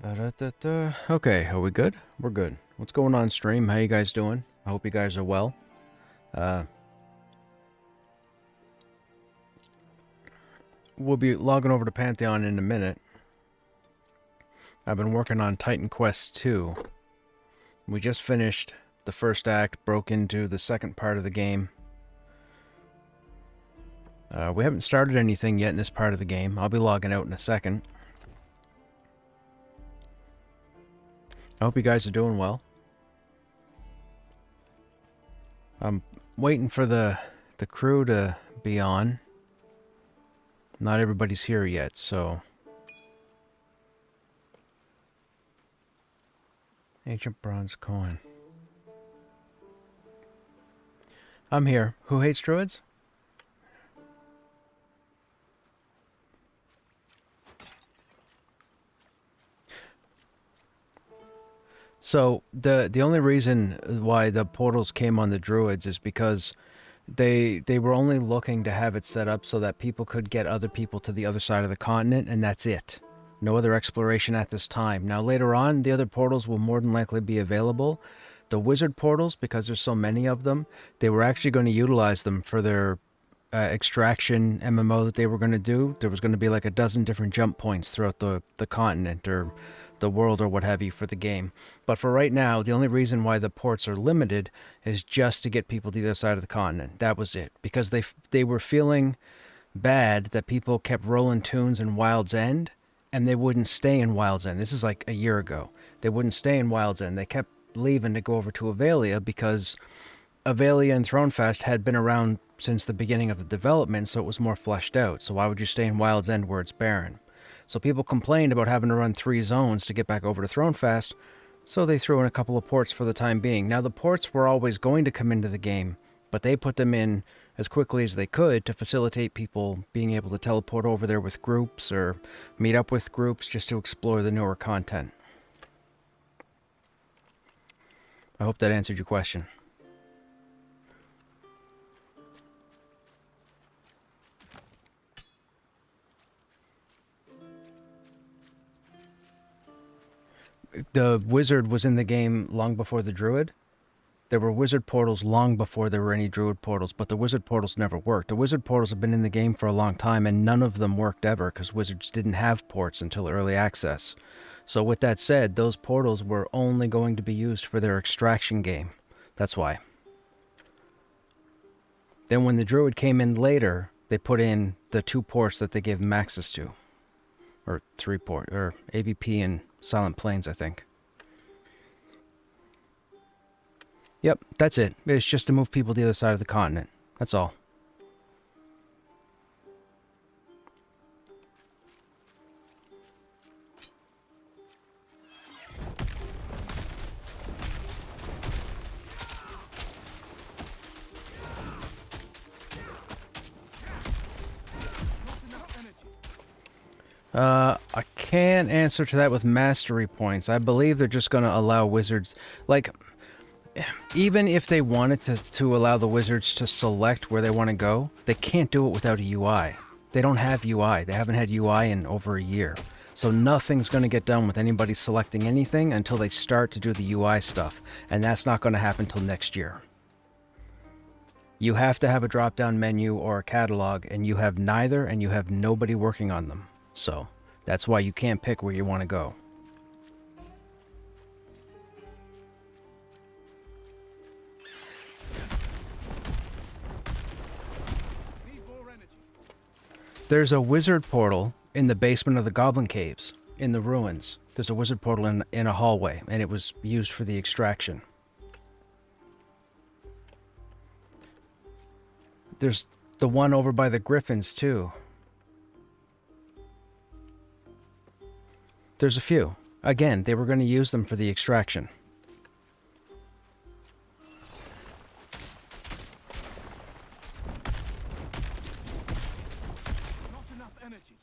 Okay, are we good? We're good. What's going on stream? How you guys doing? I hope you guys are well. We'll be logging over to Pantheon in a minute. I've been working on Titan Quest 2. We just finished the first act, broke into the second part of the game. We haven't started anything yet in this part of the game. I'll be logging out in a second. I hope you guys are doing well. I'm waiting for the crew to be on. Not everybody's here yet, so... Ancient bronze coin. I'm here. Who hates druids? So the only reason why the portals came on the druids is because they were only looking to have it set up so that people could get other people to the other side of the continent, and that's it. No other exploration at this time. Now later on, the other portals will more than likely be available. The wizard portals, because there's so many of them, they were actually going to utilize them for their extraction MMO that they were going to do. There was going to be like a dozen different jump points throughout the continent or the world or what have you for the game. But for right now, the only reason why the ports are limited is just to get people to the other side of the continent. That was it. Because they were feeling bad that people kept rolling tunes in Wild's End, and they wouldn't stay in Wild's End. This is like a year ago. They wouldn't stay in Wild's End. They kept leaving to go over to Avelia because Avelia and Thronefest had been around since the beginning of the development, so it was more fleshed out. So why would you stay in Wild's End where it's barren? So people complained about having to run 3 zones to get back over to Thronefest, so they threw in a couple of ports for the time being. Now the ports were always going to come into the game, but they put them in as quickly as they could to facilitate people being able to teleport over there with groups or meet up with groups just to explore the newer content. I hope that answered your question. The wizard was in the game long before the druid. There were wizard portals long before there were any druid portals, but the wizard portals never worked. The wizard portals have been in the game for a long time, and none of them worked ever because wizards didn't have ports until early access. So with that said, those portals were only going to be used for their extraction game. That's why. Then when the druid came in later, they put in the 2 ports that they gave them access to. Or 3 ports, or AVP and Silent Plains, I think. Yep, that's it. It's just to move people to the other side of the continent. That's all. I can't answer to that with mastery points. I believe they're just going to allow wizards... Like, even if they wanted to allow the wizards to select where they want to go, they can't do it without a UI. They don't have UI. They haven't had UI in over a year. So nothing's going to get done with anybody selecting anything until they start to do the UI stuff. And that's not going to happen until next year. You have to have a drop-down menu or a catalog, and you have neither, and you have nobody working on them. So, that's why you can't pick where you want to go. There's a wizard portal in the basement of the Goblin Caves, in the ruins. There's a wizard portal in a hallway, and it was used for the extraction. There's the one over by the Griffins, too. There's a few. Again, they were going to use them for the extraction. Not enough energy.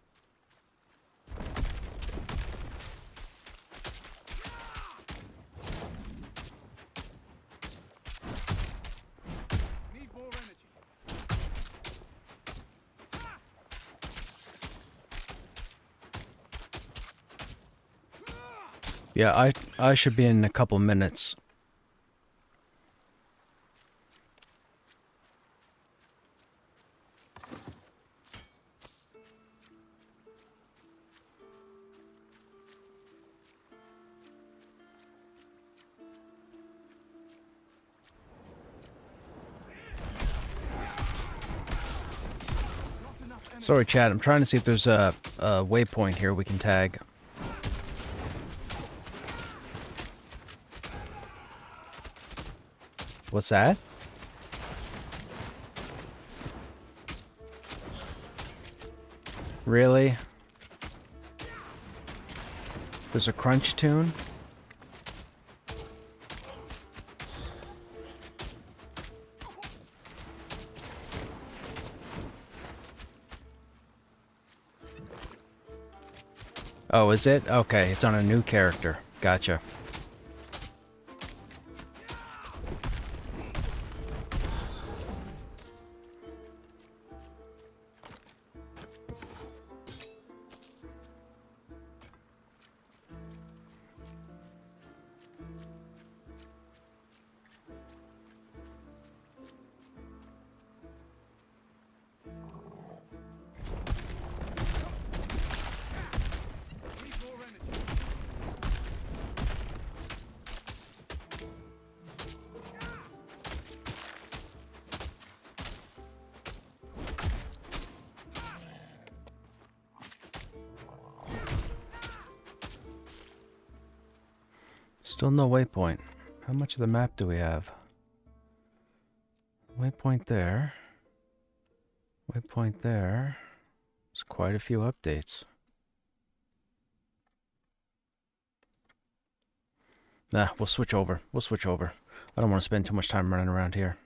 Need more energy. Yeah, I should be in a couple minutes. Sorry, chat. I'm trying to see if there's a waypoint here we can tag. What's that? Really? There's a crunch tune? Oh, is it? Okay, it's on a new character. Gotcha. Still no waypoint. How much of the map do we have? Waypoint there. Waypoint there. There's quite a few updates. Nah, we'll switch over. We'll switch over. I don't want to spend too much time running around here.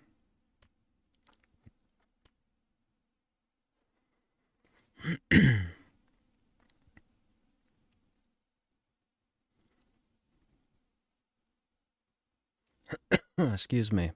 Excuse me.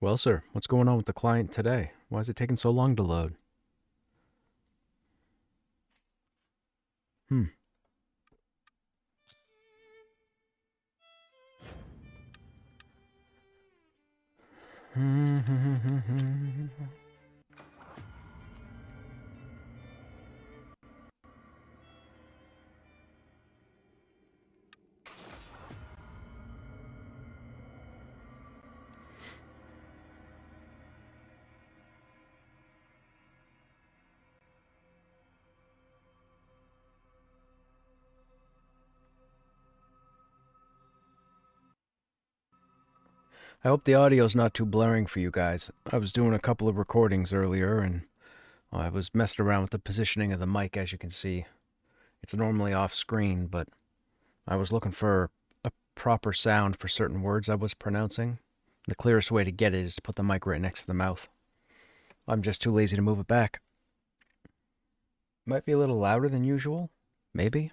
Well, sir, what's going on with the client today? Why is it taking so long to load? Hmm. I hope the audio's not too blaring for you guys. I was doing a couple of recordings earlier, and I was messing around with the positioning of the mic, as you can see. It's normally off screen, but I was looking for a proper sound for certain words I was pronouncing. The clearest way to get it is to put the mic right next to the mouth. I'm just too lazy to move it back. Might be a little louder than usual. Maybe.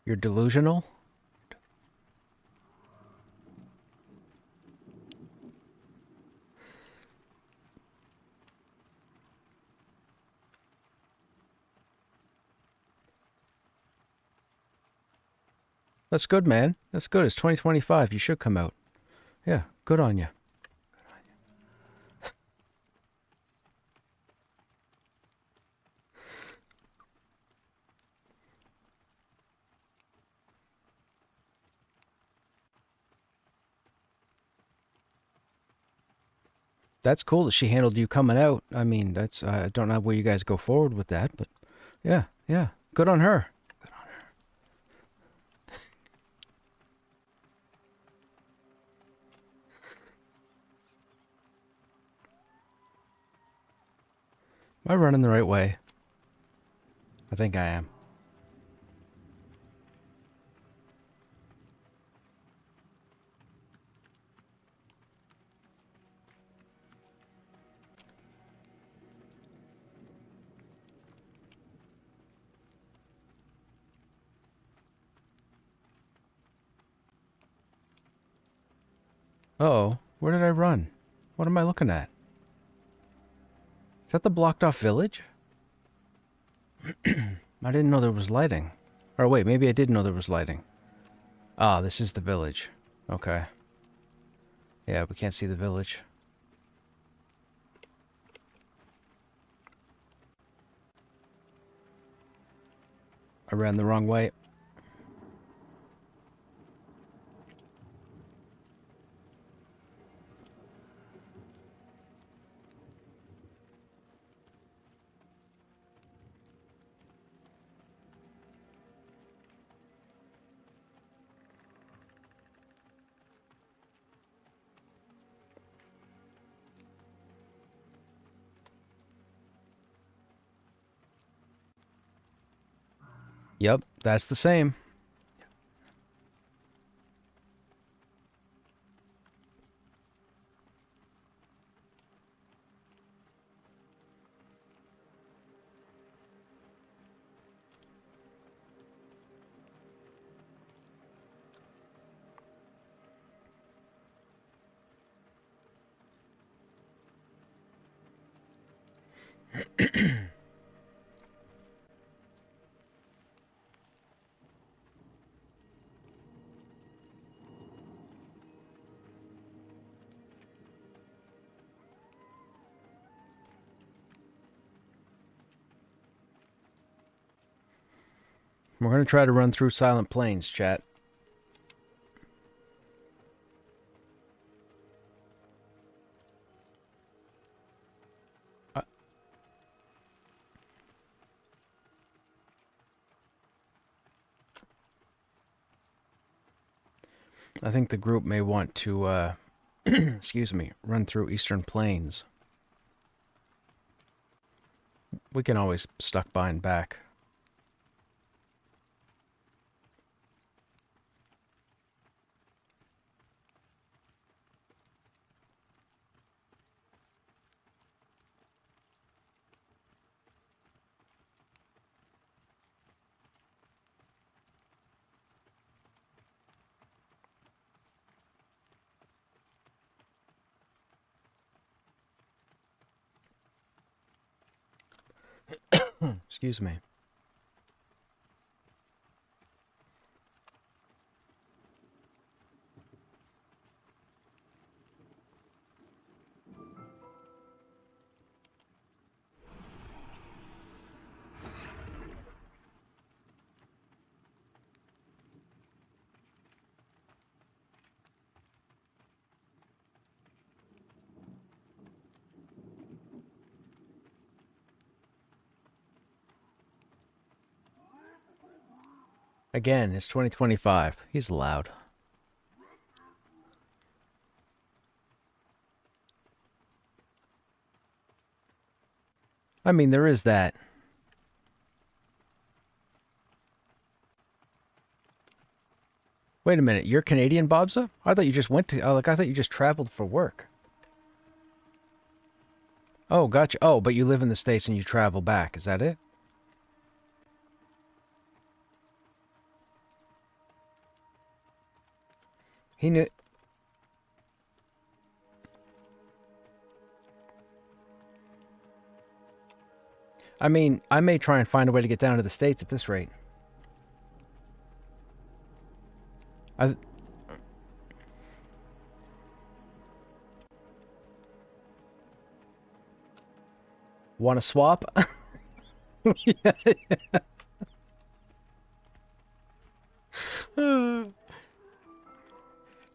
You're delusional? That's good, man. That's good. It's 2025. You should come out. Yeah, good on you. That's cool that she handled you coming out. I mean, that's I don't know where you guys go forward with that, but yeah, yeah, good on her. Am I running the right way? I think I am. Uh-oh, where did I run? What am I looking at? Is that the blocked off village? I didn't know there was lighting. Or wait, maybe I did know there was lighting. Ah, this is the village. Okay. Yeah, we can't see the village. I ran the wrong way. Yep, that's the same. We're going to try to run through Silent Plains, chat. I think the group may want to, excuse me, run through Eastern Plains. We can always stuck by and back. Excuse me. Again, it's 2025. He's loud. I mean, there is that. Wait a minute, you're Canadian, Bobza? I thought you just went to, I thought you just traveled for work. Oh, gotcha. Oh, but you live in the States and you travel back. Is that it? He knew. I mean, I may try and find a way to get down to the States at this rate. I want to swap.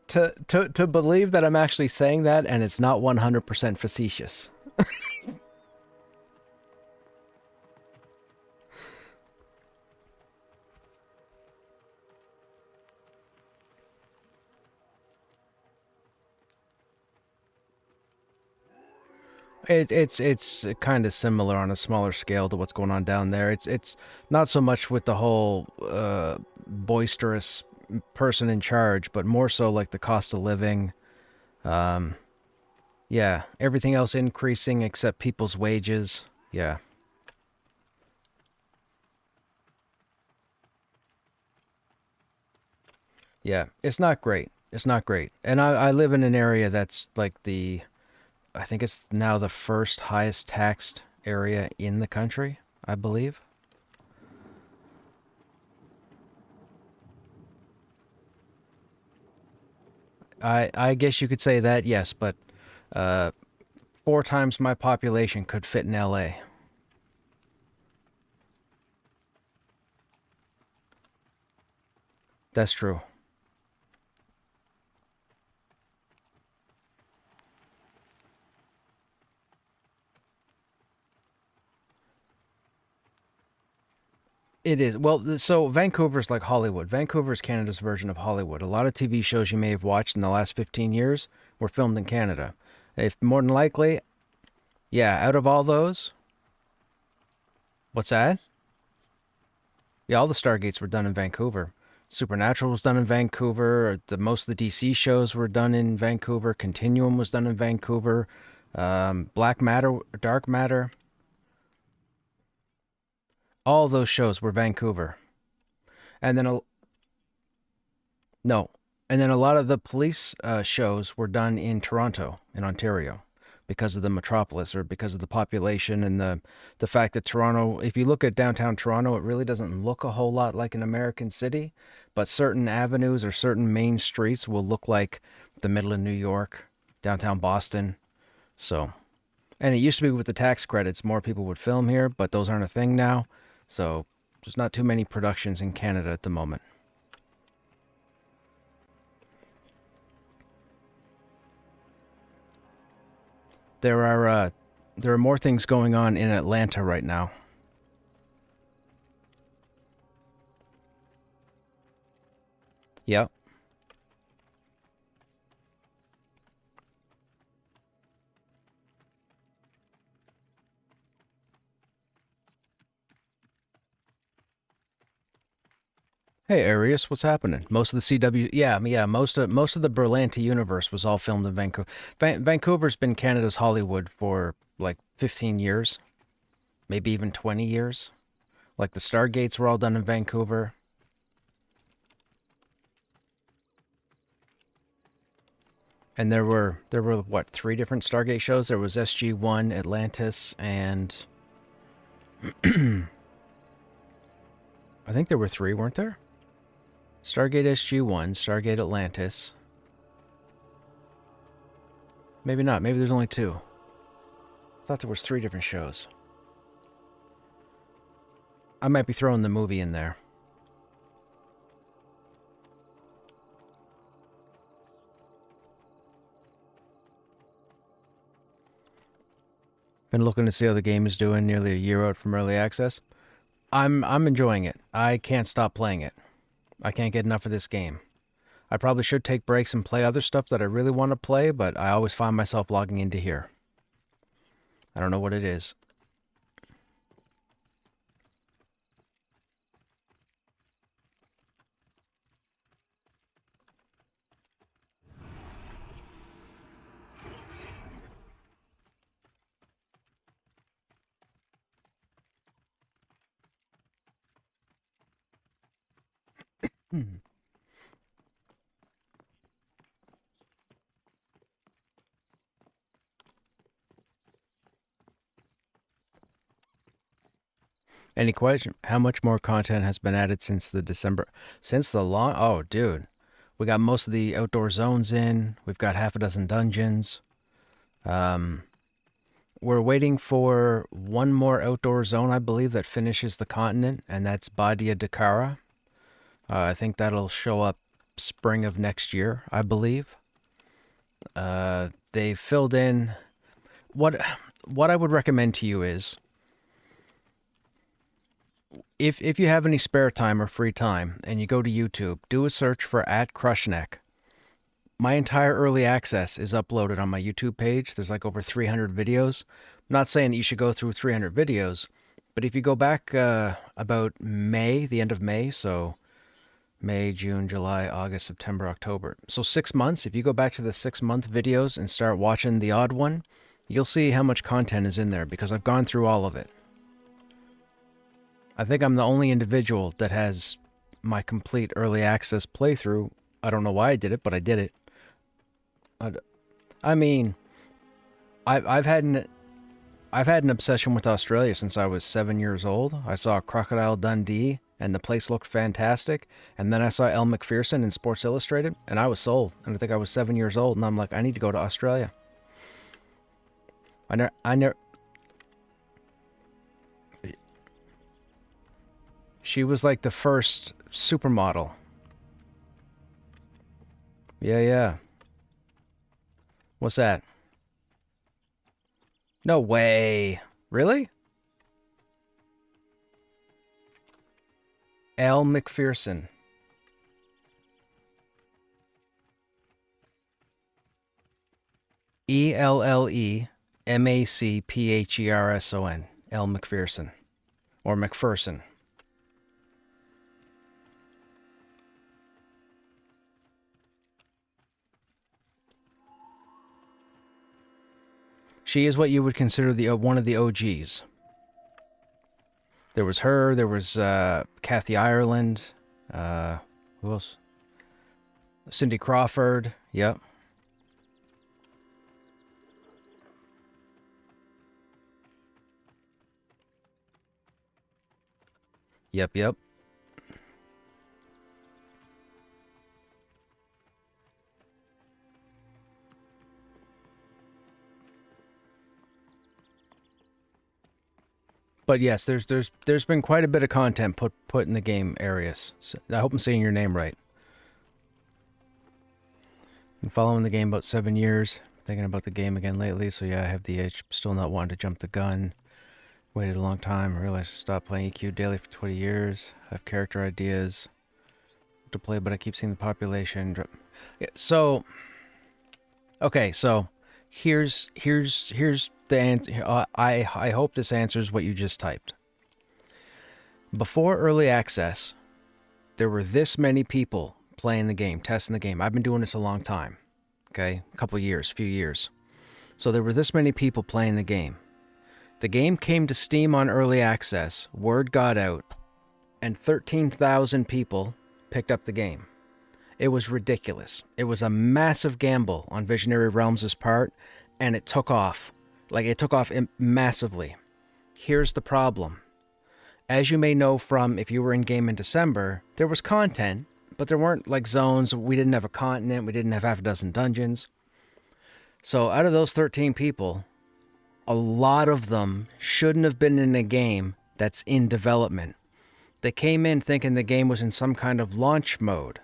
To believe that I'm actually saying that and it's not 100% facetious. It's kind of similar on a smaller scale to what's going on down there. It's not so much with the whole boisterous person in charge, but more so like the cost of living. Um, yeah, everything else increasing except people's wages. Yeah, yeah, it's not great. It's not great. And I live in an area that's like I think it's now the first highest taxed area in the country, I believe. I guess you could say that, yes, but uh, 4 times my population could fit in LA. That's true. It is. Well, so Vancouver's like Hollywood. Vancouver's Canada's version of Hollywood. A lot of TV shows you may have watched in the last 15 years were filmed in Canada. If more than likely, yeah, out of all those, what's that? Yeah, all the Stargates were done in Vancouver. Supernatural was done in Vancouver. The most of the DC shows were done in Vancouver. Continuum was done in Vancouver. Black Matter, Dark Matter, all those shows were Vancouver. And then no, and then a lot of the police shows were done in Toronto, in Ontario, because of the metropolis or because of the population and the fact that Toronto. If you look at downtown Toronto, it really doesn't look a whole lot like an American city, but certain avenues or certain main streets will look like the middle of New York, downtown Boston. So, and it used to be with the tax credits, more people would film here, but those aren't a thing now. So, there's not too many productions in Canada at the moment. There are uh, there are more things going on in Atlanta right now. Yep. Hey Arius, what's happening? Most of the CW, yeah, most of the Berlanti universe was all filmed in Vancouver. Vancouver's been Canada's Hollywood for like 15 years, maybe even 20 years. Like the Stargates were all done in Vancouver, and there were what, 3 different Stargate shows? There was SG-1, Atlantis, and I think there were 3, weren't there? Stargate SG-1, Stargate Atlantis. Maybe not. Maybe there's only 2. I thought there was 3 different shows. I might be throwing the movie in there. Been looking to see how the game is doing nearly a year out from early access. I'm enjoying it. I can't stop playing it. I can't get enough of this game. I probably should take breaks and play other stuff that I really want to play, but I always find myself logging into here. I don't know what it is. Hmm. Any question? How much more content has been added since the December, since the launch? Oh, dude, we got most of the outdoor zones in. We've got half a dozen dungeons. Um, we're waiting for one more outdoor zone, I believe, that finishes the continent, and that's Badia Dakara. I think that'll show up spring of next year, I believe. They filled in what what I would recommend to you is if you have any spare time or free time and you go to YouTube, do a search for @Krushnek. My entire early access is uploaded on my YouTube page. There's like over 300 videos. I'm not saying that you should go through 300 videos, but if you go back about May, the end of May, so May, June, July, August, September, October. So 6 months. If you go back to the 6 month videos and start watching the odd one, you'll see how much content is in there because I've gone through all of it. I think I'm the only individual that has my complete early access playthrough. I don't know why I did it, but I did it. I mean, I've had an obsession with Australia since I was 7 years old. I saw Crocodile Dundee, and the place looked fantastic. And then I saw Elle Macpherson in Sports Illustrated, and I was sold. And I think I was 7 years old, and I'm like, I need to go to Australia. I never. She was like the first supermodel. Yeah, yeah. What's that? No way. Really? Elle Macpherson. ELLEMACPHERSON. Elle Macpherson. Or McPherson. She is what you would consider the one of the OGs. There was her. There was Kathy Ireland. Who else? Cindy Crawford. Yep. Yep. Yep. But yes, there's been quite a bit of content put in the game, Arius. So I hope I'm saying your name right. Been following the game about 7 years. Thinking about the game again lately. So yeah, I have the itch. Still not wanting to jump the gun. Waited a long time. Realized I stopped playing EQ daily for 20 years. I have character ideas to play, but I keep seeing the population drop. Yeah, so okay, so here's the answer. I hope this answers what you just typed. Before early access, there were this many people playing the game, testing the game. I've been doing this a long time. Okay, a couple years, few years. So there were this many people playing the game. The game came to Steam on early access. Word got out, and 13,000 people picked up the game. It was ridiculous. It was a massive gamble on Visionary Realms' part, and it took off. Like, it took off massively. Here's the problem. As you may know from if you were in game in December, there was content, but there weren't, like, zones. We didn't have a continent. We didn't have half a dozen dungeons. So out of those 13 people, a lot of them shouldn't have been in a game that's in development. They came in thinking the game was in some kind of launch mode.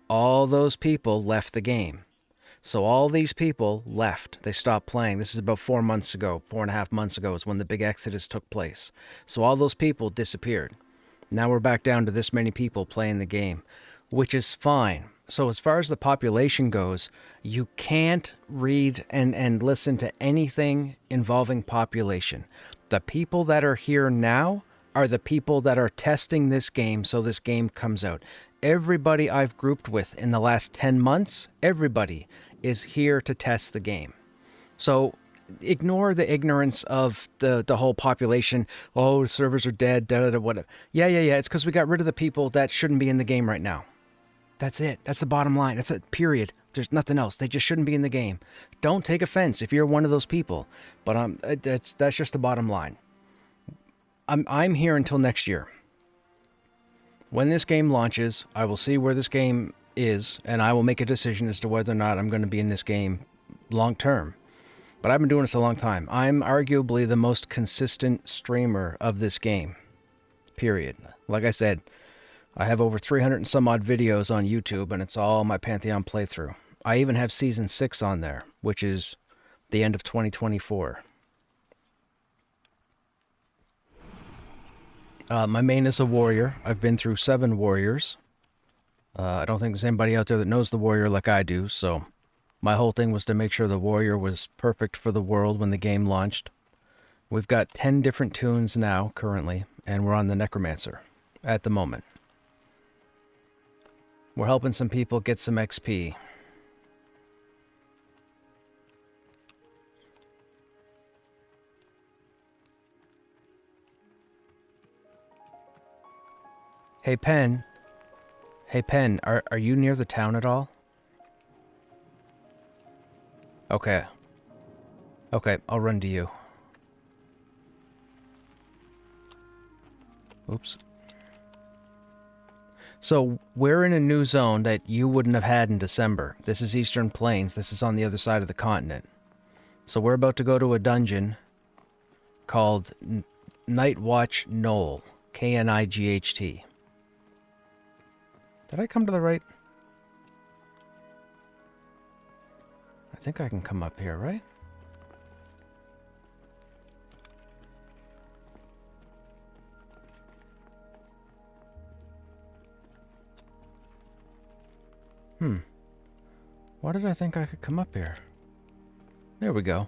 All those people left the game. So all these people left. They stopped playing. This is about 4 months ago, 4.5 months ago is when the big exodus took place. So all those people disappeared. Now we're back down to this many people playing the game, which is fine. So as far as the population goes, you can't read and listen to anything involving population. The people that are here now are the people that are testing this game so this game comes out. Everybody I've grouped with in the last 10 months, everybody is here to test the game. So ignore the ignorance of the whole population. Oh, the servers are dead, whatever. Yeah. It's because we got rid of the people that shouldn't be in the game right now. That's it. That's the bottom line. That's it. Period. There's nothing else. They just shouldn't be in the game. Don't take offense if you're one of those people. But that's just the bottom line. I'm here until next year. When this game launches, I will see where this game is, and I will make a decision as to whether or not I'm going to be in this game long term. But I've been doing this a long time. I'm arguably the most consistent streamer of this game. Period. Like I said, I have over 300 and some odd videos on YouTube, and it's all my Pantheon playthrough. I even have Season 6 on there, which is the end of 2024. My main is a warrior. I've been through 7 warriors. I don't think there's anybody out there that knows the warrior like I do, so my whole thing was to make sure the warrior was perfect for the world when the game launched. We've got 10 different tunes now, currently, and we're on the necromancer at the moment. We're helping some people get some XP. Hey, Pen. Hey, Pen, are you near the town at all? Okay. Okay, I'll run to you. Oops. So, we're in a new zone that you wouldn't have had in December. This is Eastern Plains. This is on the other side of the continent. So we're about to go to a dungeon called Night Watch Knoll. K-N-I-G-H-T. Did I come to the right? I think I can come up here, right? Why did I think I could come up here? There we go.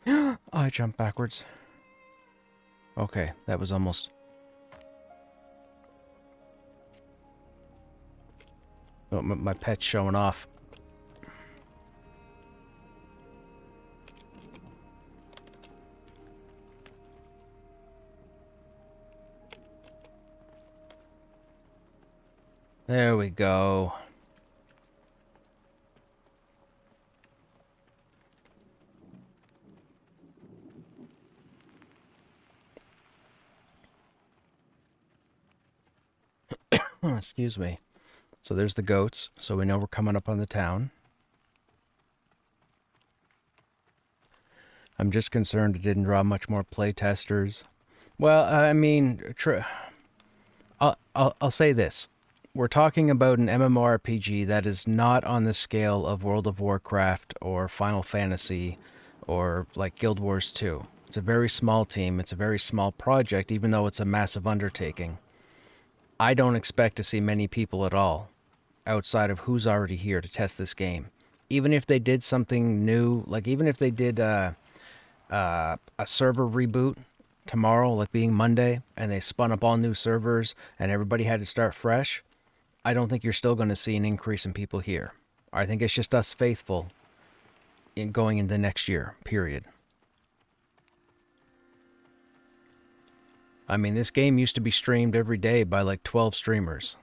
I jumped backwards. Okay, that was almost... Oh, my pet's showing off. There we go. Excuse me. So there's the goats, so we know we're coming up on the town. I'm just concerned it didn't draw much more playtesters. Well, I mean, I'll say this. We're talking about an MMORPG that is not on the scale of World of Warcraft or Final Fantasy or like Guild Wars 2. It's a very small team. It's a very small project, even though it's a massive undertaking. I don't expect to see many people at all outside of who's already here to test this game. Even if they did something new, like even if they did a server reboot tomorrow, like being Monday, and they spun up all new servers and everybody had to start fresh, I don't think you're still going to see an increase in people here. I think it's just us faithful in going into next year, period. I mean, this game used to be streamed every day by like 12 streamers.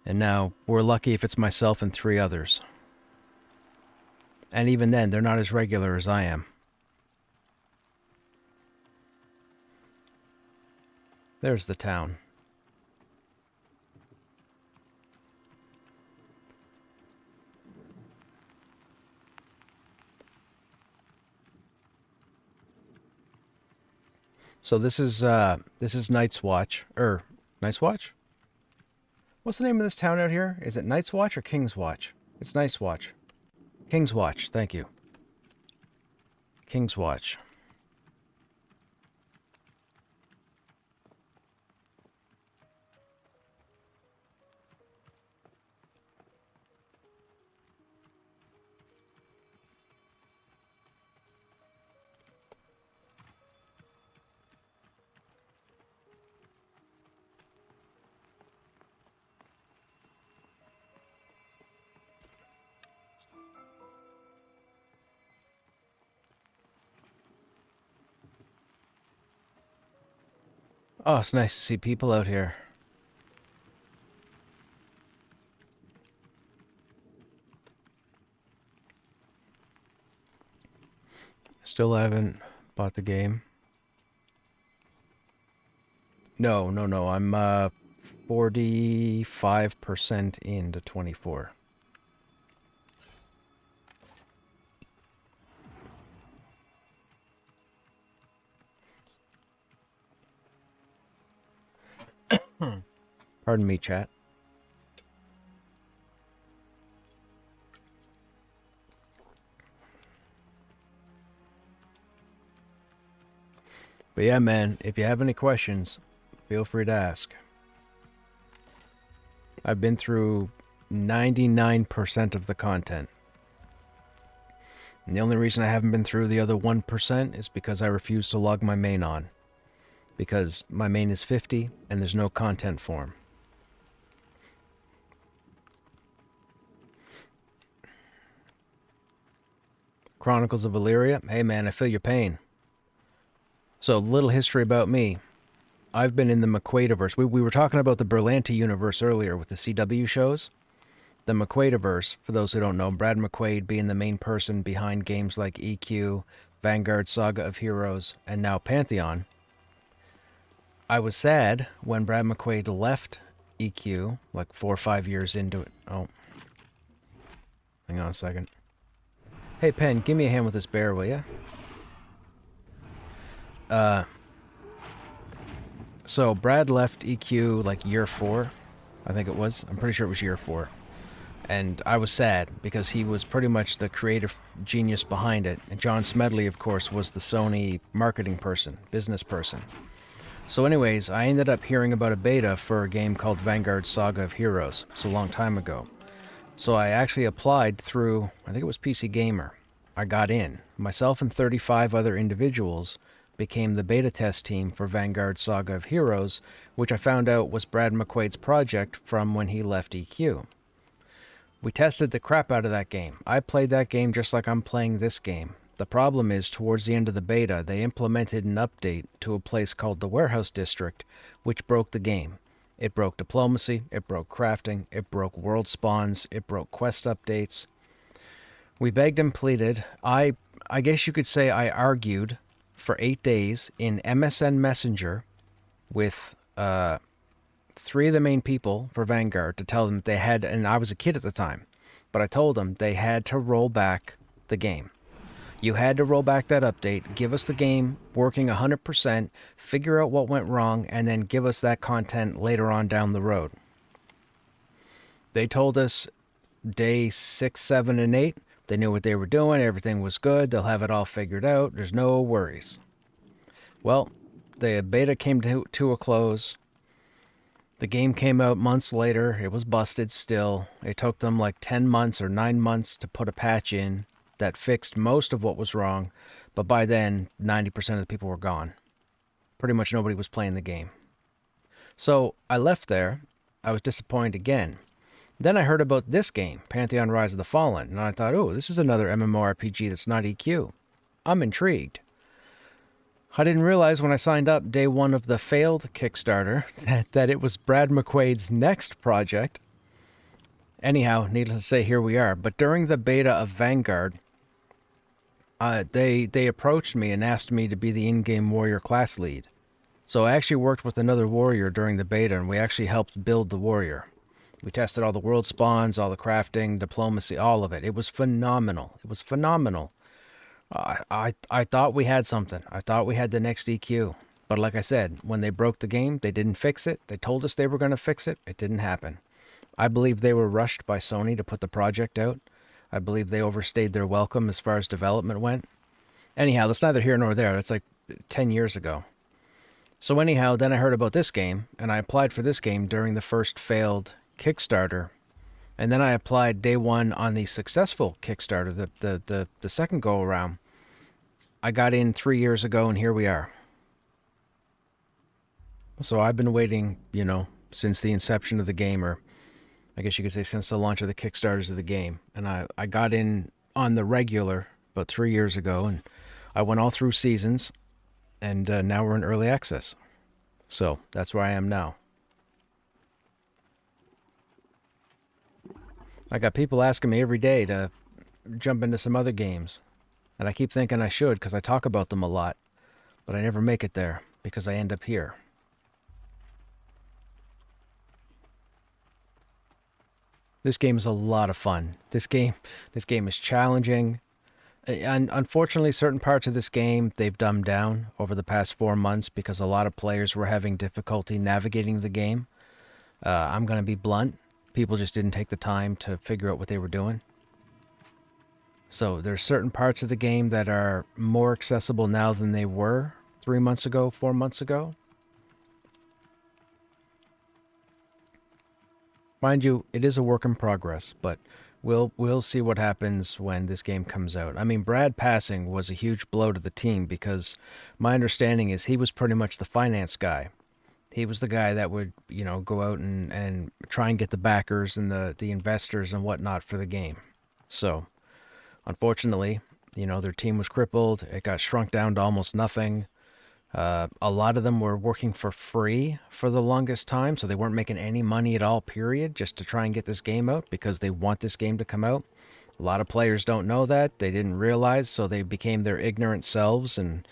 And now we're lucky if it's myself and 3 others. And even then, they're not as regular as I am. There's the town. So this is Night's Watch, Night's Watch? What's the name of this town out here? Is it Night's Watch or King's Watch? It's Night's Watch. King's Watch, thank you. King's Watch. Oh, it's nice to see people out here. Still haven't bought the game. No. I'm 45% into 24. Pardon me, chat. But yeah, man, if you have any questions, feel free to ask. I've been through 99% of the content. And the only reason I haven't been through the other 1% is because I refuse to log my main on. Because my main is 50 and there's no content form. Chronicles of Illyria. Hey man, I feel your pain. So, little history about me. I've been in the McQuaidverse. We were talking about the Berlanti universe earlier with the CW shows. The McQuaidverse, for those who don't know, Brad McQuaid being the main person behind games like EQ, Vanguard Saga of Heroes, and now Pantheon. I was sad when Brad McQuaid left EQ, like 4 or 5 years into it. Oh. Hang on a second. Hey, Pen, give me a hand with this bear, will ya? So Brad left EQ like year 4, I think it was. I'm pretty sure it was year 4. And I was sad because he was pretty much the creative genius behind it. And John Smedley, of course, was the Sony marketing person, business person. So anyways, I ended up hearing about a beta for a game called Vanguard Saga of Heroes. It's a long time ago. So I actually applied through, I think it was PC Gamer. I got in. Myself and 35 other individuals became the beta test team for Vanguard Saga of Heroes, which I found out was Brad McQuaid's project from when he left EQ. We tested the crap out of that game. I played that game just like I'm playing this game. The problem is, towards the end of the beta, they implemented an update to a place called the Warehouse District, which broke the game. It broke diplomacy, it broke crafting, it broke world spawns, it broke quest updates. We begged and pleaded. I guess you could say I argued for 8 days in MSN Messenger with 3 of the main people for Vanguard to tell them they had, and I was a kid at the time, but I told them they had to roll back the game. You had to roll back that update, give us the game working 100%, figure out what went wrong, and then give us that content later on down the road. They told us day 6, 7, and 8, they knew what they were doing, everything was good, they'll have it all figured out, there's no worries. Well, the beta came to a close. The game came out months later. It was busted still. It took them like 10 months or 9 months to put a patch in that fixed most of what was wrong, but by then, 90% of the people were gone. Pretty much nobody was playing the game. So I left there. I was disappointed again. Then I heard about this game, Pantheon Rise of the Fallen, and I thought, oh, this is another MMORPG that's not EQ. I'm intrigued. I didn't realize when I signed up day 1 of the failed Kickstarter that it was Brad McQuaid's next project. Anyhow, needless to say, here we are. But during the beta of Vanguard, they approached me and asked me to be the in-game warrior class lead. So I actually worked with another warrior during the beta, and we actually helped build the warrior. We tested all the world spawns, all the crafting, diplomacy, all of it. It was phenomenal. It was phenomenal. I thought we had something. I thought we had the next EQ. But like I said, when they broke the game, they didn't fix it. They told us they were going to fix it. It didn't happen. I believe they were rushed by Sony to put the project out. I believe they overstayed their welcome as far as development went. Anyhow, that's neither here nor there. That's like 10 years ago. So anyhow, then I heard about this game, and I applied for this game during the first failed Kickstarter. And then I applied day 1 on the successful Kickstarter, the second go-around. I got in 3 years ago, and here we are. So I've been waiting, since the inception of the game, or I guess you could say since the launch of the Kickstarters of the game. And I got in on the regular about 3 years ago, and I went all through seasons, and now we're in early access. So that's where I am now. I got people asking me every day to jump into some other games. And I keep thinking I should because I talk about them a lot. But I never make it there because I end up here. This game is a lot of fun. This game is challenging. And unfortunately, certain parts of this game they've dumbed down over the past 4 months because a lot of players were having difficulty navigating the game. I'm going to be blunt. People just didn't take the time to figure out what they were doing. So there's certain parts of the game that are more accessible now than they were 3 months ago, 4 months ago. Mind you, it is a work in progress, but we'll see what happens when this game comes out. I mean, Brad passing was a huge blow to the team because my understanding is he was pretty much the finance guy. He was the guy that would, go out and try and get the backers and the investors and whatnot for the game. So, unfortunately, their team was crippled. It got shrunk down to almost nothing. A lot of them were working for free for the longest time, so they weren't making any money at all, period, just to try and get this game out because they want this game to come out. A lot of players don't know that. They didn't realize, so they became their ignorant selves and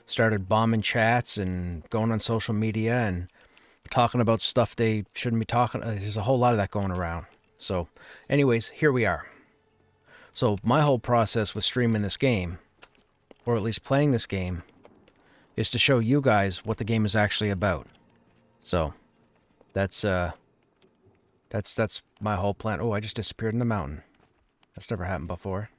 started bombing chats and going on social media and talking about stuff they shouldn't be talking. There's a whole lot of that going around. So, anyways, here we are. So, my whole process with streaming this game, or at least playing this game, is to show you guys what the game is actually about. So, that's my whole plan. Oh, I just disappeared in the mountain. That's never happened before.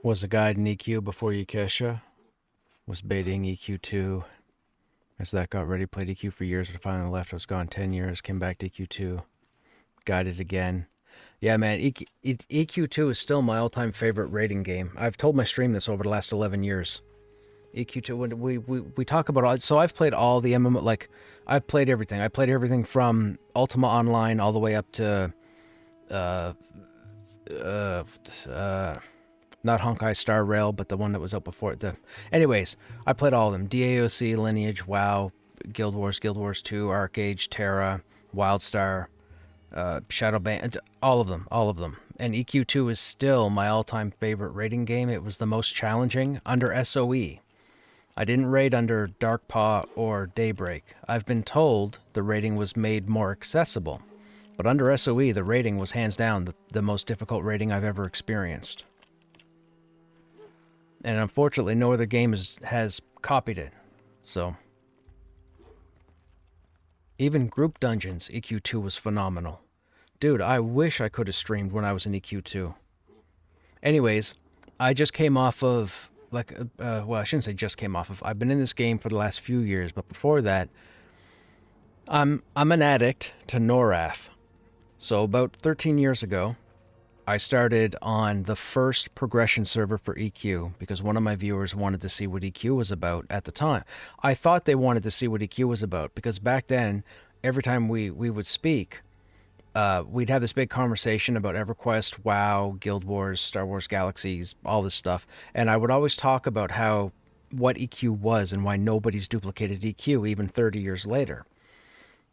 Was a guide in EQ before Yukesha. Was baiting EQ2. As that got ready, played EQ for years, but finally left. I was gone 10 years, came back to EQ2. Guided again. Yeah, man, EQ2 is still my all-time favorite rating game. I've told my stream this over the last 11 years. EQ2, when we talk about all, so I've played all the MMO, like, I've played everything. I played everything from Ultima Online all the way up to, not Honkai Star Rail, but the one that was out before it. Anyways, I played all of them. DAOC, Lineage, WoW, Guild Wars 2, Arcade, Terra, Wildstar, Shadowband, all of them. And EQ2 is still my all-time favorite raiding game. It was the most challenging under SOE. I didn't raid under Darkpaw or Daybreak. I've been told the raiding was made more accessible. But under SOE, the raiding was hands down the most difficult raiding I've ever experienced. And unfortunately, no other game has copied it. So, even group dungeons, EQ2 was phenomenal. Dude, I wish I could have streamed when I was in EQ2. Anyways, I just came off of, well, I shouldn't say just came off of. I've been in this game for the last few years, but before that, I'm an addict to Norath. So about 13 years ago, I started on the first progression server for EQ because one of my viewers wanted to see what EQ was about at the time. I thought they wanted to see what EQ was about because back then, every time we would speak, we'd have this big conversation about EverQuest, WoW, Guild Wars, Star Wars Galaxies, all this stuff. And I would always talk about what EQ was and why nobody's duplicated EQ even 30 years later.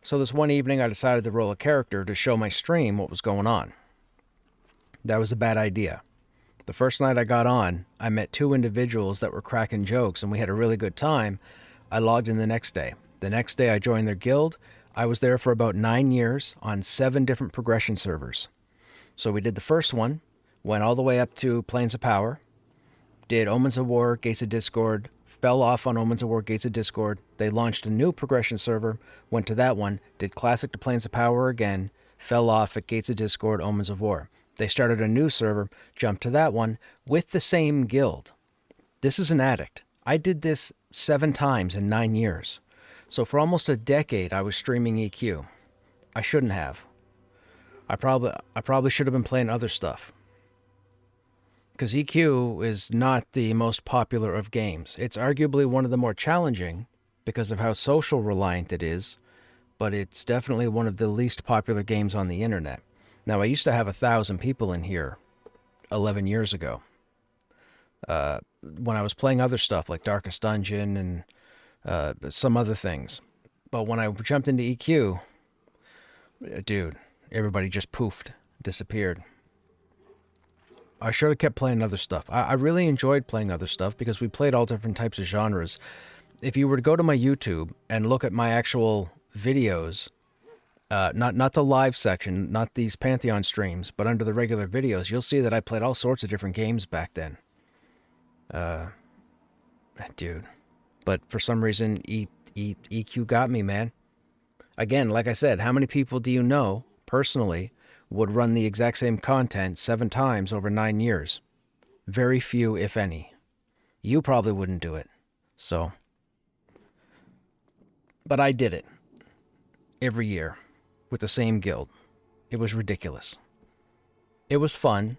So this one evening, I decided to roll a character to show my stream what was going on. That was a bad idea. The first night I got on, I met two individuals that were cracking jokes and we had a really good time. I logged in the next day. The next day I joined their guild. I was there for about 9 years on 7 different progression servers. So we did the first one, went all the way up to Plains of Power, did Omens of War, Gates of Discord, fell off on Omens of War, Gates of Discord. They launched a new progression server, went to that one, did Classic to Plains of Power again, fell off at Gates of Discord, Omens of War. They started a new server, jumped to that one with the same guild. This is an addict. I did this 7 times in 9 years. So for almost a decade, I was streaming EQ. I shouldn't have. I probably should have been playing other stuff. Because EQ is not the most popular of games. It's arguably one of the more challenging because of how social reliant it is, but it's definitely one of the least popular games on the internet. Now, I used to have 1,000 people in here 11 years ago. When I was playing other stuff like Darkest Dungeon and some other things. But when I jumped into EQ, dude, everybody just poofed, disappeared. I should have kept playing other stuff. I really enjoyed playing other stuff because we played all different types of genres. If you were to go to my YouTube and look at my actual videos, not the live section, not these Pantheon streams, but under the regular videos, you'll see that I played all sorts of different games back then. Dude. But for some reason, EQ got me, man. Again, like I said, how many people do you know, personally, would run the exact same content 7 times over 9 years? Very few, if any. You probably wouldn't do it. So. But I did it. Every year. With the same guild. It was ridiculous. It was fun.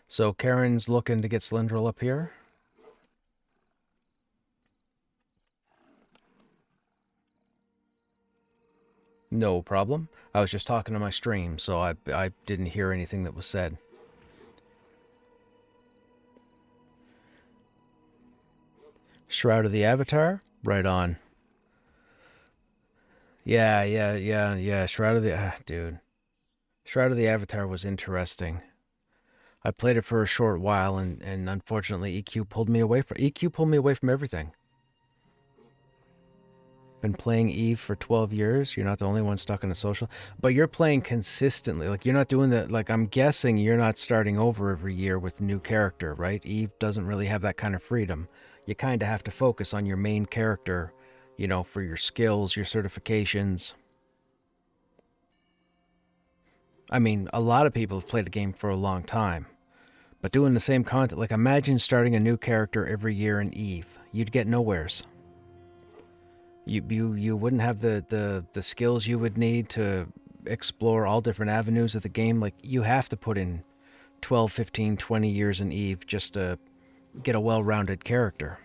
So Karen's looking to get Slendril up here. No problem. I was just talking to my stream, so I didn't hear anything that was said. Shroud of the Avatar? Right on. Yeah. Shroud of the... dude. Shroud of the Avatar was interesting. I played it for a short while, and unfortunately EQ pulled me away from everything. Been playing Eve for 12 years. You're not the only one stuck in a social, but you're playing consistently. Like, you're not doing that. Like, I'm guessing you're not starting over every year with a new character, right? Eve doesn't really have that kind of freedom. You kind of have to focus on your main character, you know, for your skills, your certifications. I mean, a lot of people have played the game for a long time. But doing the same content, like, imagine starting a new character every year in Eve. You'd get nowheres. You wouldn't have the skills you would need to explore all different avenues of the game. Like, you have to put in 12, 15, 20 years in Eve just to get a well-rounded character.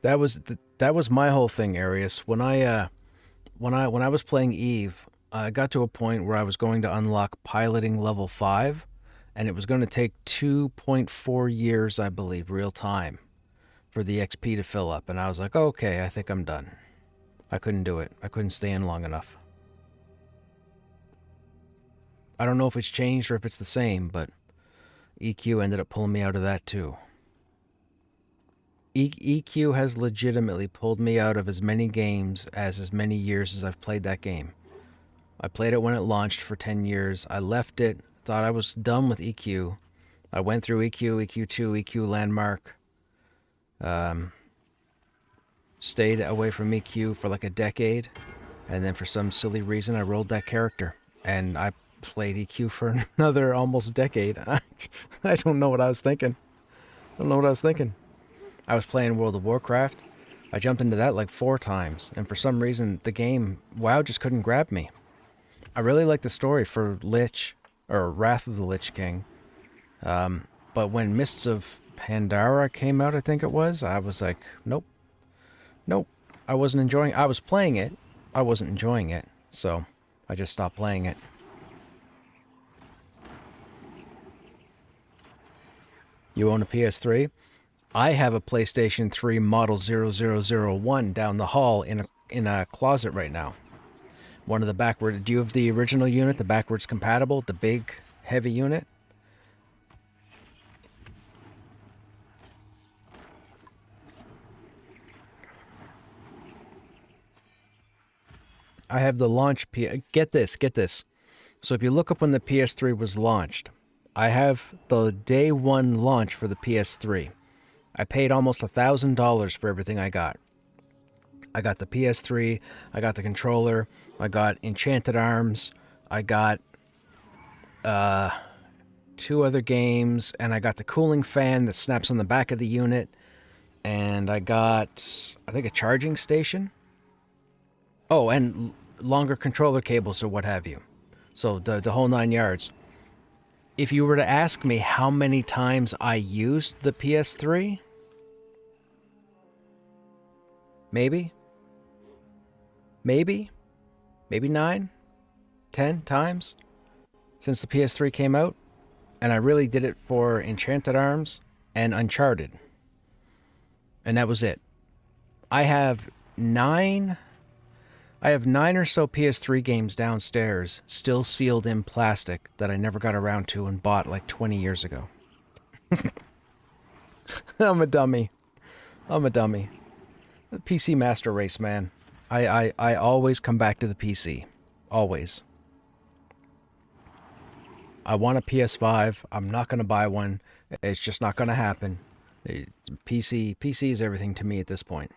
That was my whole thing, Arius. When I was playing Eve, I got to a point where I was going to unlock piloting level 5, and it was going to take 2.4 years, I believe, real time, for the XP to fill up. And I was like, okay, I think I'm done. I couldn't do it. I couldn't stay in long enough. I don't know if it's changed or if it's the same, but EQ ended up pulling me out of that too. EQ has legitimately pulled me out of as many games as many years as I've played that game. I played it when it launched for 10 years. I left it, thought I was done with EQ. I went through EQ, EQ2, EQ Landmark. Stayed away from EQ for like a decade. And then for some silly reason, I rolled that character. And I played EQ for another almost decade. I don't know what I was thinking. I was playing World of Warcraft. I jumped into that like 4 times. And for some reason, the game, WoW, just couldn't grab me. I really like the story for Lich, or Wrath of the Lich King. But when Mists of Pandora came out, I think it was, I was like, nope. I wasn't enjoying it. I was playing it. I wasn't enjoying it. So I just stopped playing it. You own a PS3? I have a PlayStation 3 Model 0001 down the hall in a closet right now. One of the backward. Do you have the original unit, the backwards compatible, the big, heavy unit? I have the launch Get this, get this. So if you look up when the PS3 was launched, I have the day one launch for the PS3. I paid almost $1,000 for everything I got. I got the PS3, I got the controller, I got Enchanted Arms, I got 2 other games, and I got the cooling fan that snaps on the back of the unit, and I got, I think, a charging station. Oh, and longer controller cables or what have you. So the whole 9 yards. If you were to ask me how many times I used the PS3, maybe 9, 10 times since the PS3 came out. And I really did it for Enchanted Arms and Uncharted. And that was it. I have 9 or so PS3 games downstairs, still sealed in plastic, that I never got around to and bought like 20 years ago. I'm a dummy. The PC master race, man. I always come back to the PC. Always. I want a PS5. I'm not going to buy one. It's just not going to happen. PC is everything to me at this point.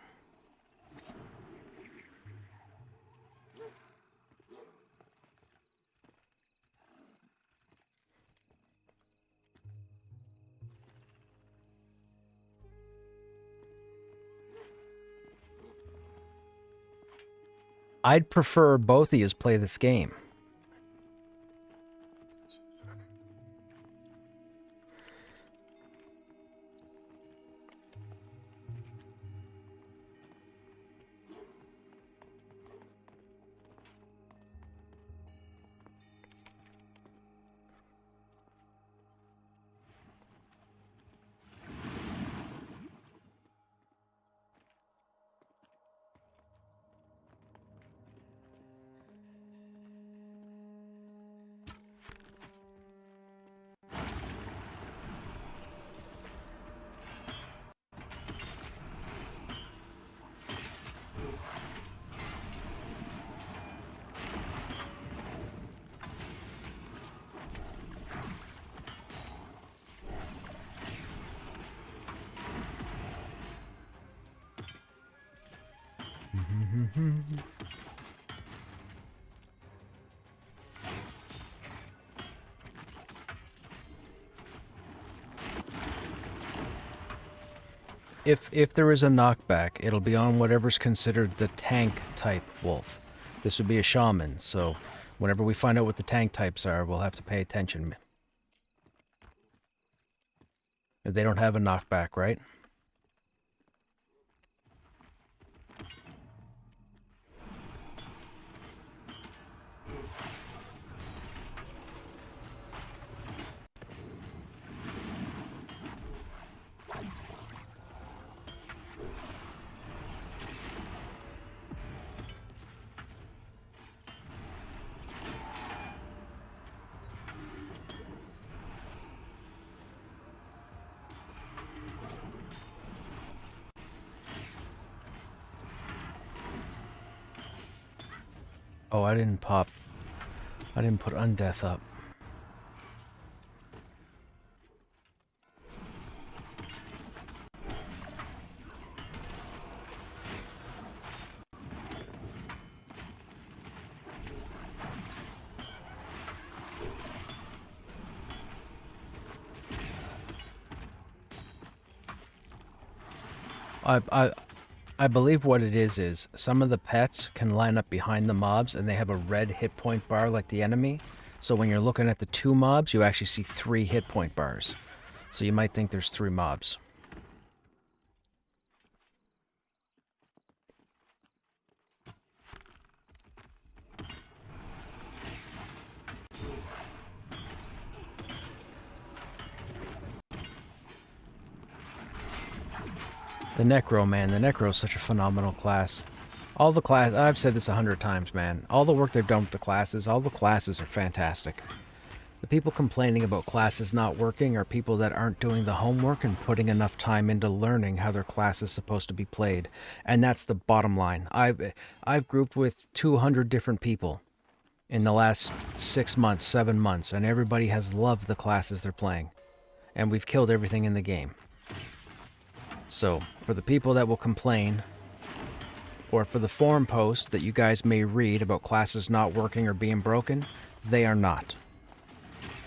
I'd prefer both of you play this game. If there is a knockback, it'll be on whatever's considered the tank type wolf. This would be a shaman, so whenever we find out what the tank types are, we'll have to pay attention. They don't have a knockback, right? Oh, I didn't put Undeath up. I believe what it is some of the pets can line up behind the mobs and they have a red hit point bar like the enemy. So when you're looking at the 2 mobs, you actually see 3 hit point bars. So you might think there's 3 mobs. The Necro, man. The Necro is such a phenomenal class. All the class... I've said this 100 times, man. All the work they've done with the classes, all the classes are fantastic. The people complaining about classes not working are people that aren't doing the homework and putting enough time into learning how their class is supposed to be played. And that's the bottom line. I've grouped with 200 different people in the last 6 months, 7 months, and everybody has loved the classes they're playing. And we've killed everything in the game. So, for the people that will complain, or for the forum posts that you guys may read about classes not working or being broken, they are not.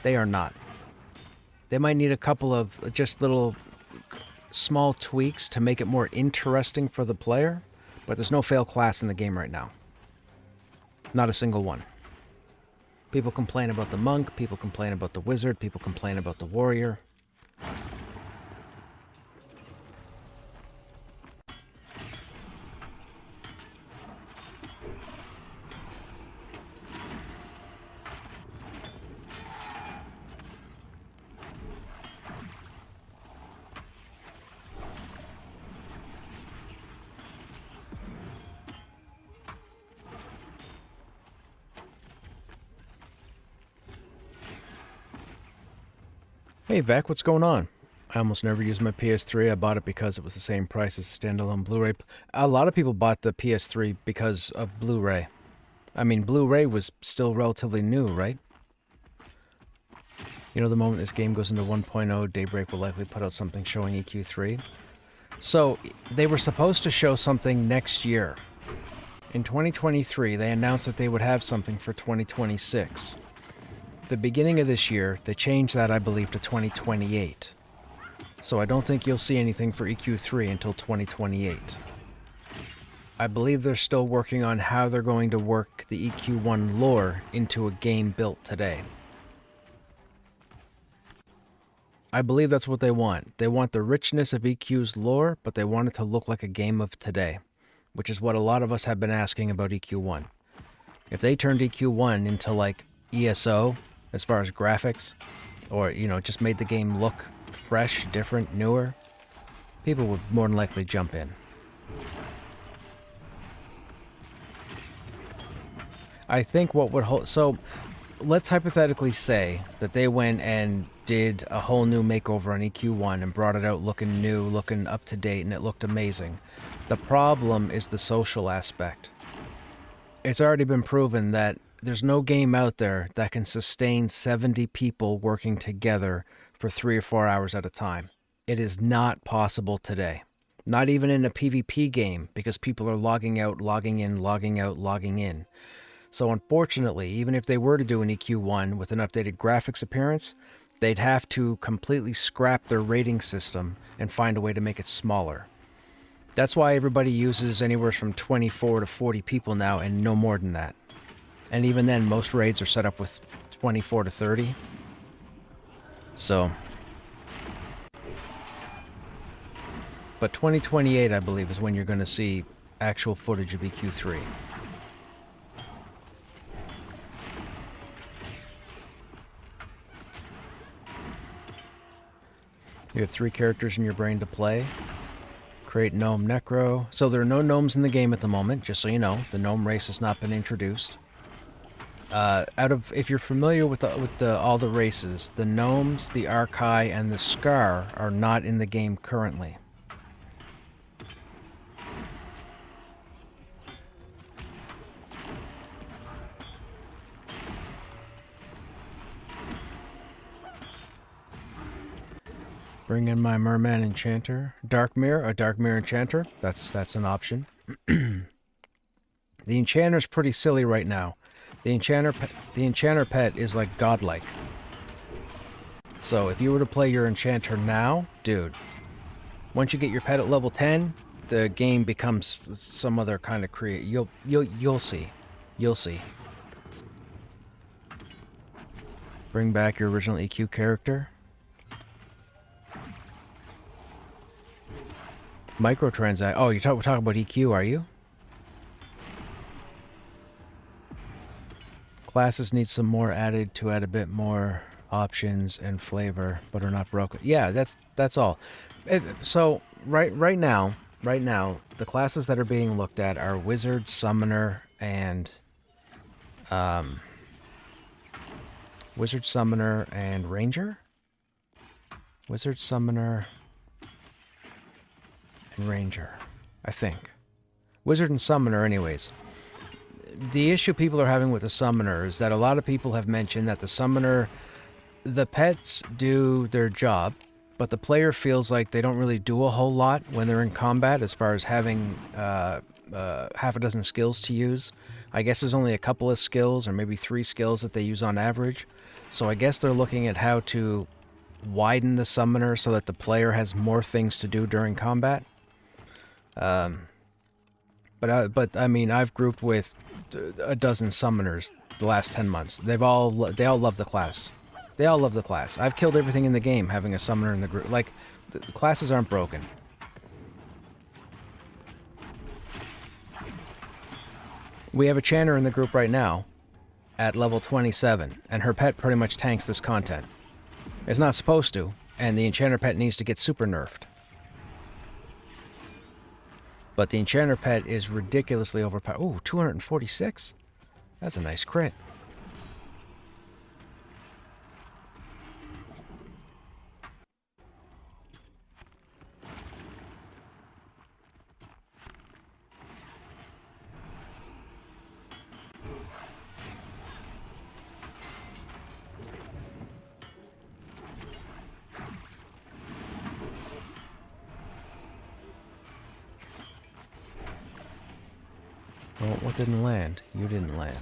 They are not. They might need a couple of just little small tweaks to make it more interesting for the player, but there's no fail class in the game right now. Not a single one. People complain about the monk, people complain about the wizard, people complain about the warrior. Hey Vec, what's going on? I almost never use my PS3. I bought it because it was the same price as a standalone Blu-ray. A lot of people bought the PS3 because of Blu-ray. I mean, Blu-ray was still relatively new, right? You know, the moment this game goes into 1.0, Daybreak will likely put out something showing EQ3. So, they were supposed to show something next year. In 2023, they announced that they would have something for 2026. The beginning of this year, they changed that, I believe, to 2028. So I don't think you'll see anything for EQ3 until 2028. I believe they're still working on how they're going to work the EQ1 lore into a game built today. I believe that's what they want. They want the richness of EQ's lore, but they want it to look like a game of today, which is what a lot of us have been asking about EQ1. If they turned EQ1 into like ESO, as far as graphics, or, you know, just made the game look fresh, different, newer, people would more than likely jump in. I think what would hold... So, let's hypothetically say that they went and did a whole new makeover on EQ1 and brought it out looking new, looking up to date, and it looked amazing. The problem is the social aspect. It's already been proven that there's no game out there that can sustain 70 people working together for 3 or 4 hours at a time. It is not possible today. Not even in a PvP game, because people are logging out, logging in, logging out, logging in. So unfortunately, even if they were to do an EQ1 with an updated graphics appearance, they'd have to completely scrap their rating system and find a way to make it smaller. That's why everybody uses anywhere from 24 to 40 people now, and no more than that. And even then, most raids are set up with 24 to 30. So. But 2028, I believe, is when you're going to see actual footage of EQ3. You have 3 characters in your brain to play. Create Gnome Necro. So there are no gnomes in the game at the moment, just so you know. The gnome race has not been introduced. If you're familiar with all the races, the gnomes, the Archai, and the Scar are not in the game currently. Bring in my Merman Enchanter. Dark Mirror, a Dark Mirror Enchanter. That's an option. The Enchanter's pretty silly right now. The Enchanter pet is like godlike. So if you were to play your Enchanter now, dude, once you get your pet at level 10, the game becomes some other kind of you'll see. You'll see. Bring back your original EQ character. Microtransact. Oh, we're talking about EQ, are you? Classes need some more added to add a bit more options and flavor, but are not broken. Yeah, that's all. So right now, the classes that are being looked at are Wizard, Summoner, and Wizard, Summoner, and Ranger? Wizard, Summoner, and Ranger, I think. Wizard and Summoner, anyways. The issue people are having with the Summoner is that a lot of people have mentioned that the Summoner, the pets do their job, but the player feels like they don't really do a whole lot when they're in combat as far as having half a dozen skills to use. I guess there's only a couple of skills, or maybe 3 skills that they use on average. So I guess they're looking at how to widen the Summoner so that the player has more things to do during combat. But I mean, I've grouped with a dozen Summoners the last 10 months. They all love the class. They all love the class. I've killed everything in the game having a Summoner in the group. Like, the classes aren't broken. We have a Chanter in the group right now at level 27, and her pet pretty much tanks this content. It's not supposed to, and the Enchanter pet needs to get super nerfed. But the Enchanter pet is ridiculously overpowered. Ooh, 246? That's a nice crit. Well, what didn't land? You didn't land.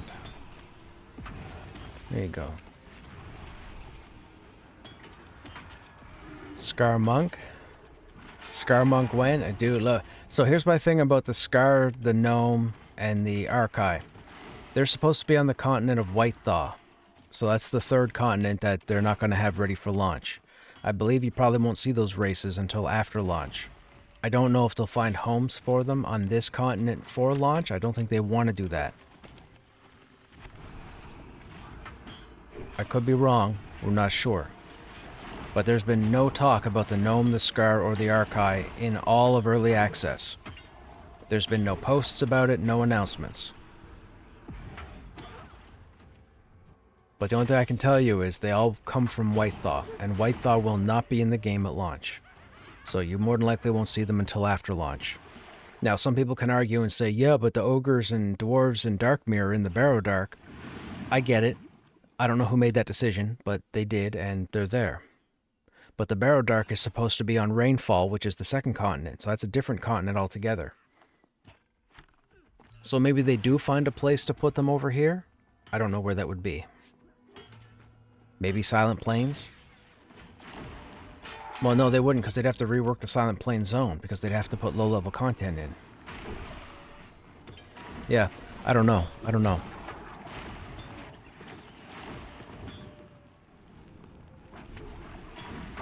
There you go. Scar Monk. Scar Monk went. I do love. So here's my thing about the Scar, the Gnome, and the Archai. They're supposed to be on the continent of White Thaw. So that's the 3rd continent that they're not going to have ready for launch. I believe you probably won't see those races until after launch. I don't know if they'll find homes for them on this continent for launch. I don't think they want to do that. I could be wrong. We're not sure. But there's been no talk about the Gnome, the Scar, or the Archai in all of early access. There's been no posts about it, no announcements. But the only thing I can tell you is they all come from White Thaw, and White Thaw will not be in the game at launch. So you more than likely won't see them until after launch. Now, some people can argue and say, yeah, but the Ogres and Dwarves and Darkmere are in the Barrow Dark. I get it. I don't know who made that decision, but they did, and they're there. But the Barrow Dark is supposed to be on Rainfall, which is the 2nd continent, so that's a different continent altogether. So maybe they do find a place to put them over here? I don't know where that would be. Maybe Silent Plains? Well, no, they wouldn't, because they'd have to rework the Silent Plains zone, because they'd have to put low-level content in. Yeah, I don't know. I don't know.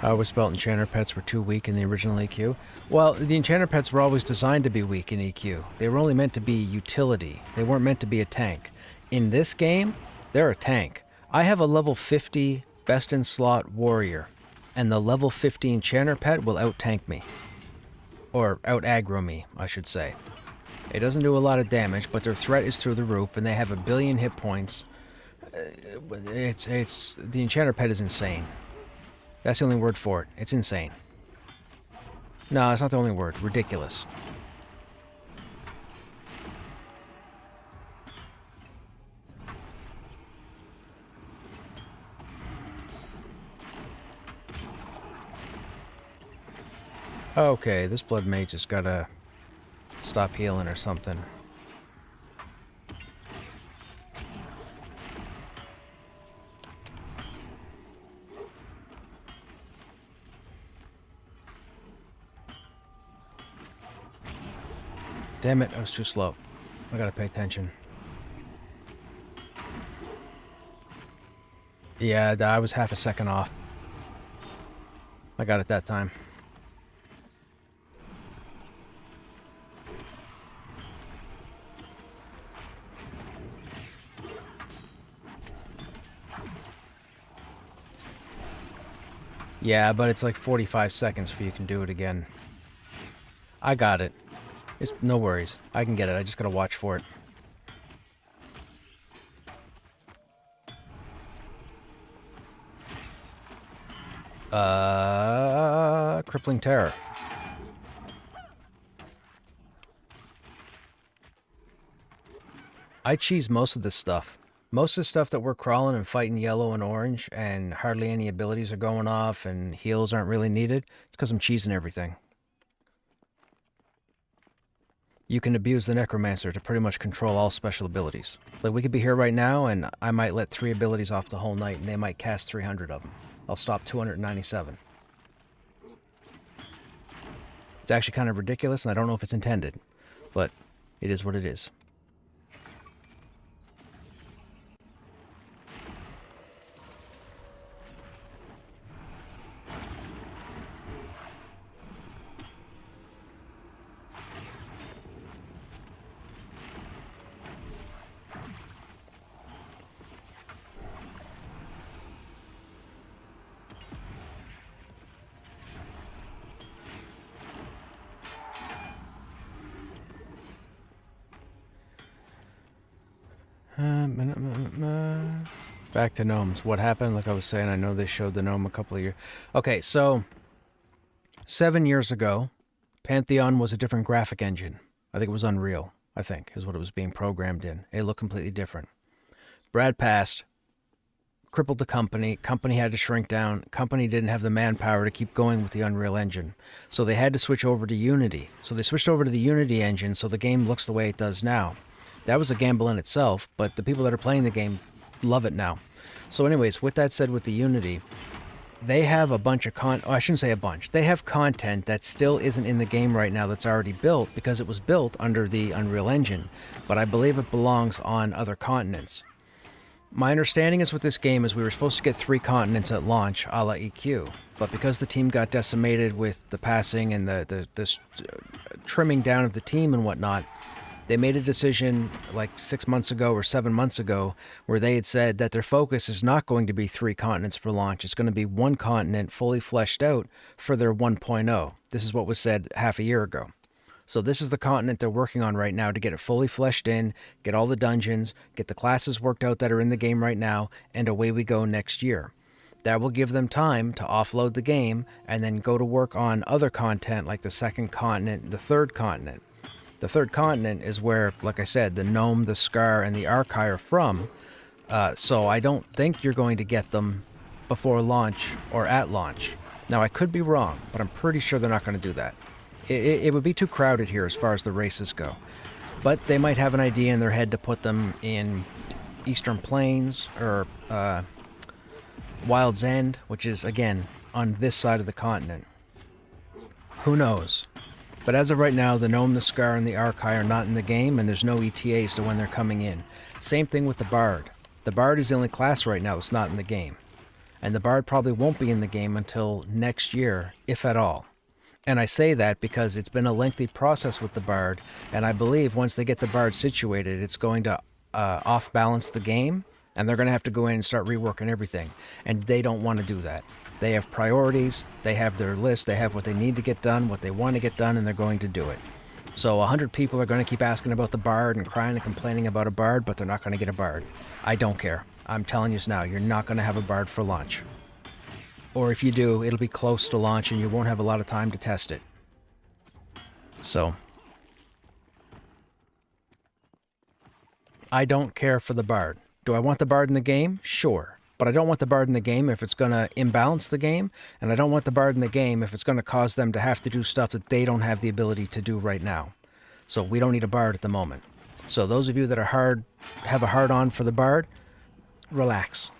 I always felt Enchanter pets were too weak in the original EQ. Well, the Enchanter pets were always designed to be weak in EQ. They were only meant to be utility. They weren't meant to be a tank. In this game, they're a tank. I have a level 50 best-in-slot warrior, and the level 50 Enchanter pet will out-tank me. Or out-aggro me, I should say. It doesn't do a lot of damage, but their threat is through the roof, and they have 1 billion hit points. The Enchanter pet is insane. That's the only word for it. It's insane. No, it's not the only word. Ridiculous. Okay, this Blood Mage has gotta stop healing or something. Damn it, I was too slow. I gotta pay attention. Yeah, I was half a second off. I got it that time. Yeah, but it's like 45 seconds before you can do it again. I got it. It's no worries. I can get it. I just gotta watch for it. Crippling Terror. I cheese most of this stuff. Most of the stuff that we're crawling and fighting yellow and orange and hardly any abilities are going off and heals aren't really needed. It's because I'm cheesing everything. You can abuse the Necromancer to pretty much control all special abilities. Like, we could be here right now and I might let 3 abilities off the whole night and they might cast 300 of them. I'll stop 297. It's actually kind of ridiculous and I don't know if it's intended, but it is what it is. Back to gnomes. What happened? Like I was saying, I know they showed the gnome a couple of years. Okay, so 7 years ago, Pantheon was a different graphic engine. I think it was Unreal, I think, is what it was being programmed in. It looked completely different. Brad passed, crippled the company. Company had to shrink down. Company didn't have the manpower to keep going with the Unreal Engine. So they had to switch over to Unity. So they switched over to the Unity engine so the game looks the way it does now. That was a gamble in itself, but the people that are playing the game love it now. So anyways, with that said, with the Unity, they have a bunch of I shouldn't say a bunch. They have content that still isn't in the game right now that's already built because it was built under the Unreal Engine, but I believe it belongs on other continents. My understanding is with this game is we were supposed to get 3 continents at launch, a la EQ, but because the team got decimated with the passing and the trimming down of the team and whatnot, they made a decision like 6 months ago or 7 months ago where they had said that their focus is not going to be 3 continents for launch. It's going to be 1 continent fully fleshed out for their 1.0. This is what was said half a year ago. So this is the continent they're working on right now to get it fully fleshed in, get all the dungeons, get the classes worked out that are in the game right now, and away we go next year. That will give them time to offload the game and then go to work on other content like the 2nd continent, the 3rd continent. The 3rd continent is where, like I said, the Gnome, the Scar, and the Archai are from. So I don't think you're going to get them before launch or at launch. Now, I could be wrong, but I'm pretty sure they're not going to do that. It would be too crowded here as far as the races go. But they might have an idea in their head to put them in Eastern Plains or Wild's End, which is, again, on this side of the continent. Who knows? But as of right now, the Gnome, the Scar, and the Archai are not in the game, and there's no ETAs to when they're coming in. Same thing with the Bard. The Bard is the only class right now that's not in the game. And the Bard probably won't be in the game until next year, if at all. And I say that because it's been a lengthy process with the Bard, and I believe once they get the Bard situated, it's going to off-balance the game, and they're going to have to go in and start reworking everything. And they don't want to do that. They have priorities, they have their list, they have what they need to get done, what they want to get done, and they're going to do it. So 100 people are going to keep asking about the Bard and crying and complaining about a Bard, but they're not going to get a Bard. I don't care. I'm telling you now, you're not going to have a Bard for launch. Or if you do, it'll be close to launch and you won't have a lot of time to test it. So I don't care for the Bard. Do I want the Bard in the game? Sure. But I don't want the Bard in the game if it's going to imbalance the game, and I don't want the Bard in the game if it's going to cause them to have to do stuff that they don't have the ability to do right now. So we don't need a Bard at the moment. So those of you that are have a hard-on for the Bard, relax.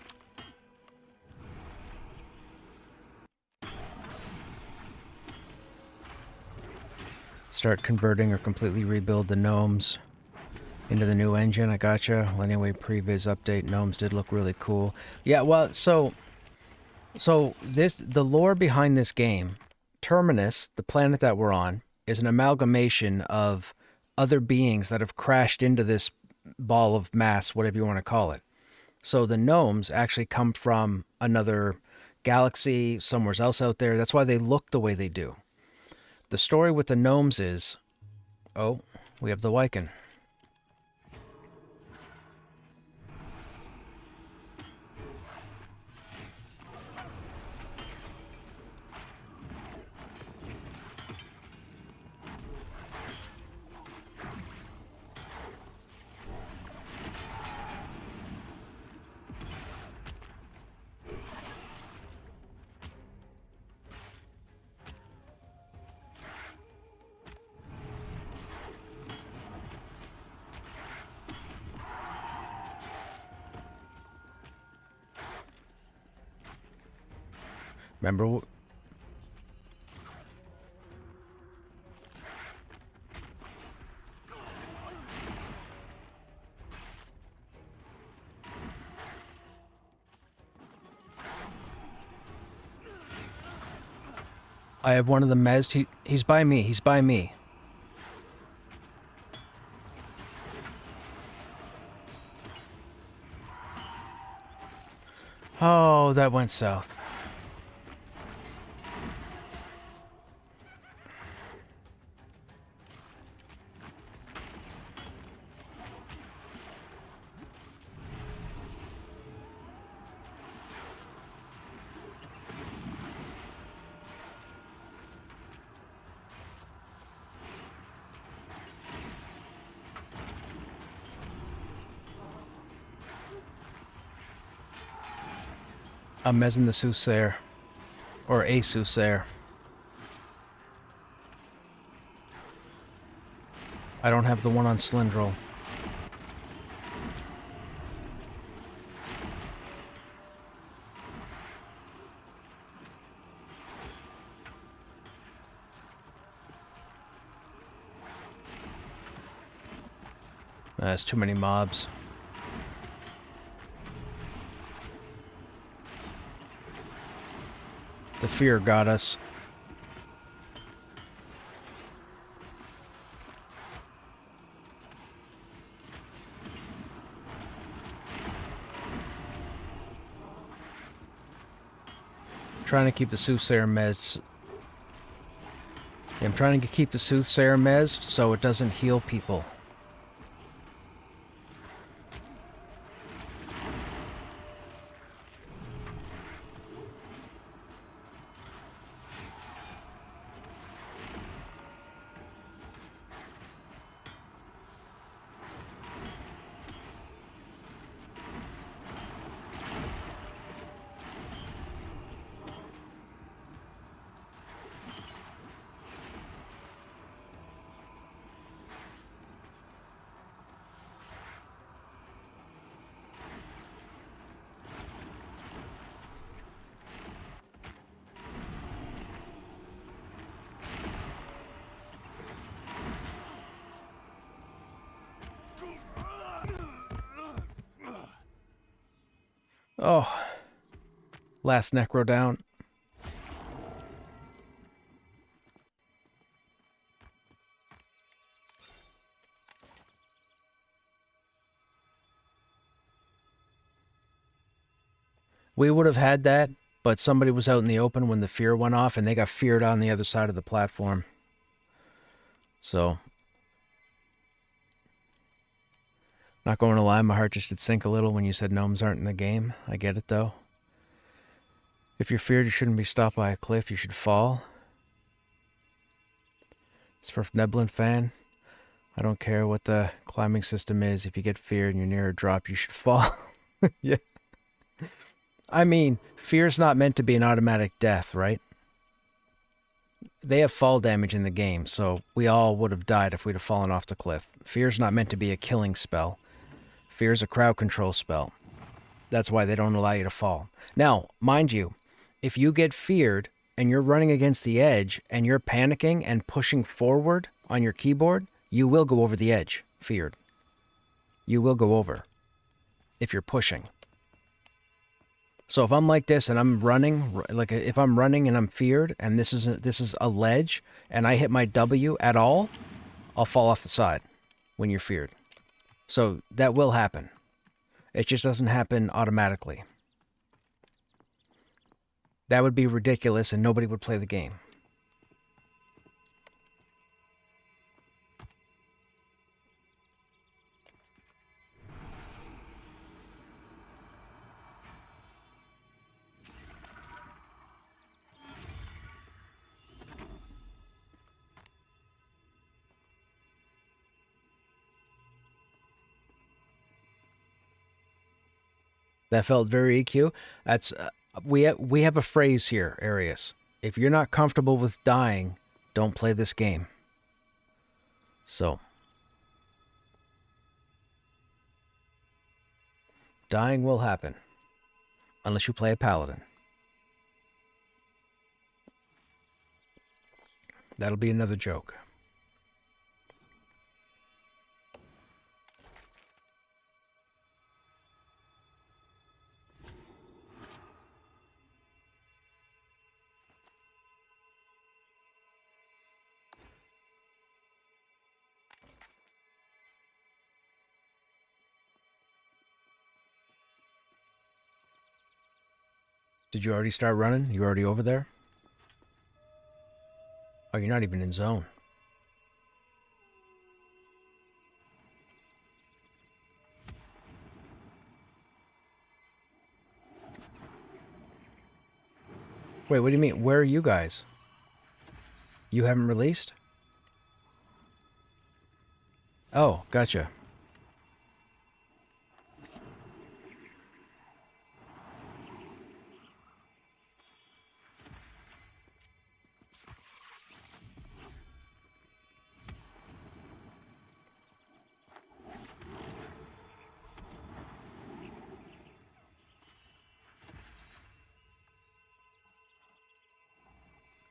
Start converting or completely rebuild the gnomes into the new engine. I gotcha. Well, anyway, previz update, gnomes did look really cool. Yeah, well, so the lore behind this game, Terminus, the planet that we're on, is an amalgamation of other beings that have crashed into this ball of mass, whatever you want to call it. So the gnomes actually come from another galaxy, somewhere else out there. That's why they look the way they do. The story with the gnomes is, oh, we have the Wycan. Remember? I have one of the Mez. He's by me. He's by me. Oh, that went south. I'm mezzing the Soothsayer. Or a Soothsayer. I don't have the one on Slindrel. That's too many mobs. The fear got us. Trying to keep the Soothsayer mezzed. Yeah, I'm trying to keep the Soothsayer mezzed so it doesn't heal people. Oh, last Necro down. We would have had that, but somebody was out in the open when the fear went off, and they got feared on the other side of the platform. So, not going to lie, my heart just did sink a little when you said gnomes aren't in the game. I get it, though. If you're feared, you shouldn't be stopped by a cliff. You should fall. It's for Neblin fan. I don't care what the climbing system is. If you get feared and you're near a drop, you should fall. Yeah. I mean, fear's not meant to be an automatic death, right? They have fall damage in the game, so we all would have died if we'd have fallen off the cliff. Fear's not meant to be a killing spell. Fear's a crowd control spell. That's why they don't allow you to fall. Now, mind you, if you get feared and you're running against the edge and you're panicking and pushing forward on your keyboard, you will go over the edge, feared. You will go over if you're pushing. So if I'm like this and I'm running, like if I'm running and I'm feared and this is a ledge and I hit my W at all, I'll fall off the side when you're feared. So that will happen. It just doesn't happen automatically. That would be ridiculous and nobody would play the game. That felt very EQ. That's we have a phrase here, Arius. If you're not comfortable with dying, don't play this game. So, dying will happen unless you play a paladin. That'll be another joke. Did you already start running? You already over there? Oh, you're not even in zone. Wait, what do you mean? Where are you guys? You haven't released? Oh, gotcha.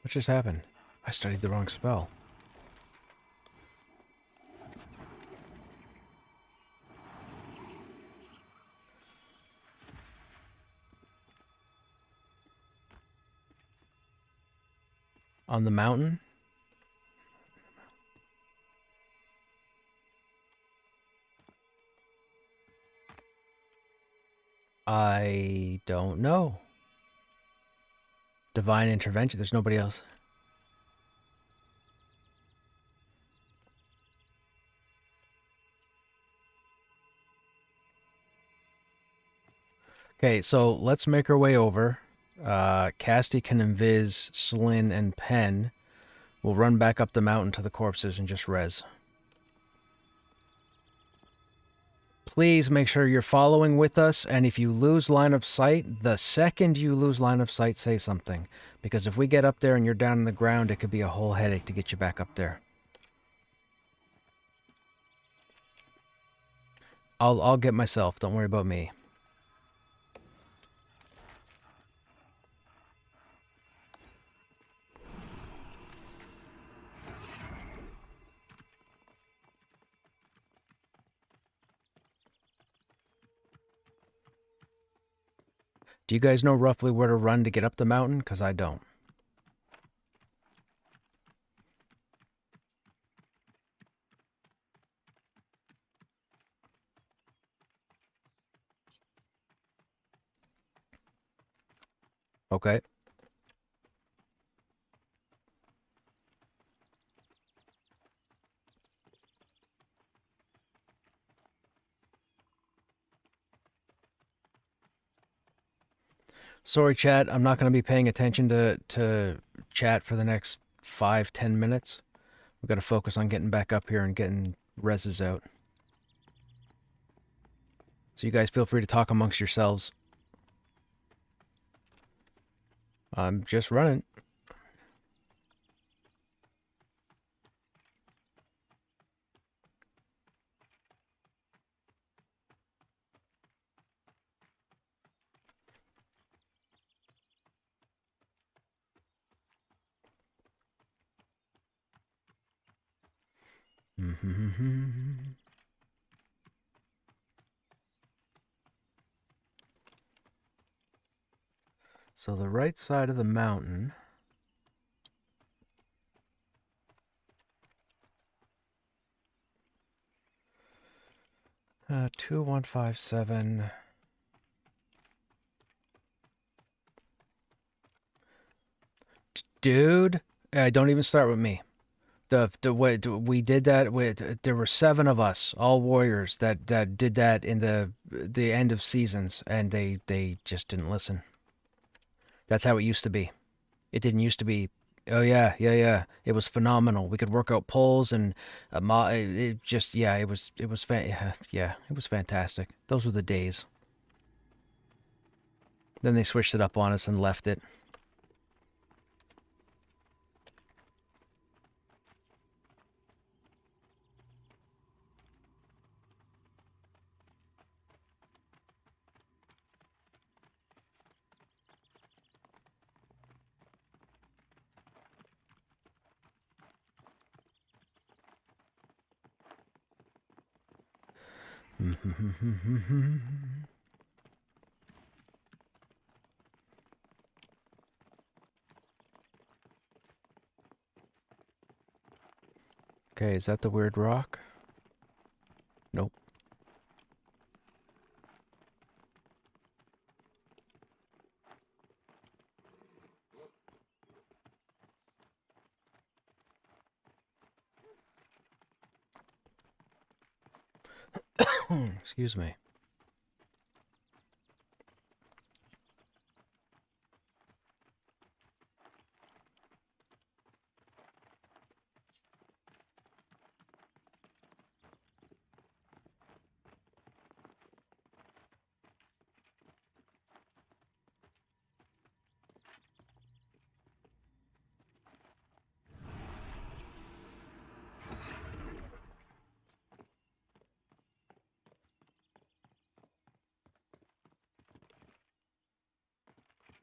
What just happened? I studied the wrong spell. On the mountain? I don't know. Divine intervention. There's nobody else. Okay, so let's make our way over. Casty can invis Slyn and Pen. We'll run back up the mountain to the corpses and just res. Please make sure you're following with us, and if you lose line of sight, the second you lose line of sight, say something. Because if we get up there and you're down on the ground, it could be a whole headache to get you back up there. I'll get myself, don't worry about me. Do you guys know roughly where to run to get up the mountain? Because I don't. Okay. Sorry, chat. I'm not going to be paying attention to chat for the next 5-10 minutes. We've got to focus on getting back up here and getting reses out. So you guys feel free to talk amongst yourselves. I'm just running. So the right side of the mountain. Uh, 2157. Dude, don't even start with me. The way we did that, there were 7 of us, all warriors, that did that in the end of seasons, and they just didn't listen. That's how it used to be. It didn't used to be. Oh yeah, yeah, yeah. It was phenomenal. We could work out pulls and it just yeah, it was yeah, it was fantastic. Those were the days. Then they switched it up on us and left it. Okay, is that the weird rock? Nope. Excuse me.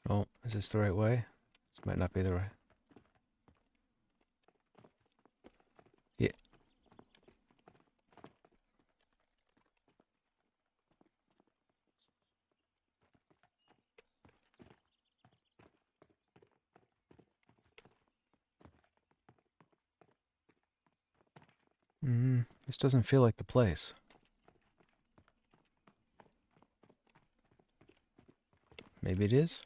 Oh, is this the right way? This might not be the right. Yeah. This doesn't feel like the place. Maybe it is?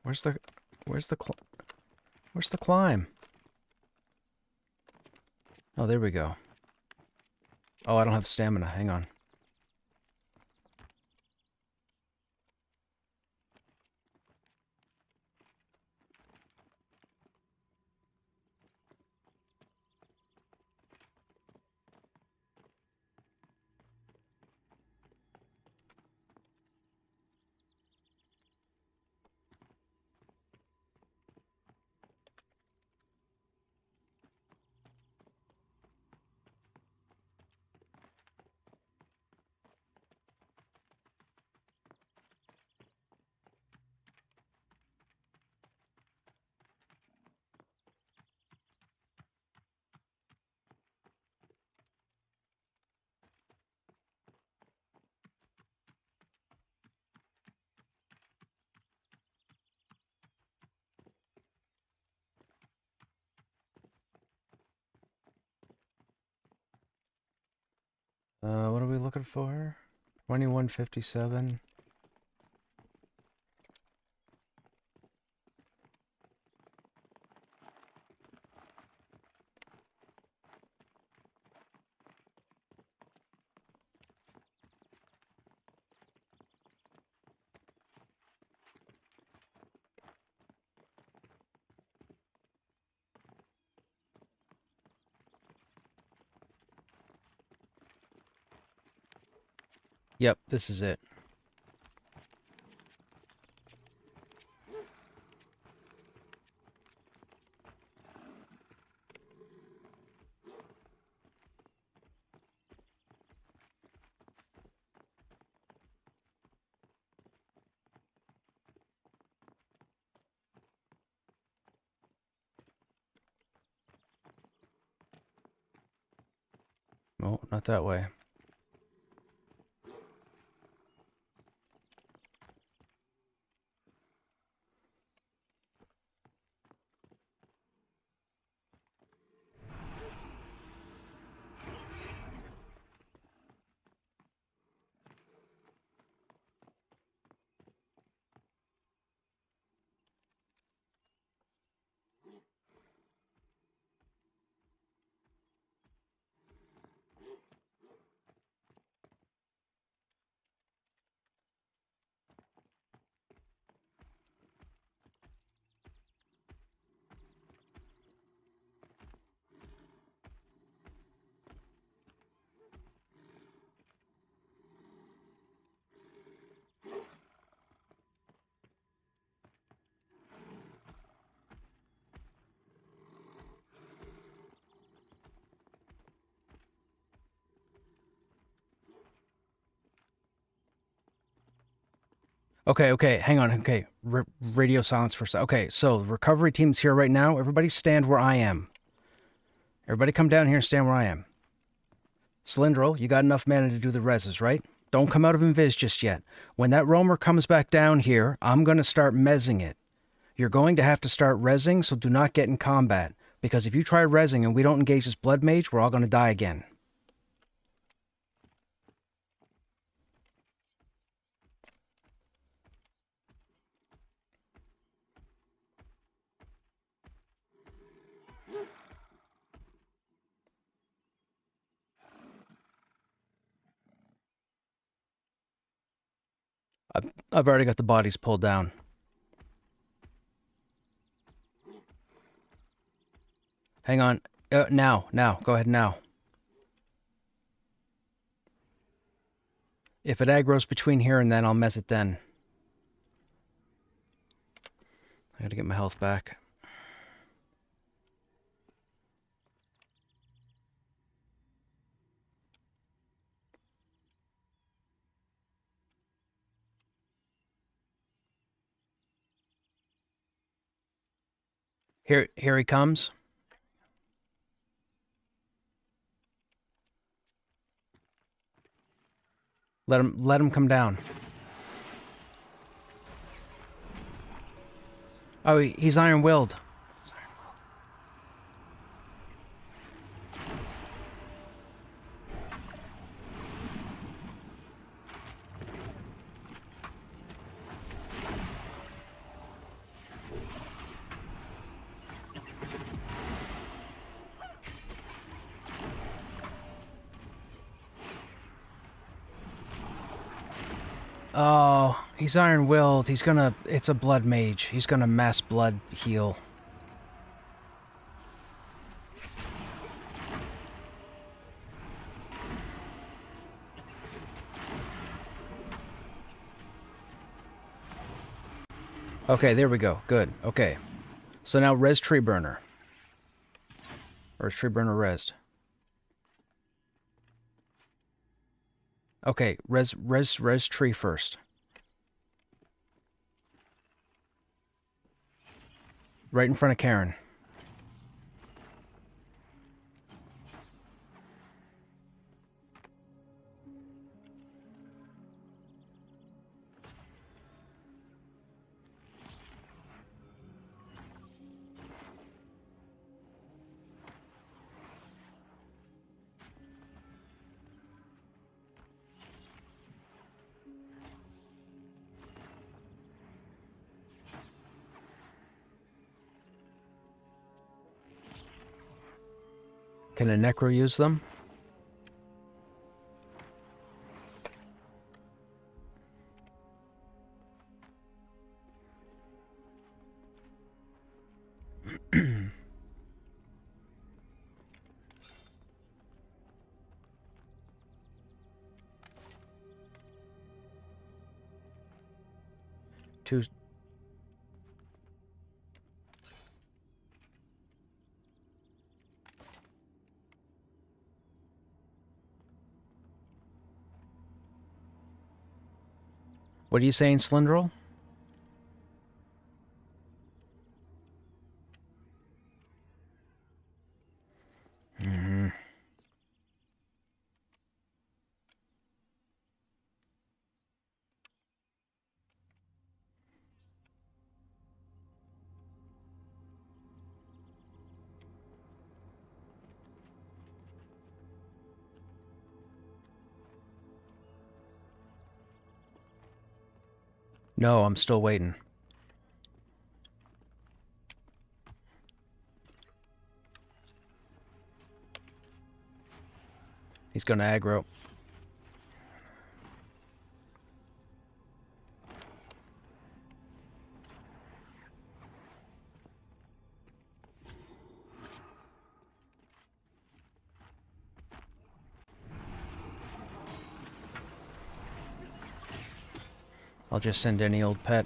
Where's the where's the where's the climb? Oh, there we go. Oh, I don't have stamina. Hang on. What are we looking for? 2157. Yep, this is it. Oh, not that way. Okay, hang on. Okay, radio silence for a sec. Okay, so the recovery team's here right now. Everybody stand where I am. Everybody come down here and stand where I am. Cylindral, you got enough mana to do the reses, right? Don't come out of Invis just yet. When that roamer comes back down here, I'm going to start mezzing it. You're going to have to start rezzing, so do not get in combat. Because if you try rezzing and we don't engage this blood mage, we're all going to die again. I've already got the bodies pulled down. Hang on. Now. Go ahead now. If it aggroes between here and then, I'll mess it then. I gotta get my health back. Here he comes. Let him come down. Oh, he's iron-willed. Oh, he's iron-willed. He's gonna... It's a blood mage. He's gonna mass blood heal. Okay, there we go. Good. Okay. So now res tree burner. Or is tree burner resed? Okay, res tree first. Right in front of Karen. Can a necro use them? Two. What are you saying, Slindrel? Mm-hmm. No, I'm still waiting. He's gonna aggro. I'll just send any old pet.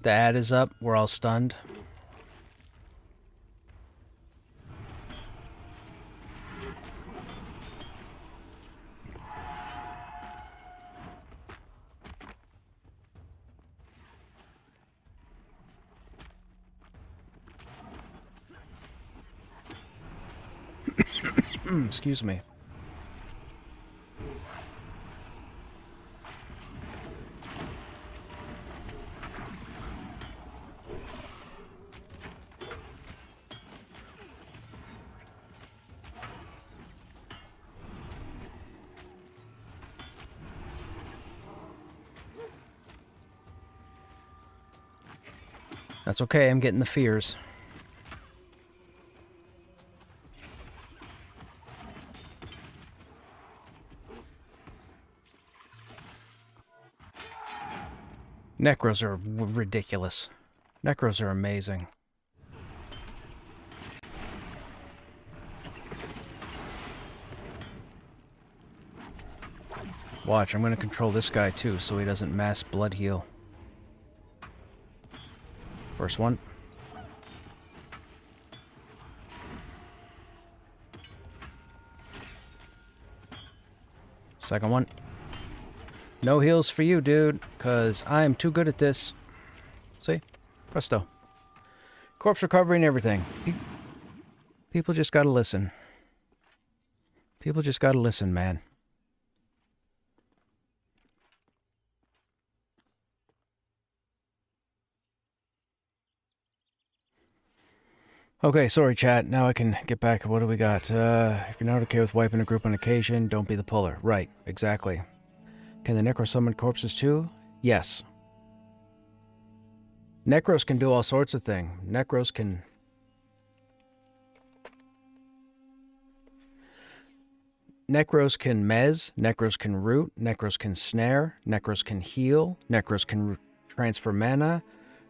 The ad is up. We're all stunned. Excuse me. That's okay, I'm getting the fears. Necros are ridiculous. Necros are amazing. Watch, I'm gonna control this guy too, so he doesn't mass blood heal. First one. Second one. No heals for you, dude, because I am too good at this. See? Presto. Corpse recovery and everything. People just gotta listen. People just gotta listen, man. Okay, sorry, chat. Now I can get back. What do we got? If you're not okay with wiping a group on occasion, don't be the puller. Right, exactly. Can the Necro summon corpses too? Yes. Necros can do all sorts of things. Necros can... Necros can mez, Necros can root, Necros can snare, Necros can heal, Necros can transfer mana,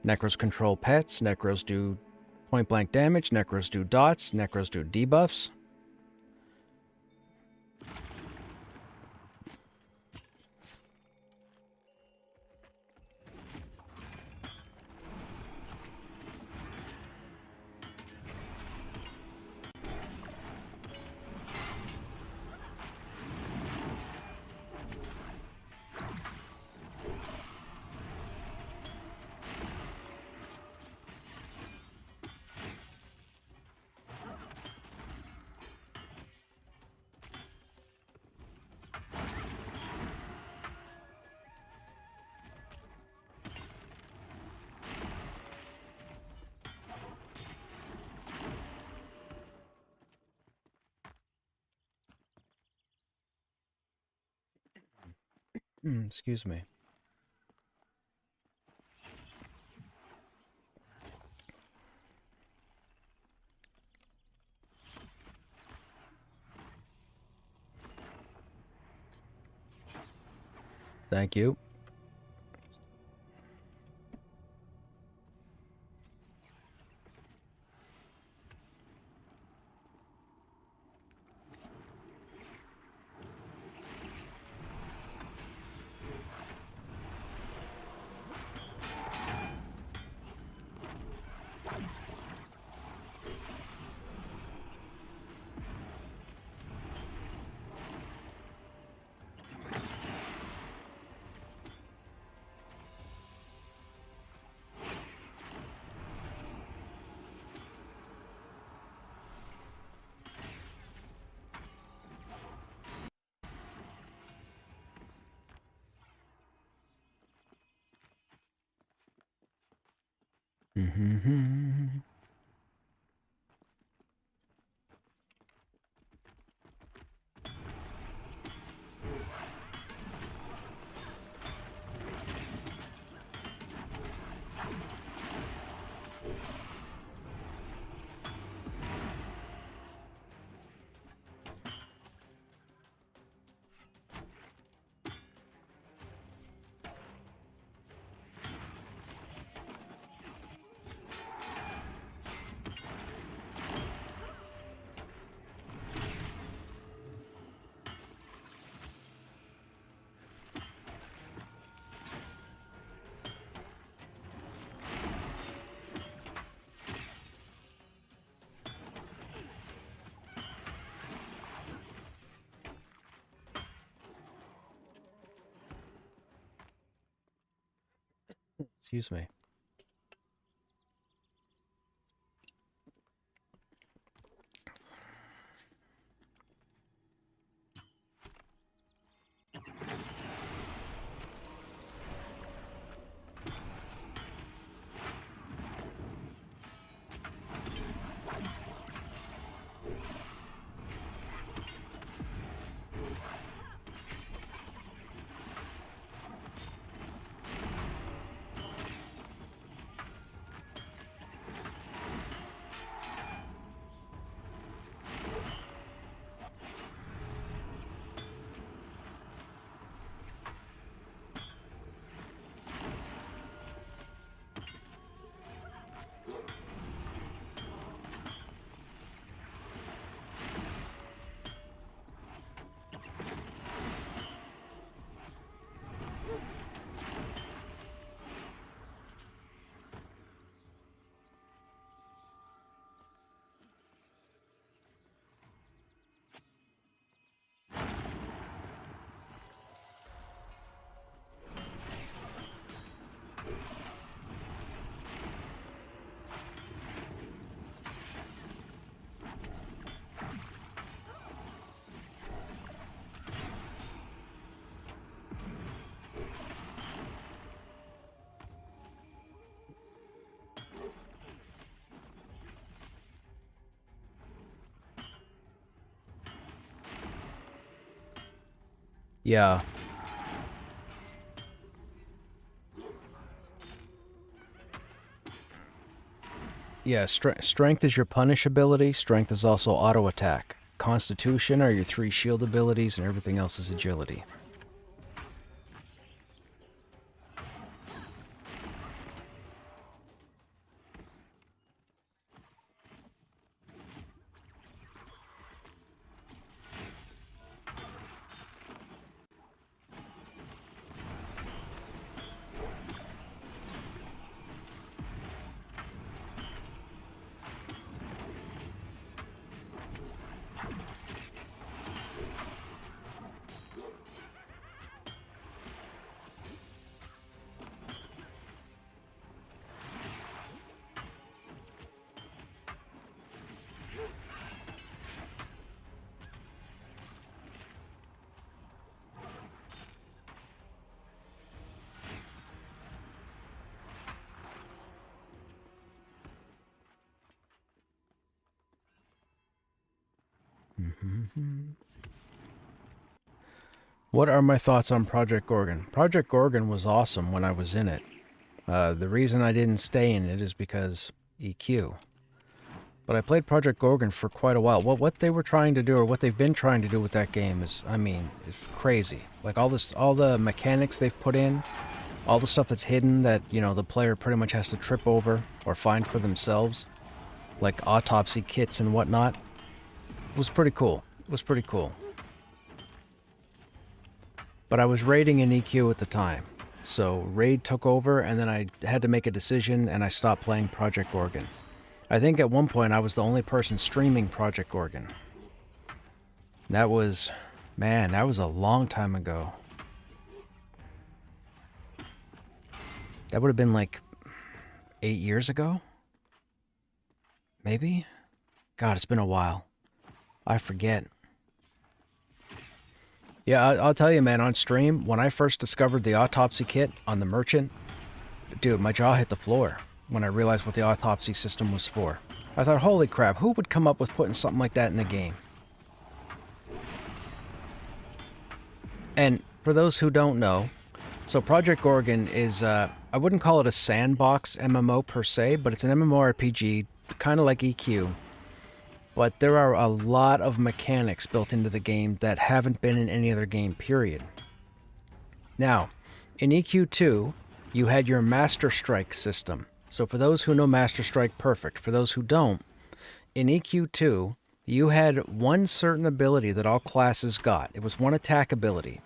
Necros control pets, Necros do point-blank damage, Necros do dots, Necros do debuffs. Excuse me. Thank you. Excuse me. Yeah. Yeah, strength is your punish ability. Strength is also auto attack. Constitution are your 3 shield abilities, and everything else is agility. What are my thoughts on Project Gorgon? Project Gorgon was awesome when I was in it. The reason I didn't stay in it is because EQ. But I played Project Gorgon for quite a while. What they were trying to do, or what they've been trying to do with that game is, I mean, is crazy. Like all the mechanics they've put in, all the stuff that's hidden that, you know, the player pretty much has to trip over or find for themselves, like autopsy kits and whatnot, was pretty cool. It was pretty cool. But I was raiding in EQ at the time. So raid took over, and then I had to make a decision, and I stopped playing Project Gorgon. I think at one point I was the only person streaming Project Gorgon. That was, man, that was a long time ago. That would have been like 8 years ago? Maybe? God, it's been a while. I forget. Yeah, I'll tell you, man, on stream, when I first discovered the autopsy kit on the merchant, dude, my jaw hit the floor when I realized what the autopsy system was for. I thought, holy crap, who would come up with putting something like that in the game? And for those who don't know, so Project Gorgon is, I wouldn't call it a sandbox MMO per se, but it's an MMORPG, kind of like EQ. But there are a lot of mechanics built into the game that haven't been in any other game, period. Now, in EQ2, you had your Master Strike system. So for those who know Master Strike, perfect. For those who don't, in EQ2, you had one certain ability that all classes got. It was one attack ability.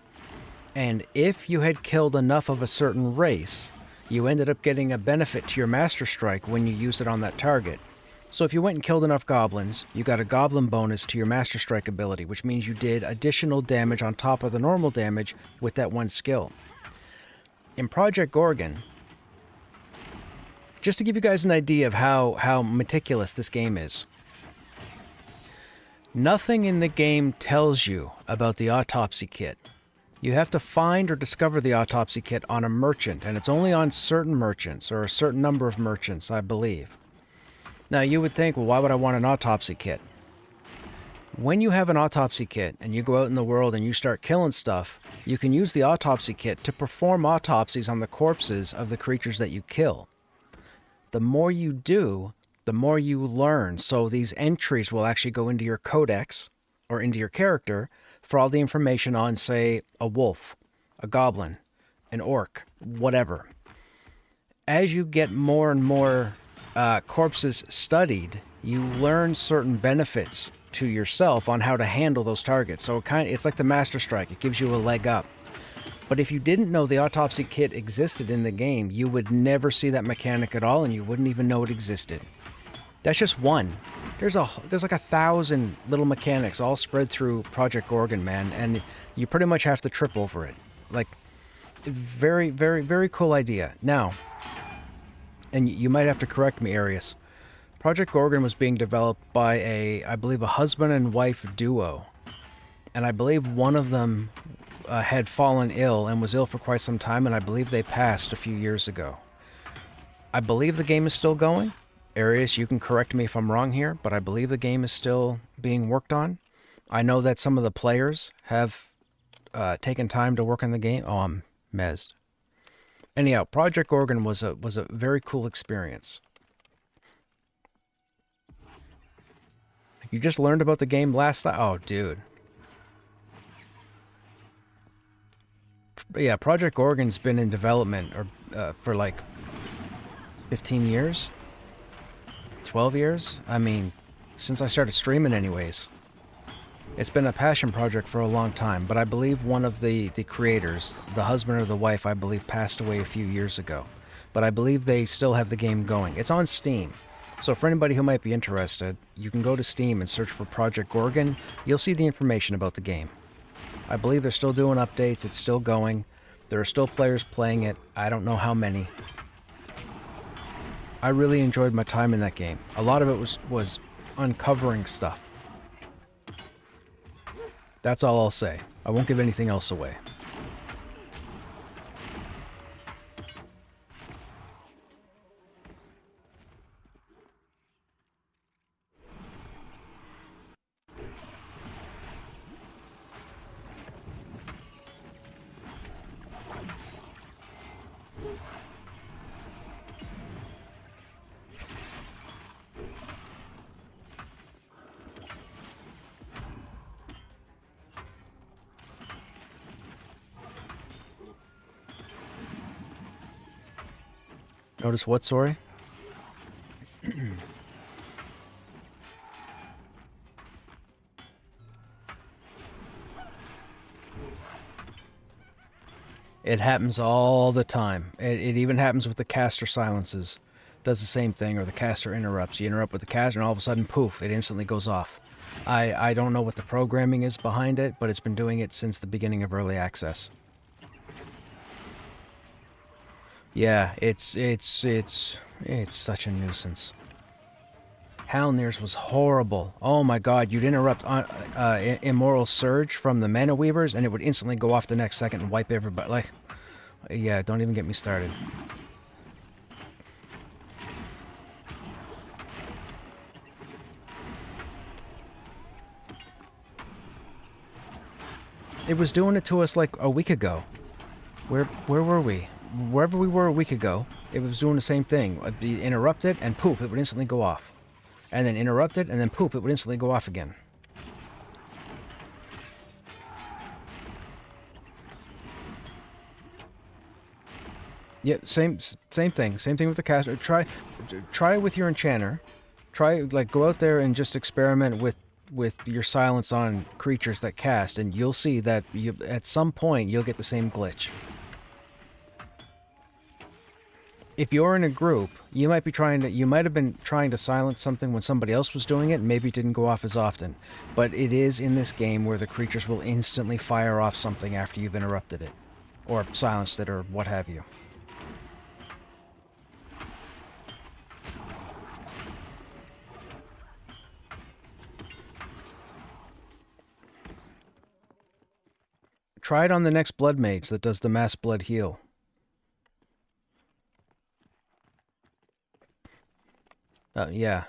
And if you had killed enough of a certain race, you ended up getting a benefit to your Master Strike when you used it on that target. So if you went and killed enough goblins, you got a goblin bonus to your Master Strike ability, which means you did additional damage on top of the normal damage with that one skill. In Project Gorgon, just to give you guys an idea of how meticulous this game is, nothing in the game tells you about the autopsy kit. You have to find or discover the autopsy kit on a merchant, and it's only on certain merchants, or a certain number of merchants, I believe. Now, you would think, well, why would I want an autopsy kit? When you have an autopsy kit and you go out in the world and you start killing stuff, you can use the autopsy kit to perform autopsies on the corpses of the creatures that you kill. The more you do, the more you learn. So these entries will actually go into your codex or into your character for all the information on, say, a wolf, a goblin, an orc, whatever. As you get more and more corpses studied, you learn certain benefits to yourself on how to handle those targets. So it's like the Master Strike. It gives you a leg up. But if you didn't know the autopsy kit existed in the game, you would never see that mechanic at all, and you wouldn't even know it existed. That's just one. There's like 1,000 little mechanics all spread through Project Gorgon, man, and you pretty much have to trip over it. Like, very, very, very cool idea. Now, and you might have to correct me, Arius. Project Gorgon was being developed by I believe, a husband and wife duo. And I believe one of them had fallen ill and was ill for quite some time, and I believe they passed a few years ago. I believe the game is still going. Arius, you can correct me if I'm wrong here, but I believe the game is still being worked on. I know that some of the players have taking time to work on the game. Oh, I'm mezzed. Anyhow, Project Gorgon was a very cool experience. You just learned about the game last night. Oh, dude. Yeah, Project Gorgon's been in development for like 15 years, 12 years. I mean, since I started streaming, anyways. It's been a passion project for a long time, but I believe one of the creators, the husband or the wife, I believe passed away a few years ago. But I believe they still have the game going. It's on Steam. So for anybody who might be interested, you can go to Steam and search for Project Gorgon. You'll see the information about the game. I believe they're still doing updates. It's still going. There are still players playing it. I don't know how many. I really enjoyed my time in that game. A lot of it was uncovering stuff. That's all I'll say. I won't give anything else away. Notice what, sorry? It happens all the time. It even happens with the caster silences. Does the same thing, or the caster interrupts. You interrupt with the caster, and all of a sudden, poof, it instantly goes off. I don't know what the programming is behind it, but it's been doing it since the beginning of early access. Yeah, it's such a nuisance. Halnir's was horrible. Oh my god, you'd interrupt Immoral Surge from the Mana Weavers, and it would instantly go off the next second and wipe everybody. Like, yeah, don't even get me started. It was doing it to us like a week ago. Where were we? Wherever we were a week ago, it was doing the same thing. It'd be interrupted, and poof, it would instantly go off. And then interrupted, and then poof, it would instantly go off again. Yep, same thing. Same thing with the caster. Try with your enchanter. Try, like, go out there and just experiment with your silence on creatures that cast, and you'll see that at some point you'll get the same glitch. If you're in a group, you might have been trying to silence something when somebody else was doing it, and maybe it didn't go off as often. But it is in this game where the creatures will instantly fire off something after you've interrupted it, or silenced it, or what have you. Try it on the next Blood Mage that does the mass blood heal. Yeah.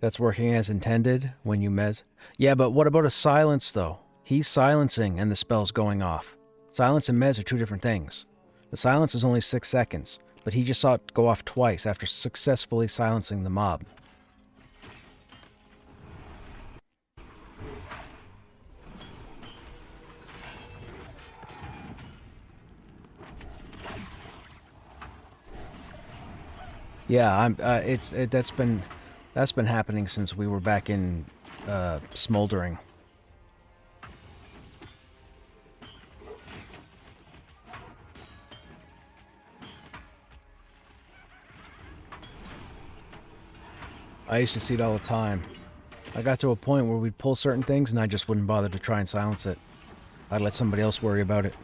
That's working as intended when you mez. Yeah, but what about a silence, though? He's silencing and the spell's going off. Silence and mez are two different things. The silence is only 6 seconds, but he just saw it go off twice after successfully silencing the mob. Yeah, that's been happening since we were back in Smoldering. I used to see it all the time. I got to a point where we'd pull certain things and I just wouldn't bother to try and silence it. I'd let somebody else worry about it.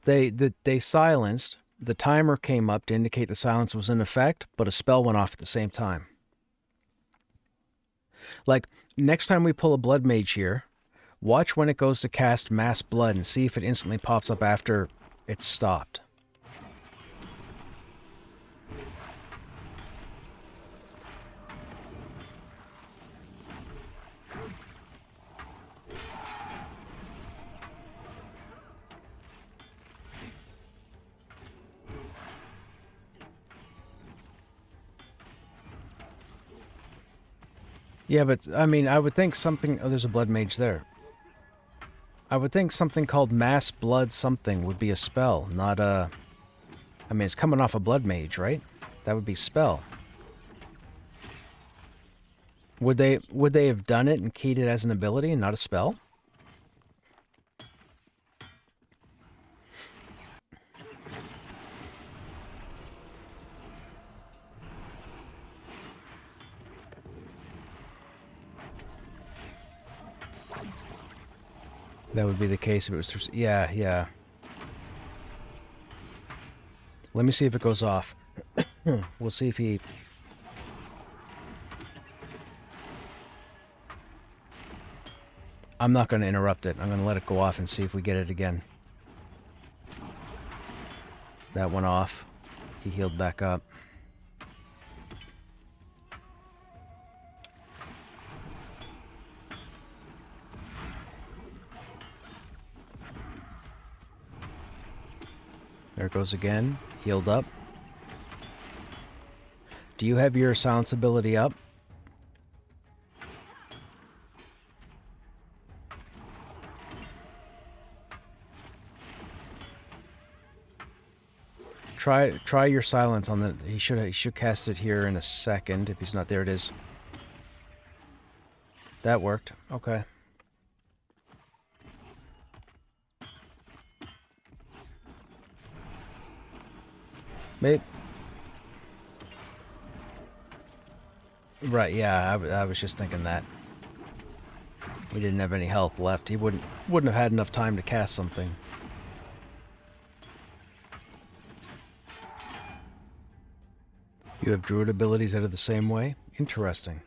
They silenced. The timer came up to indicate the silence was in effect, but a spell went off at the same time. Like, next time we pull a Blood Mage here, watch when it goes to cast Mass Blood and see if it instantly pops up after it's stopped. Yeah, but I mean, I would think something. Oh, there's a blood mage there. I would think something called mass blood something would be a spell, not a. I mean, it's coming off a blood mage, right? That would be spell. Would they have done it and keyed it as an ability and not a spell? That would be the case if it was through... Yeah, yeah. Let me see if it goes off. We'll see if he... I'm not going to interrupt it. I'm going to let it go off and see if we get it again. That went off. He healed back up. There it goes again. Healed up. Do you have your silence ability up? Try your silence on the... He should cast it here in a second. If he's not there, it is. That worked. Okay. Maybe... Right, yeah, I was just thinking that. He didn't have any health left. He wouldn't have had enough time to cast something. You have druid abilities that are the same way? Interesting.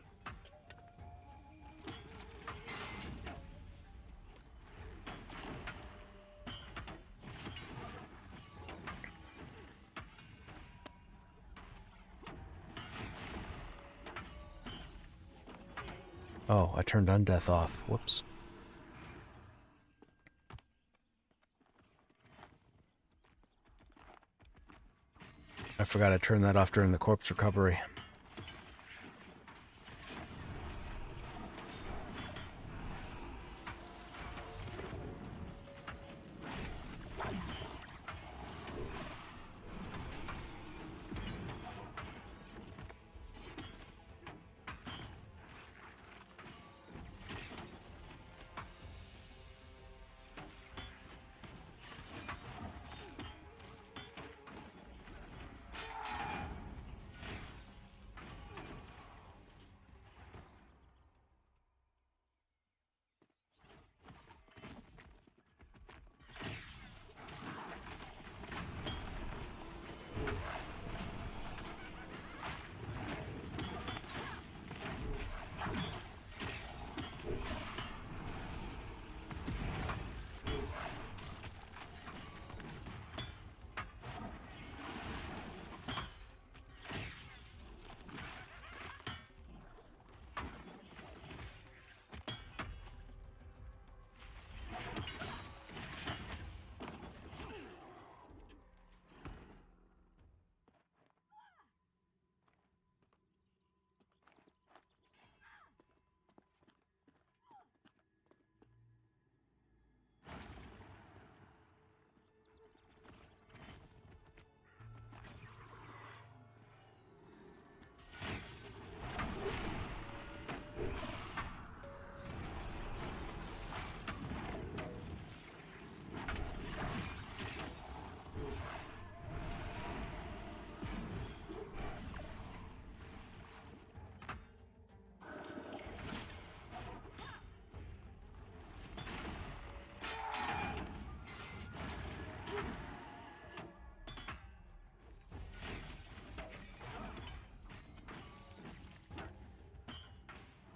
Oh, I turned Undeath off. Whoops. I forgot I turned that off during the corpse recovery.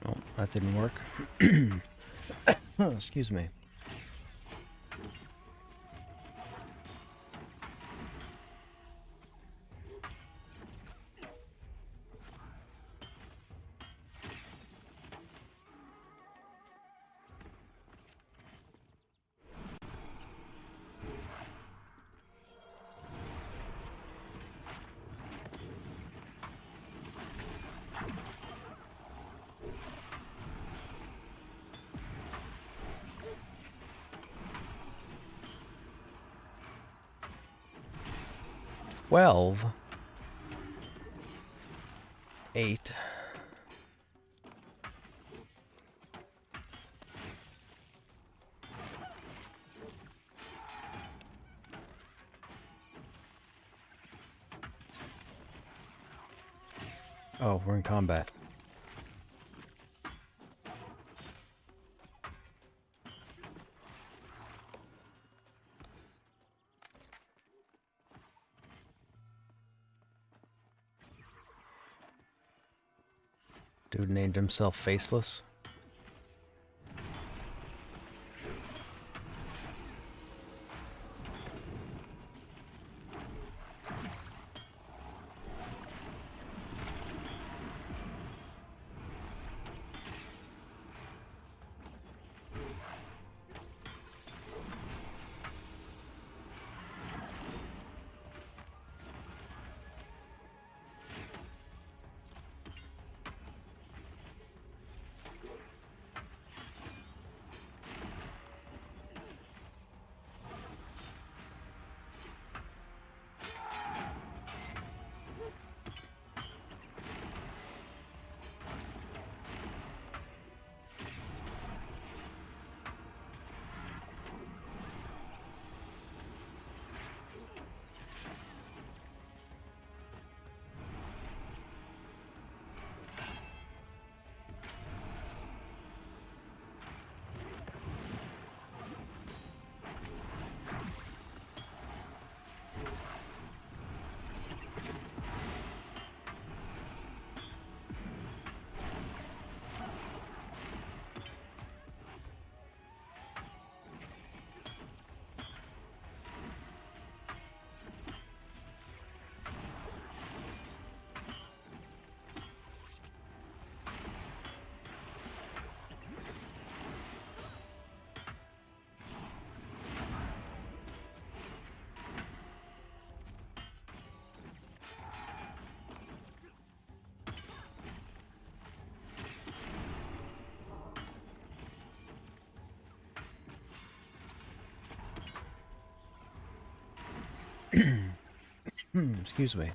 Oh, that didn't work. Excuse me. 12. 8. Oh, we're in combat. Dude named himself Faceless. Excuse me.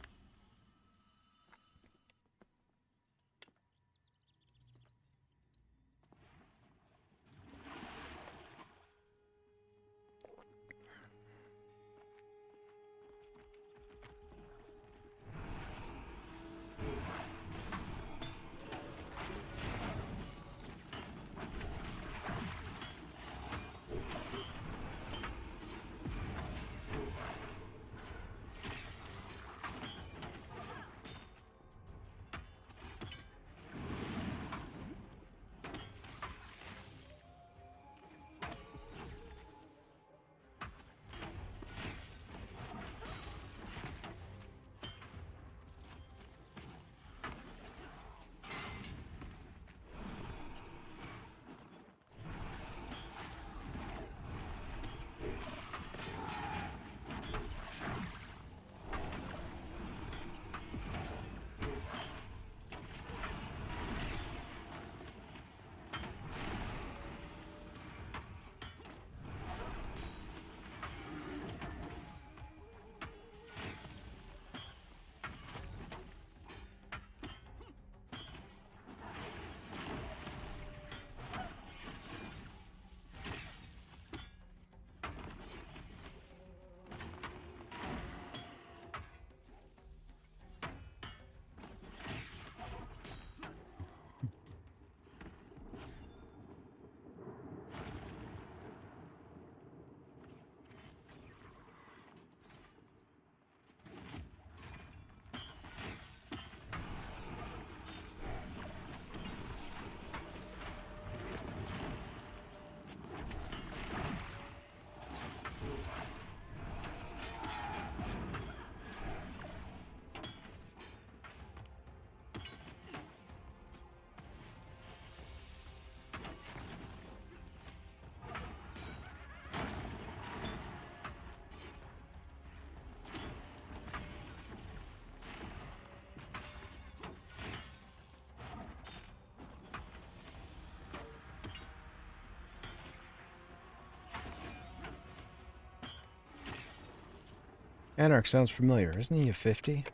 Anarch sounds familiar. Isn't he a 50?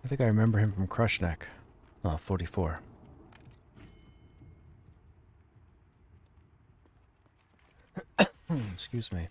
I think I remember him from Krushnek. Oh, 44. Excuse me.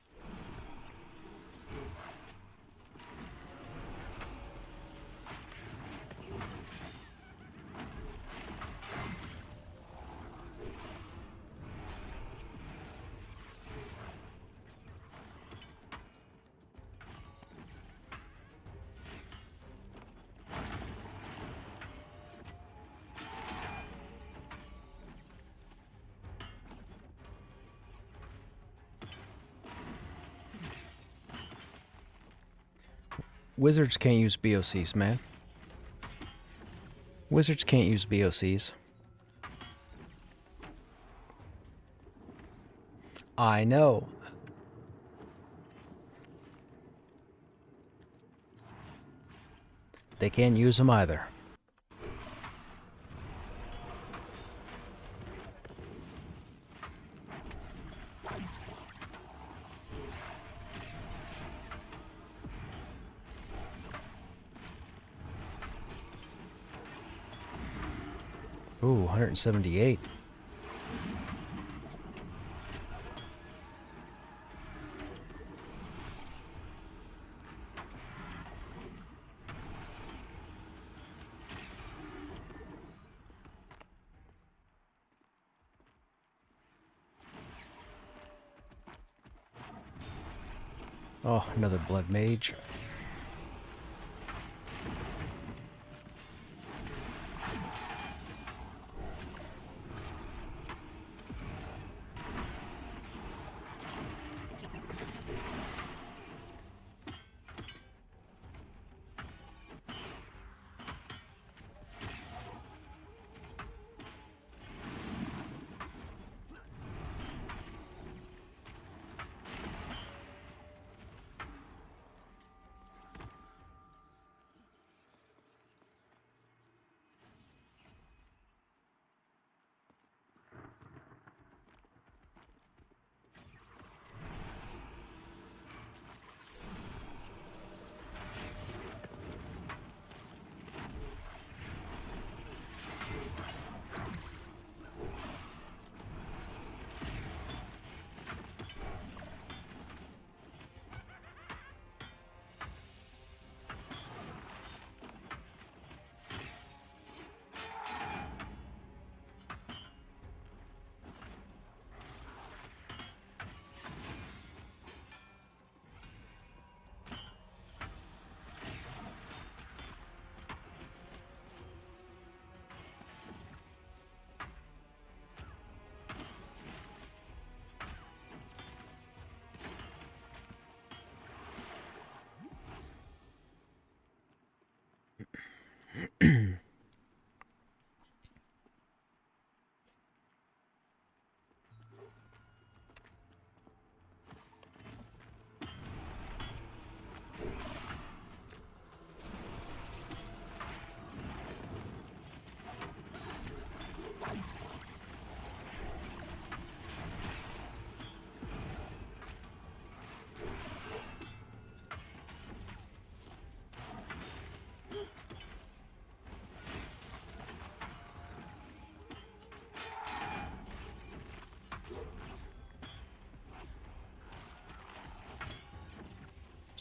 Wizards can't use BOCs, man. Wizards can't use BOCs. I know. They can't use them either. Ooh, 178. Oh, another blood mage.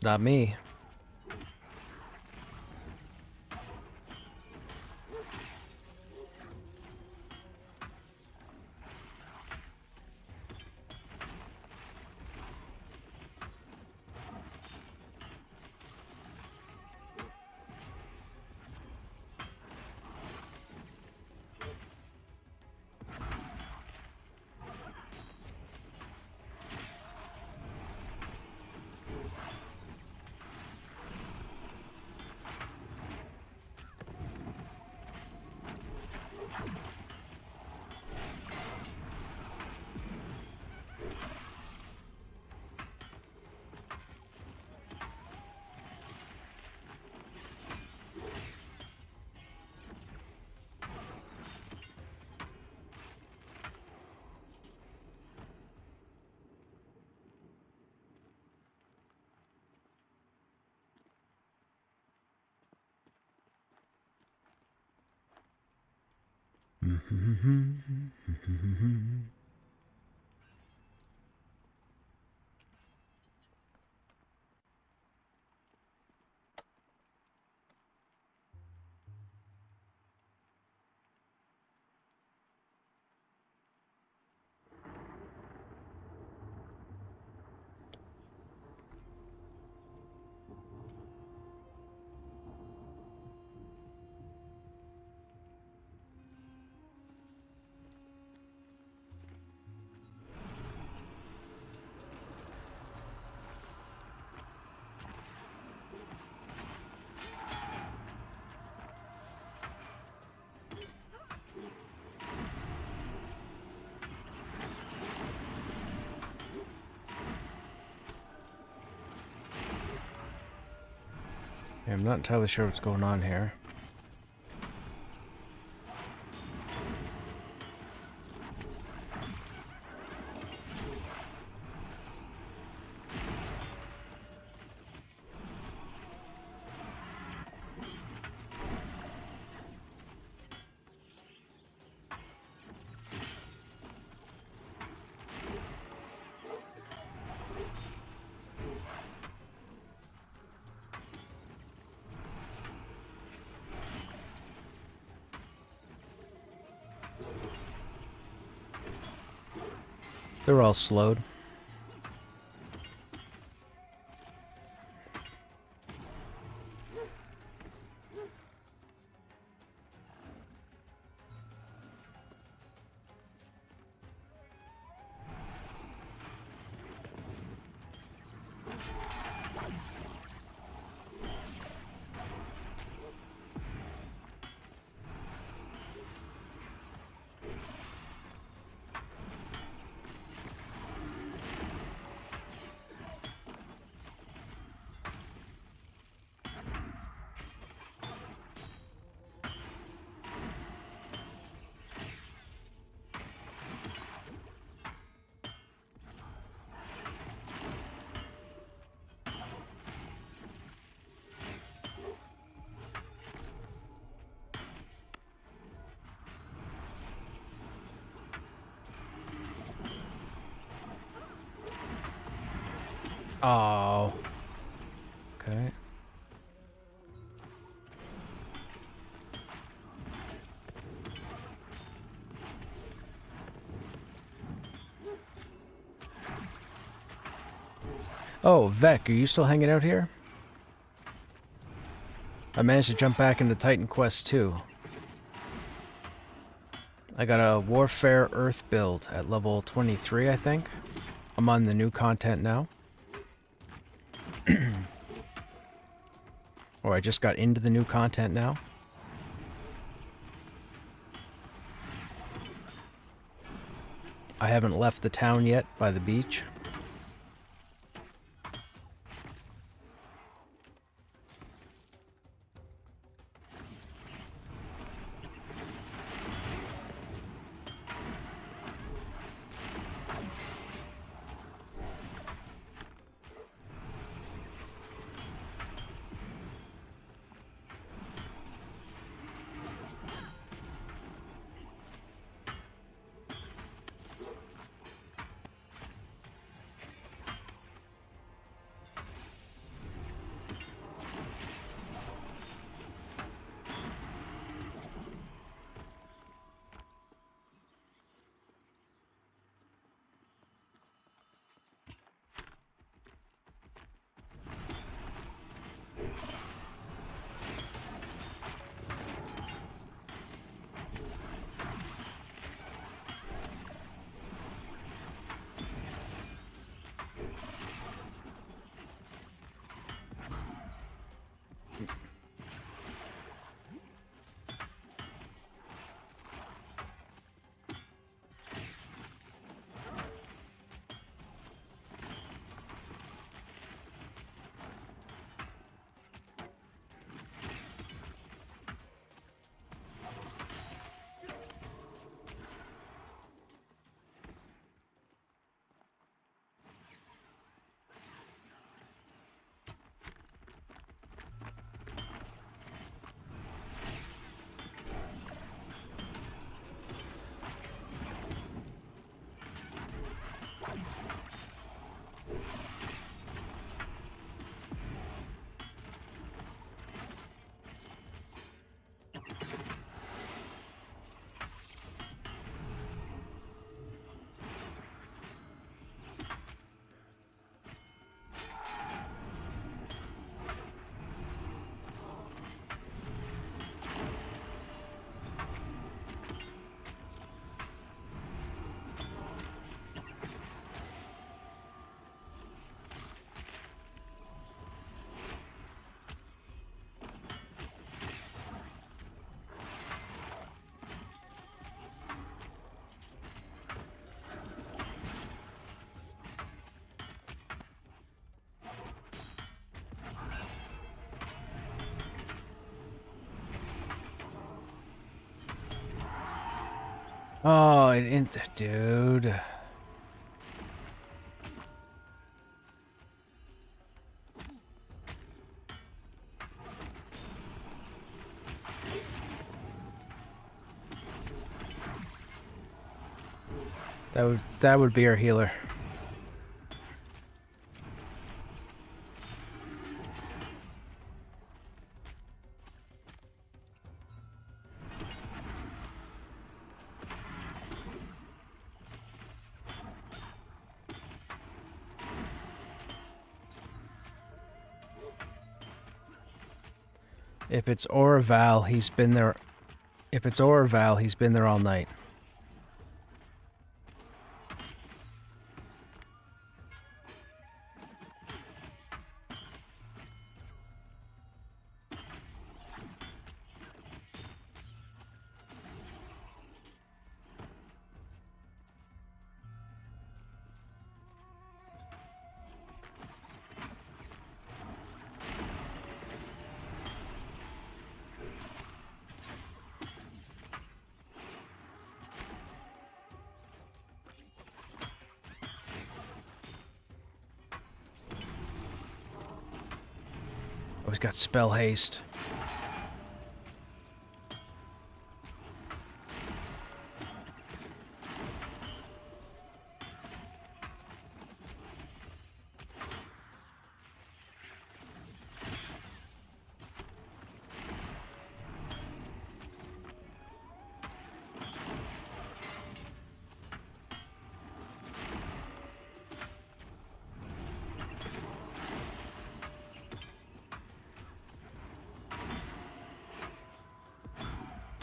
It's not me. Yeah, I'm not entirely sure what's going on here. They're all slowed. Oh. Okay. Oh, Vec, are you still hanging out here? I managed to jump back into Titan Quest 2. I got a Warfare Earth build at level 23, I think. I'm on the new content now. Or I just got into the new content now. I haven't left the town yet by the beach. Oh, dude. That would be our healer. If it's Oraval, he's been there. If it's Oraval, he's been there all night. Oh, he's got spell haste.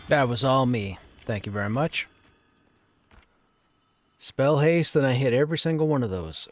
That was all me. Thank you very much. Spell haste, and I hit every single one of those.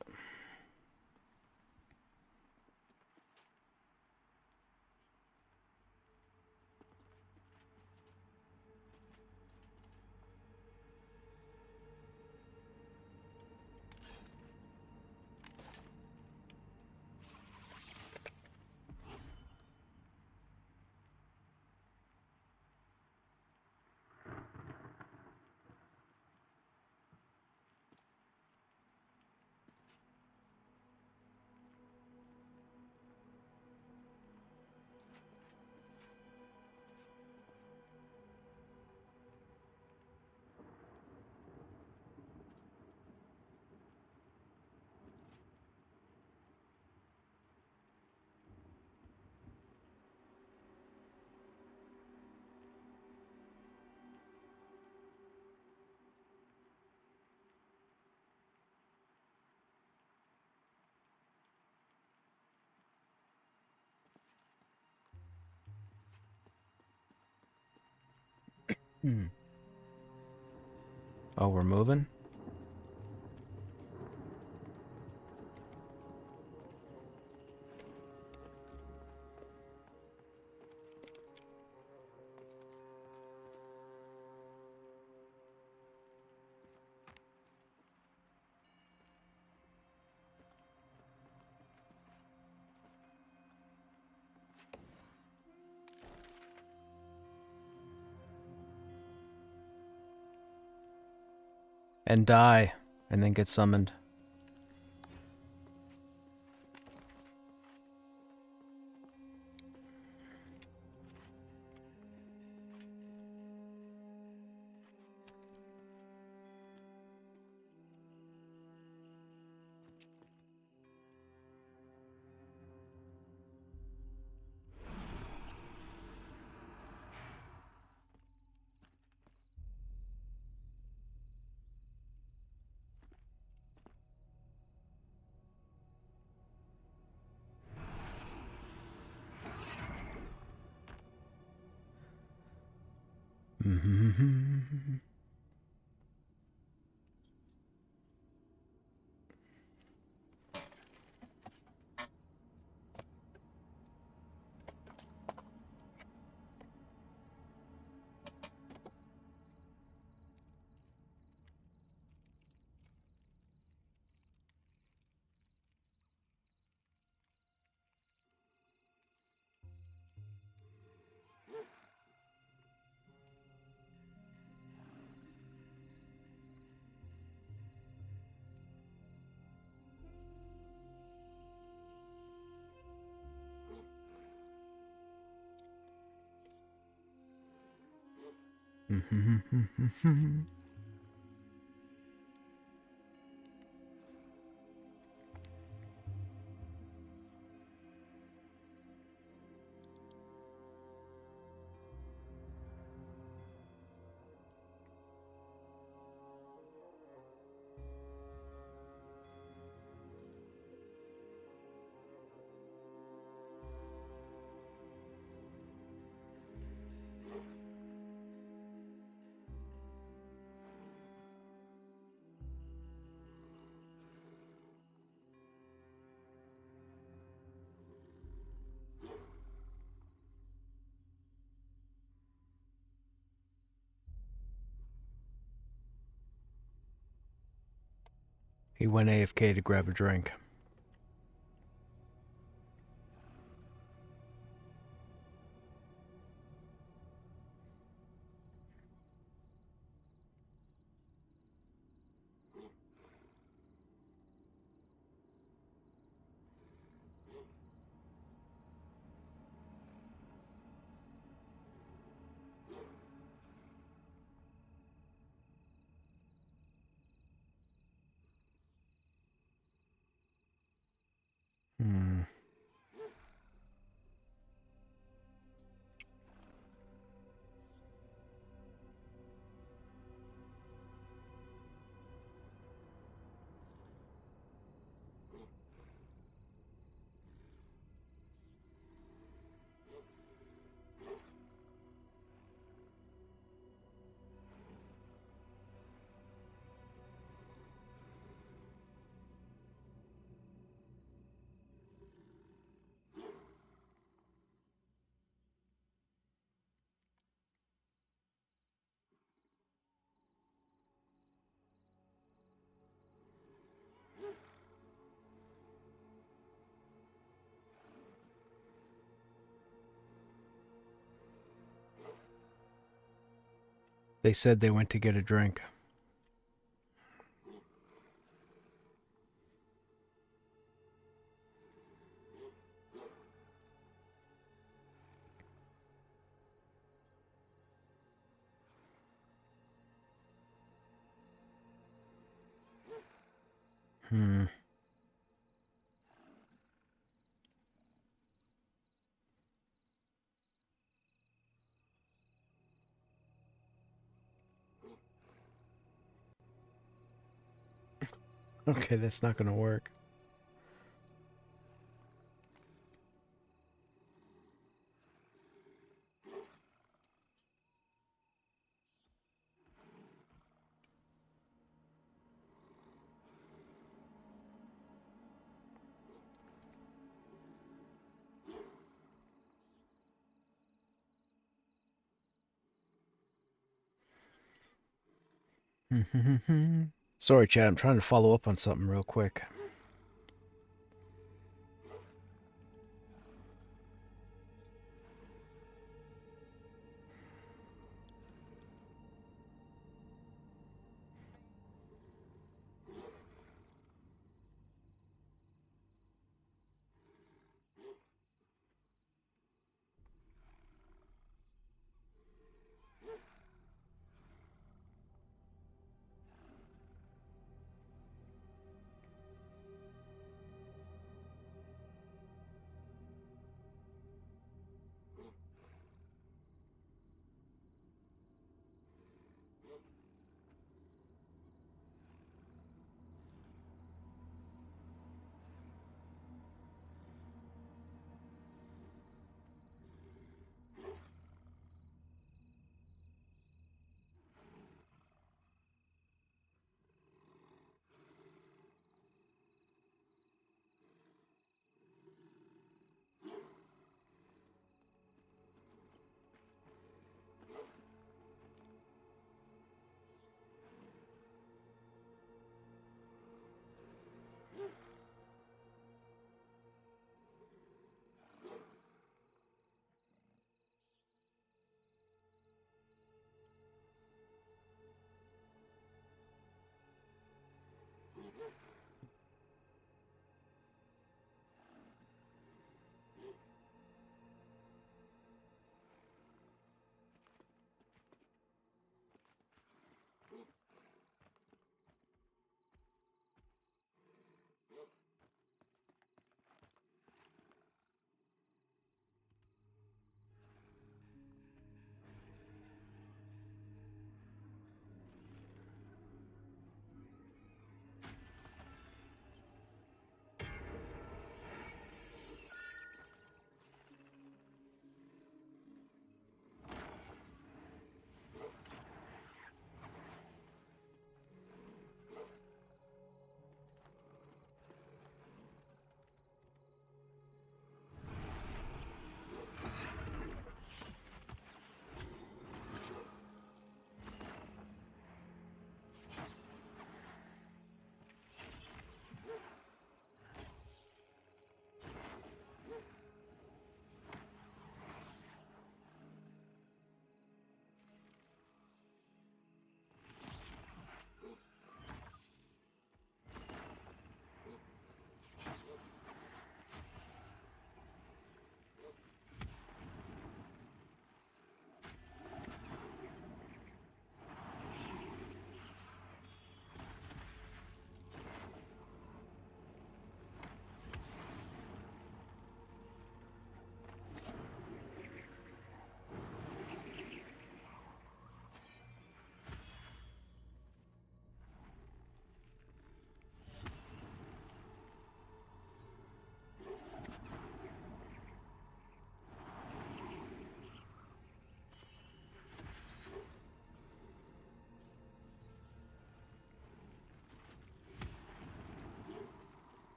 Oh, we're moving? And die, and then get summoned. He went AFK to grab a drink. Hmm. They said they went to get a drink. Hmm. Okay, that's not gonna work. Sorry, Chad. I'm trying to follow up on something real quick.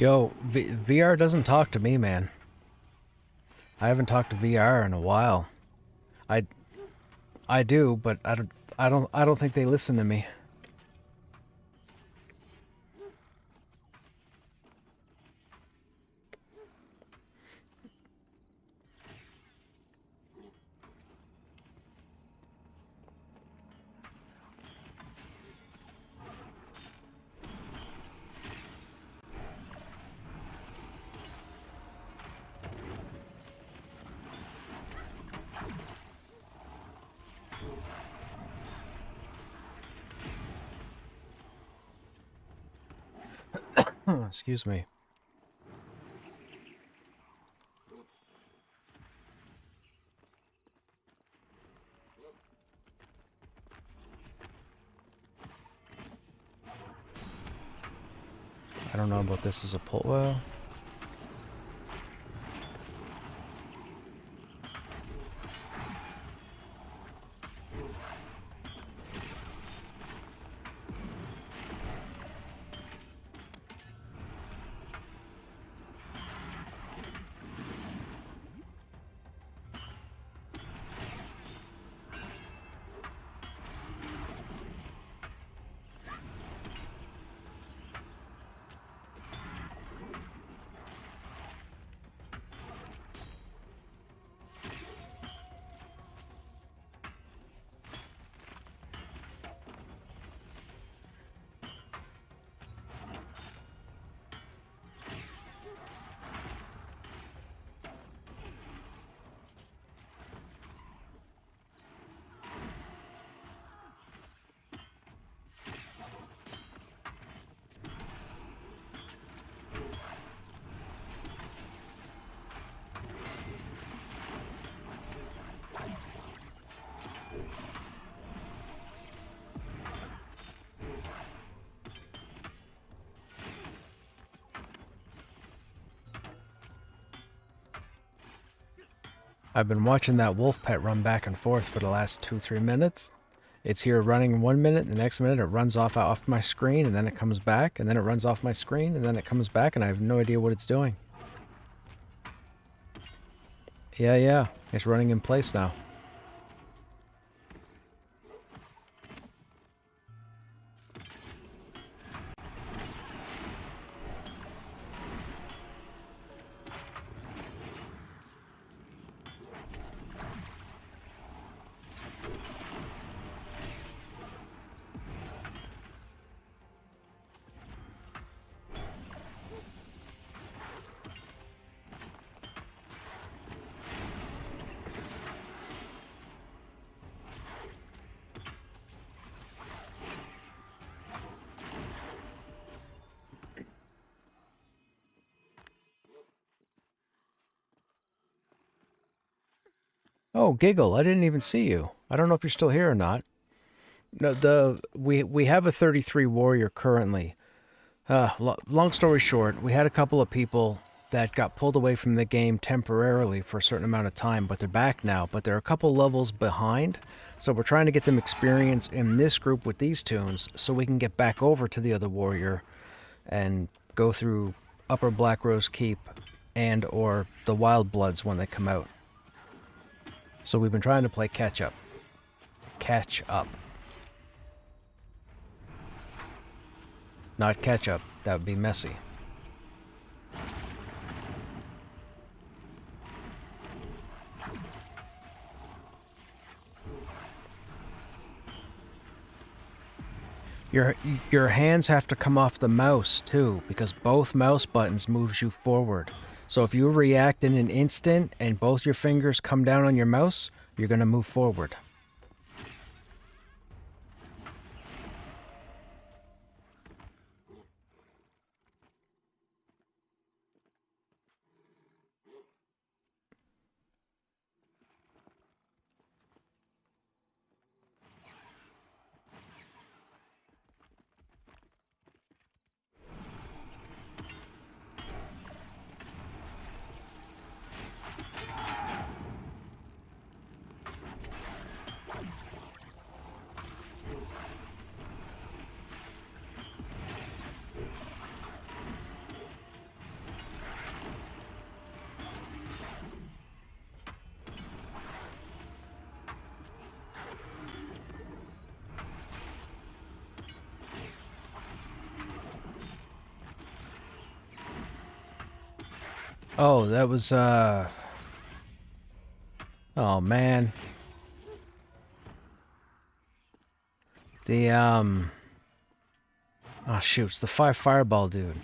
Yo, VR doesn't talk to me, man. I haven't talked to VR in a while. I I do, but I don't think they listen to me. Excuse me. I don't know about this as a pull. Well, I've been watching that wolf pet run back and forth for the last 2-3 minutes. It's here running 1 minute, the next minute it runs off my screen, and then it comes back, and then it runs off my screen, and then it comes back, and I have no idea what it's doing. Yeah, it's running in place now. Oh, Giggle, I didn't even see you. I don't know if you're still here or not. No, we have a 33 warrior currently. Long story short, we had a couple of people that got pulled away from the game temporarily for a certain amount of time, but they're back now. But they're a couple levels behind, so we're trying to get them experience in this group with these tunes so we can get back over to the other warrior and go through Upper Black Rose Keep and or the Wild Bloods when they come out. So we've been trying to play catch up. Catch up. Not catch up. That would be messy. Your hands have to come off the mouse too, because both mouse buttons moves you forward. So if you react in an instant and both your fingers come down on your mouse, you're going to move forward. Oh, that was, oh, man. The, oh, shoot, it's the fireball dude.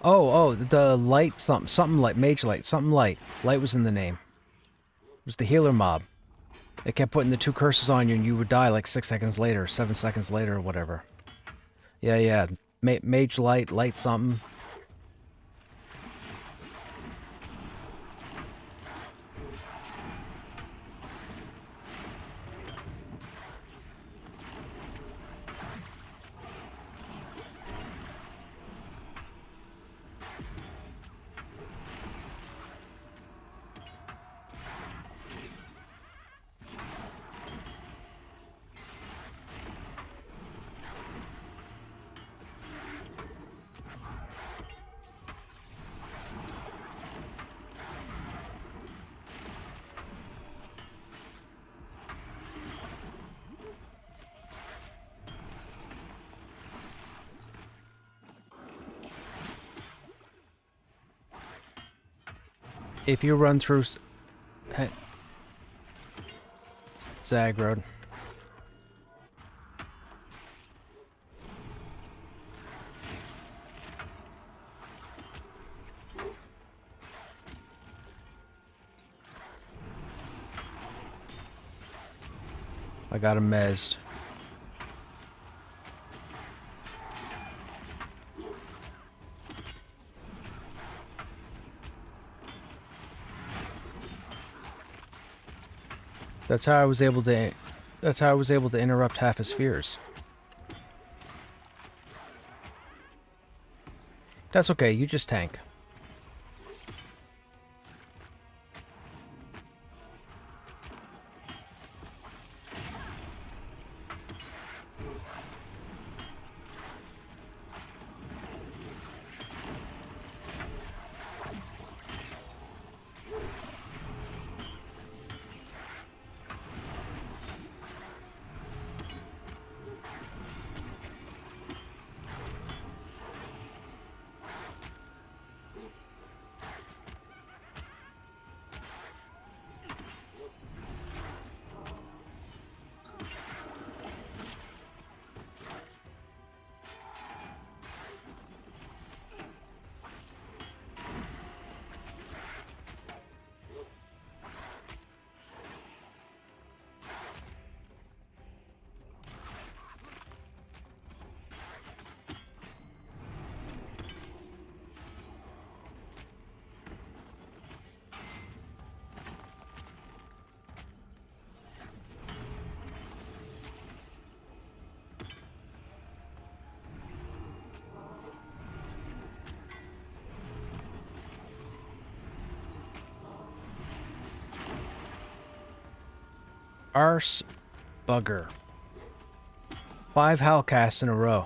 Oh, the light something light, mage light, something light. Light was in the name. It was the healer mob. It kept putting the 2 curses on you and you would die like 6 seconds later, 7 seconds later or whatever. Yeah. Mage light, light something. If you run through... Hey. Zag Road. I got him mezzed. That's how I was able to interrupt half his fears. That's okay, you just tank. Arse bugger. 5 howlcasts in a row.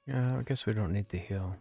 Yeah, I guess we don't need the heal.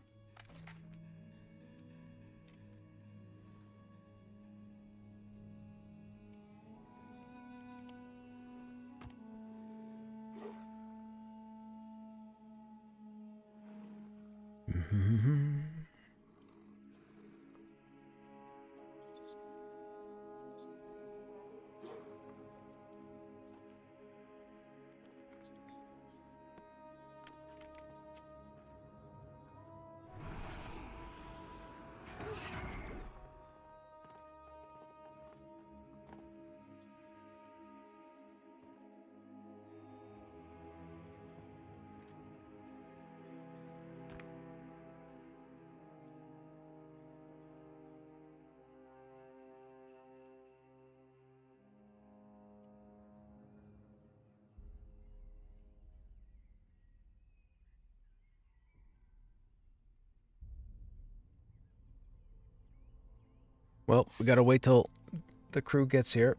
Well, we gotta wait till the crew gets here.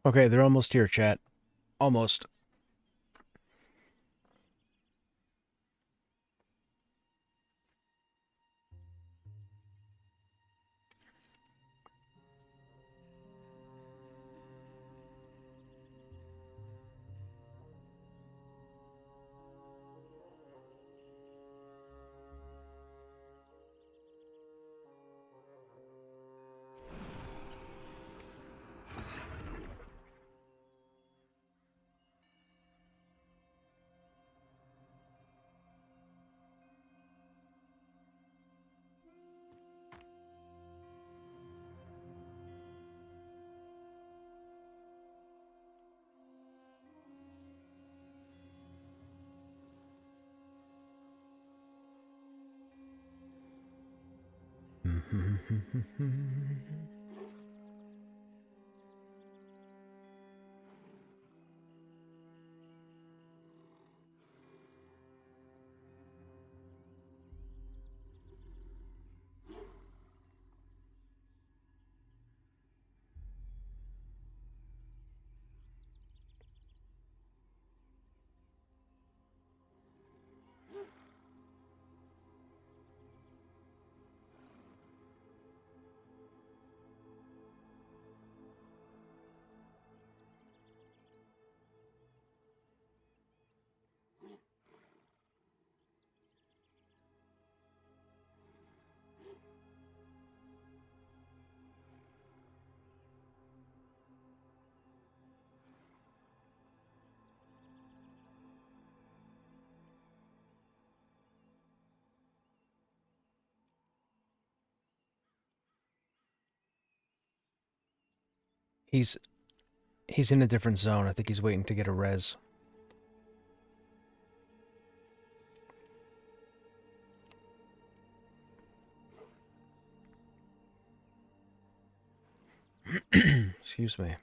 Okay, they're almost here, chat. Almost. He's in a different zone. I think he's waiting to get a res. Excuse me.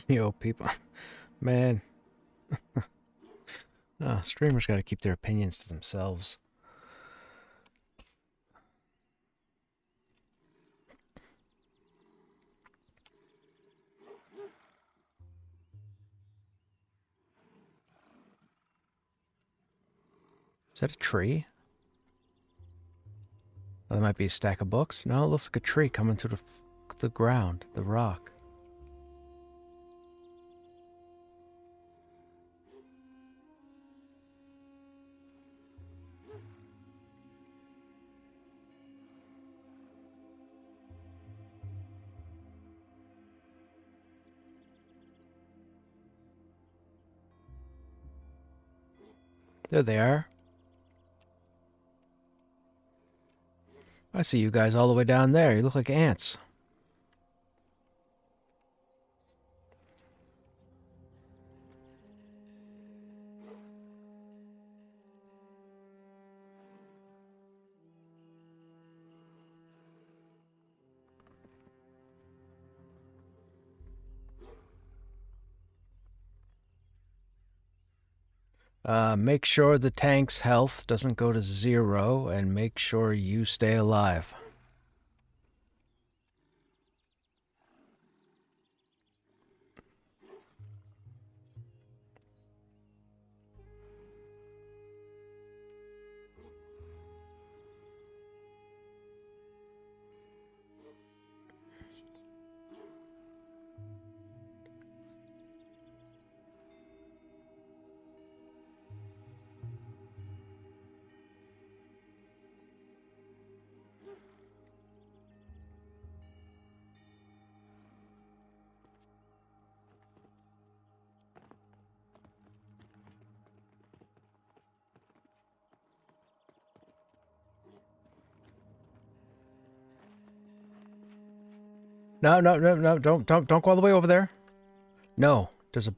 Yo, people. Man. Streamers gotta keep their opinions to themselves. Is that a tree? Oh, that might be a stack of books. No, it looks like a tree coming through the ground, the rock. There they are. I see you guys all the way down there. You look like ants. Make sure the tank's health doesn't go to 0, and make sure you stay alive. No, no, no, no, don't go all the way over there. No, there's a...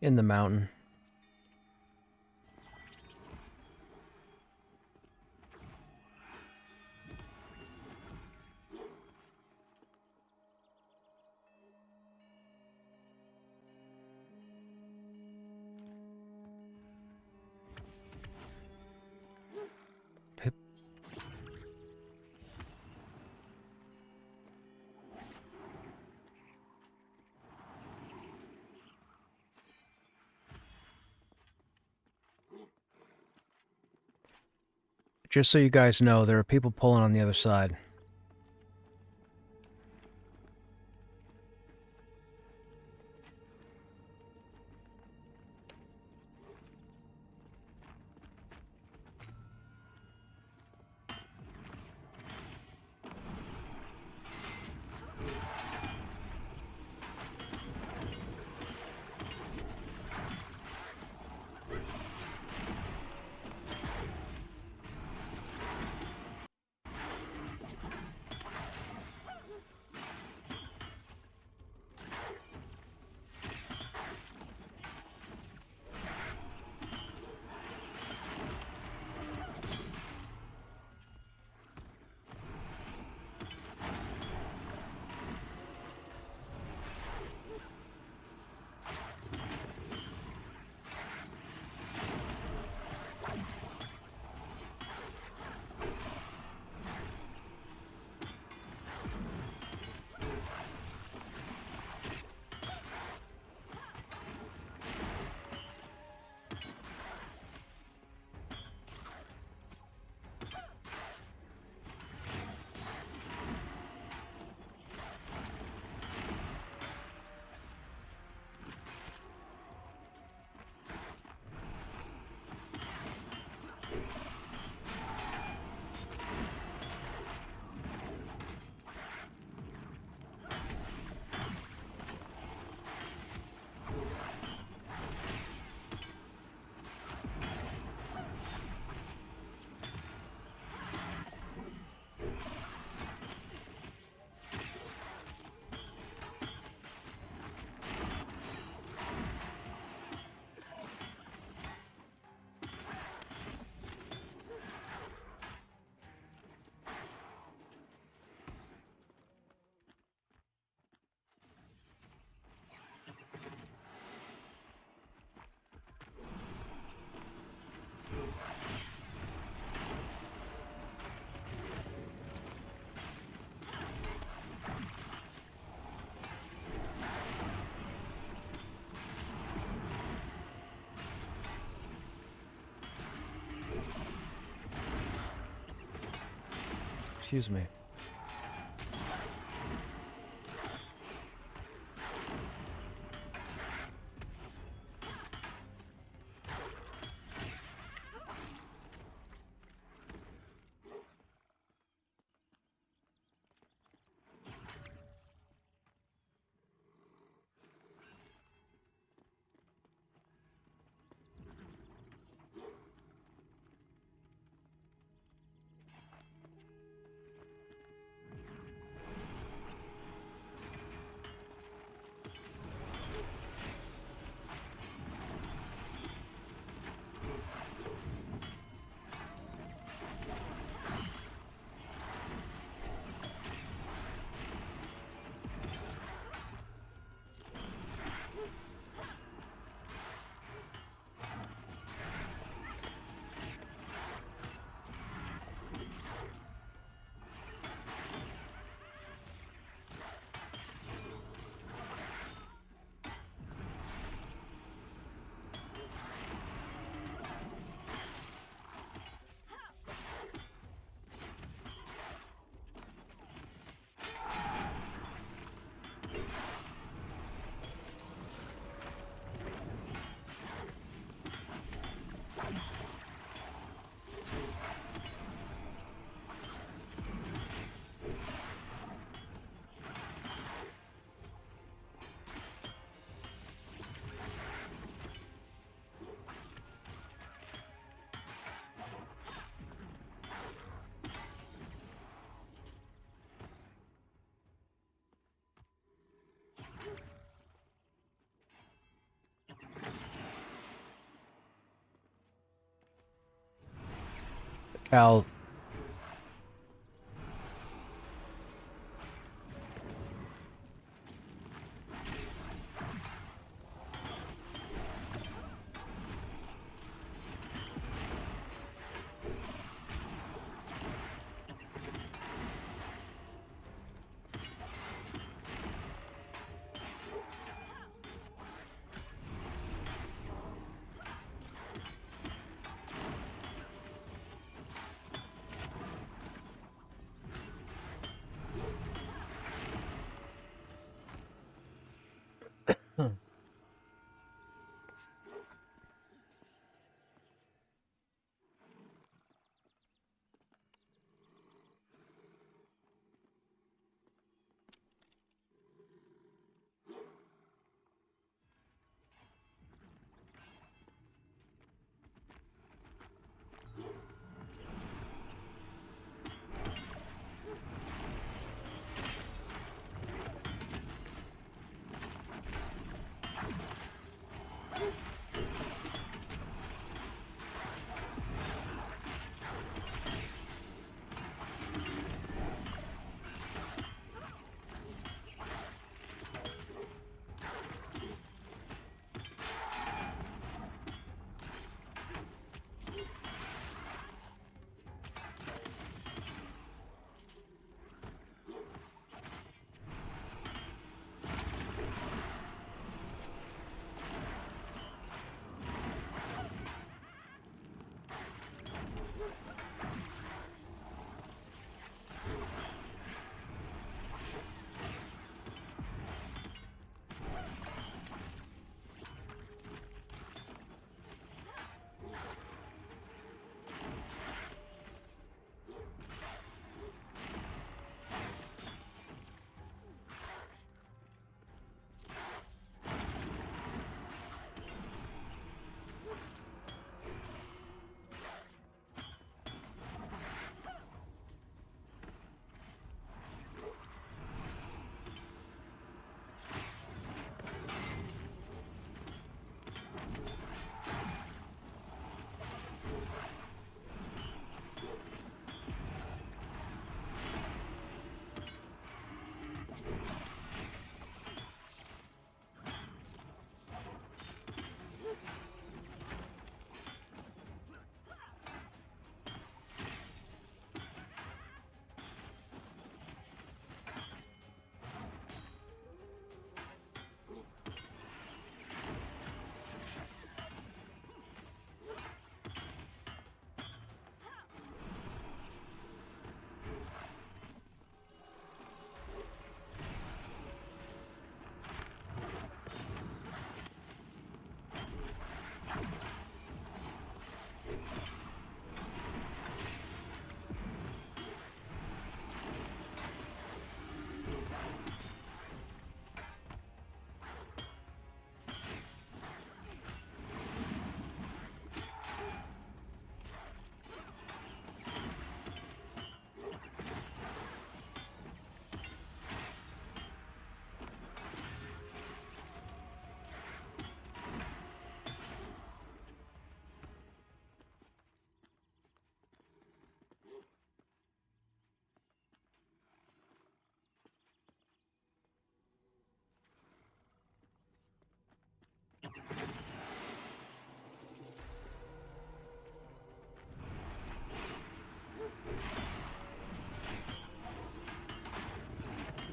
In the mountain. Just so you guys know, there are people pulling on the other side. Excuse me. Cal,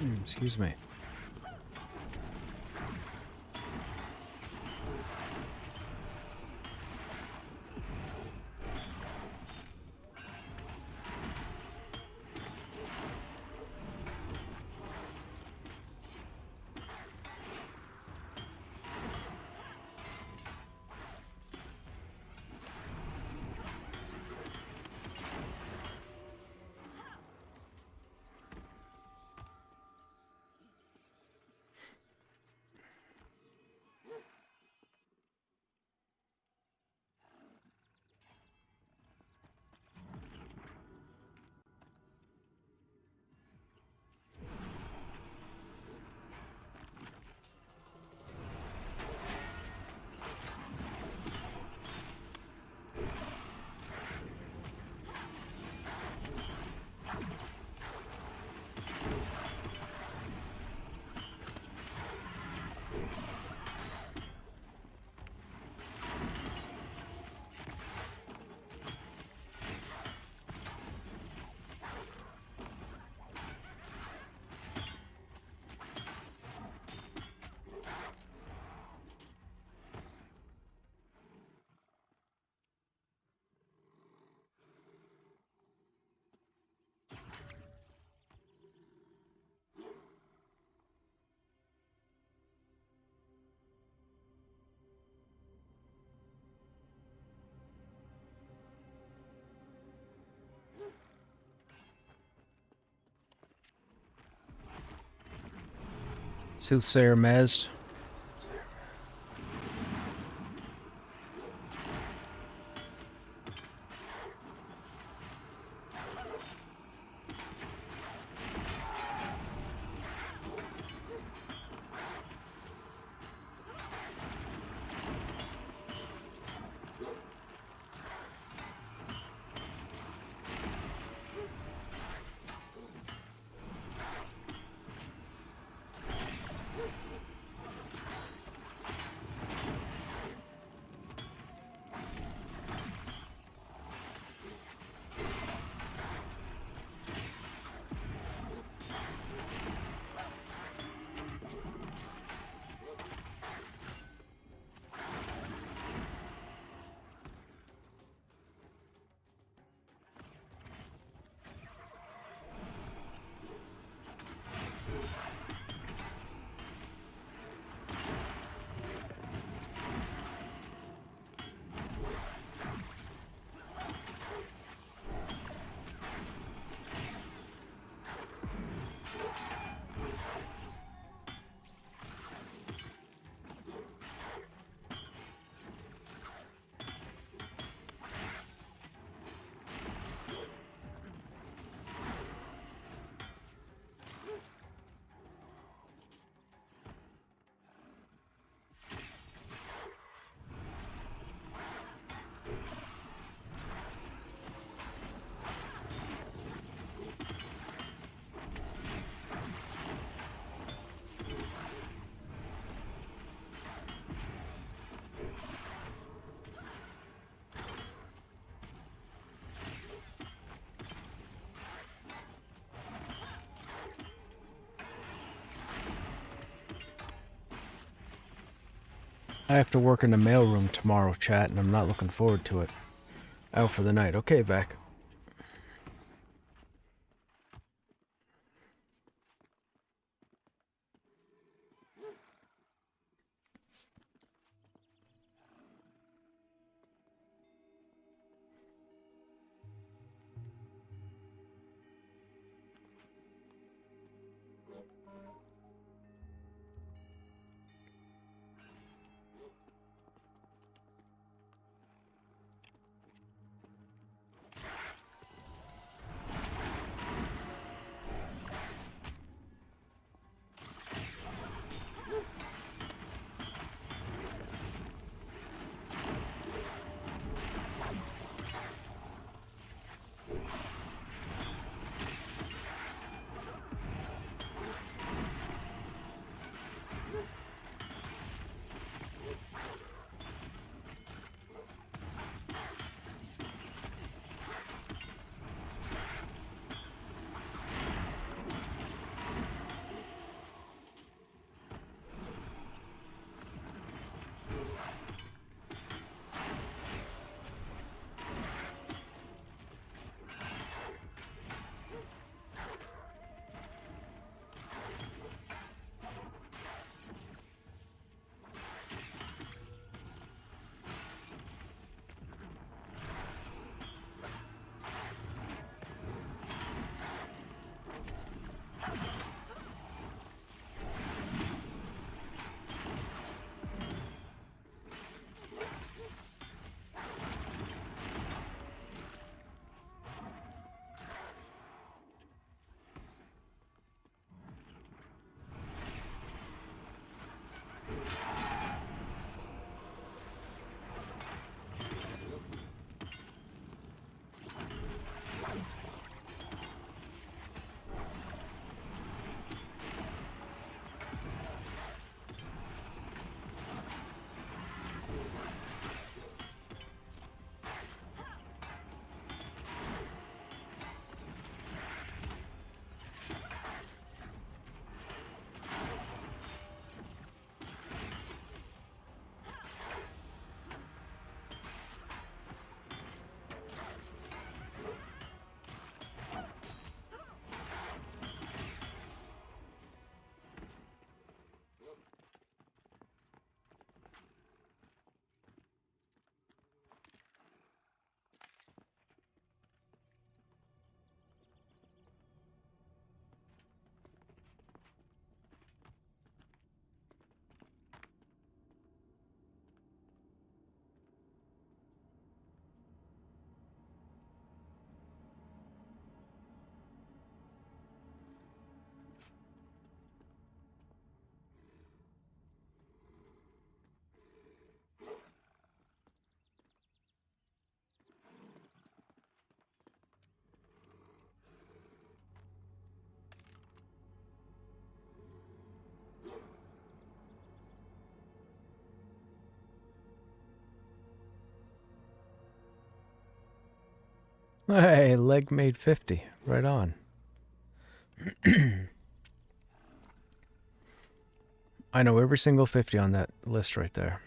Excuse me. Soothsayer Mez. I have to work in the mailroom tomorrow, chat, and I'm not looking forward to it. Out for the night. Okay, Vac. Hey, leg made 50. Right on. I know every single 50 on that list right there.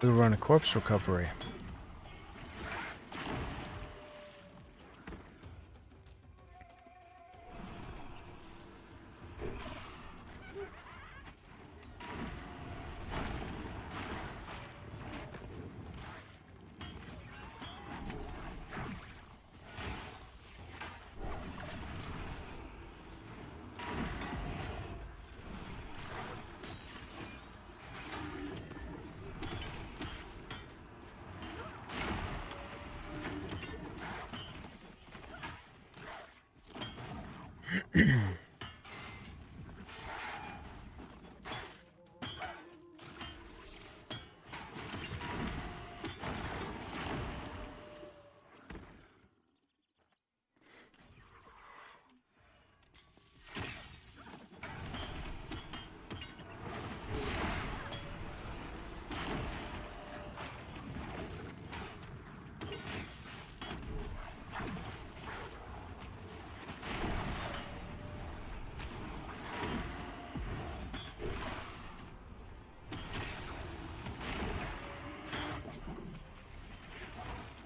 We run a corpse recovery.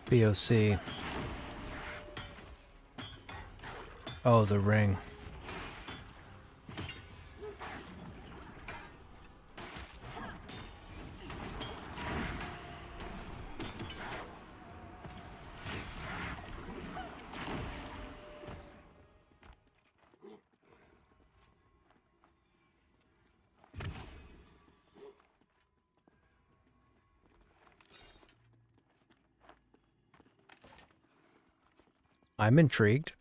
BOC. Oh, the ring. I'm intrigued.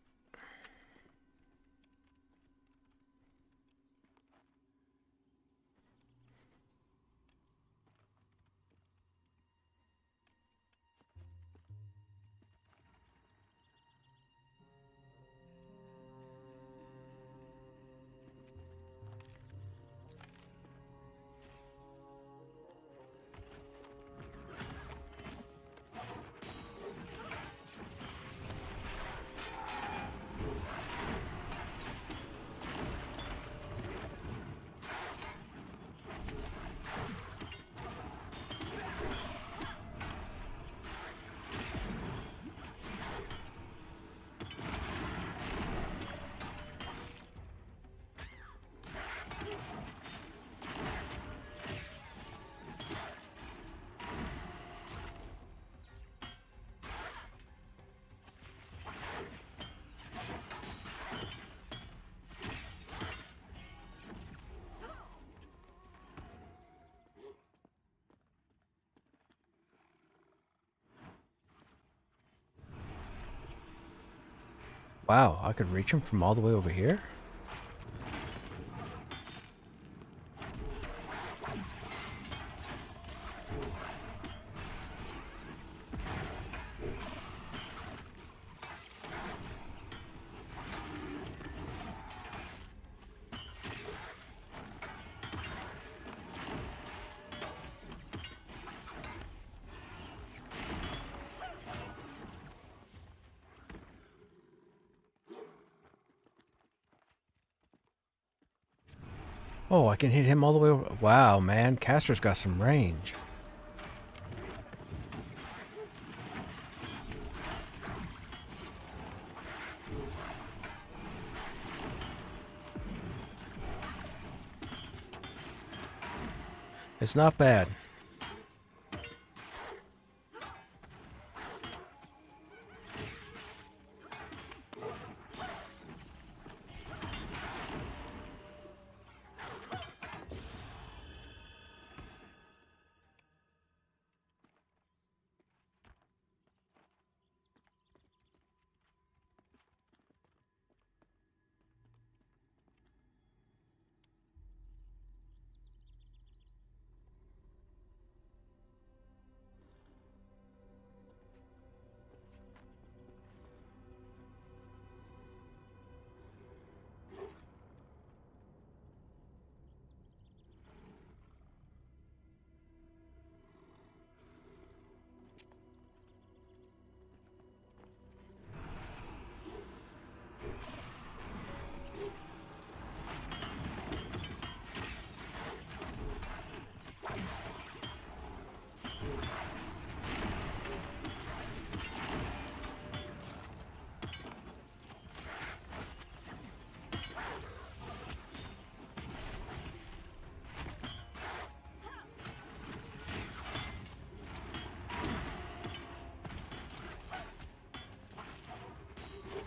Wow, I could reach him from all the way over here? Oh, I can hit him all the way over. Wow, man. Caster's got some range. It's not bad.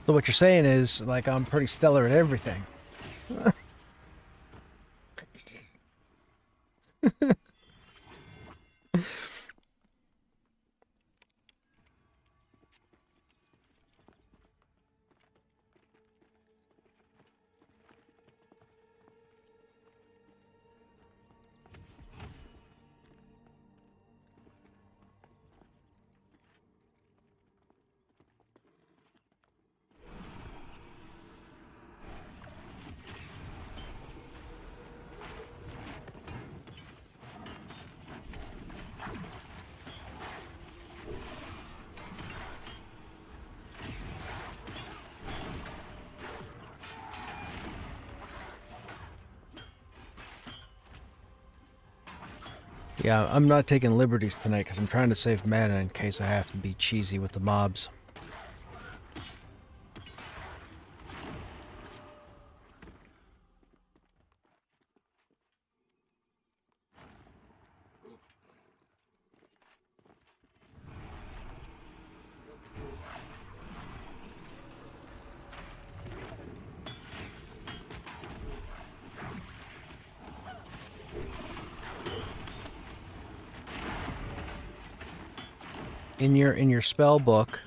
So what you're saying is, like, I'm pretty stellar at everything. Yeah, I'm not taking liberties tonight because I'm trying to save mana in case I have to be cheesy with the mobs. In your spell book,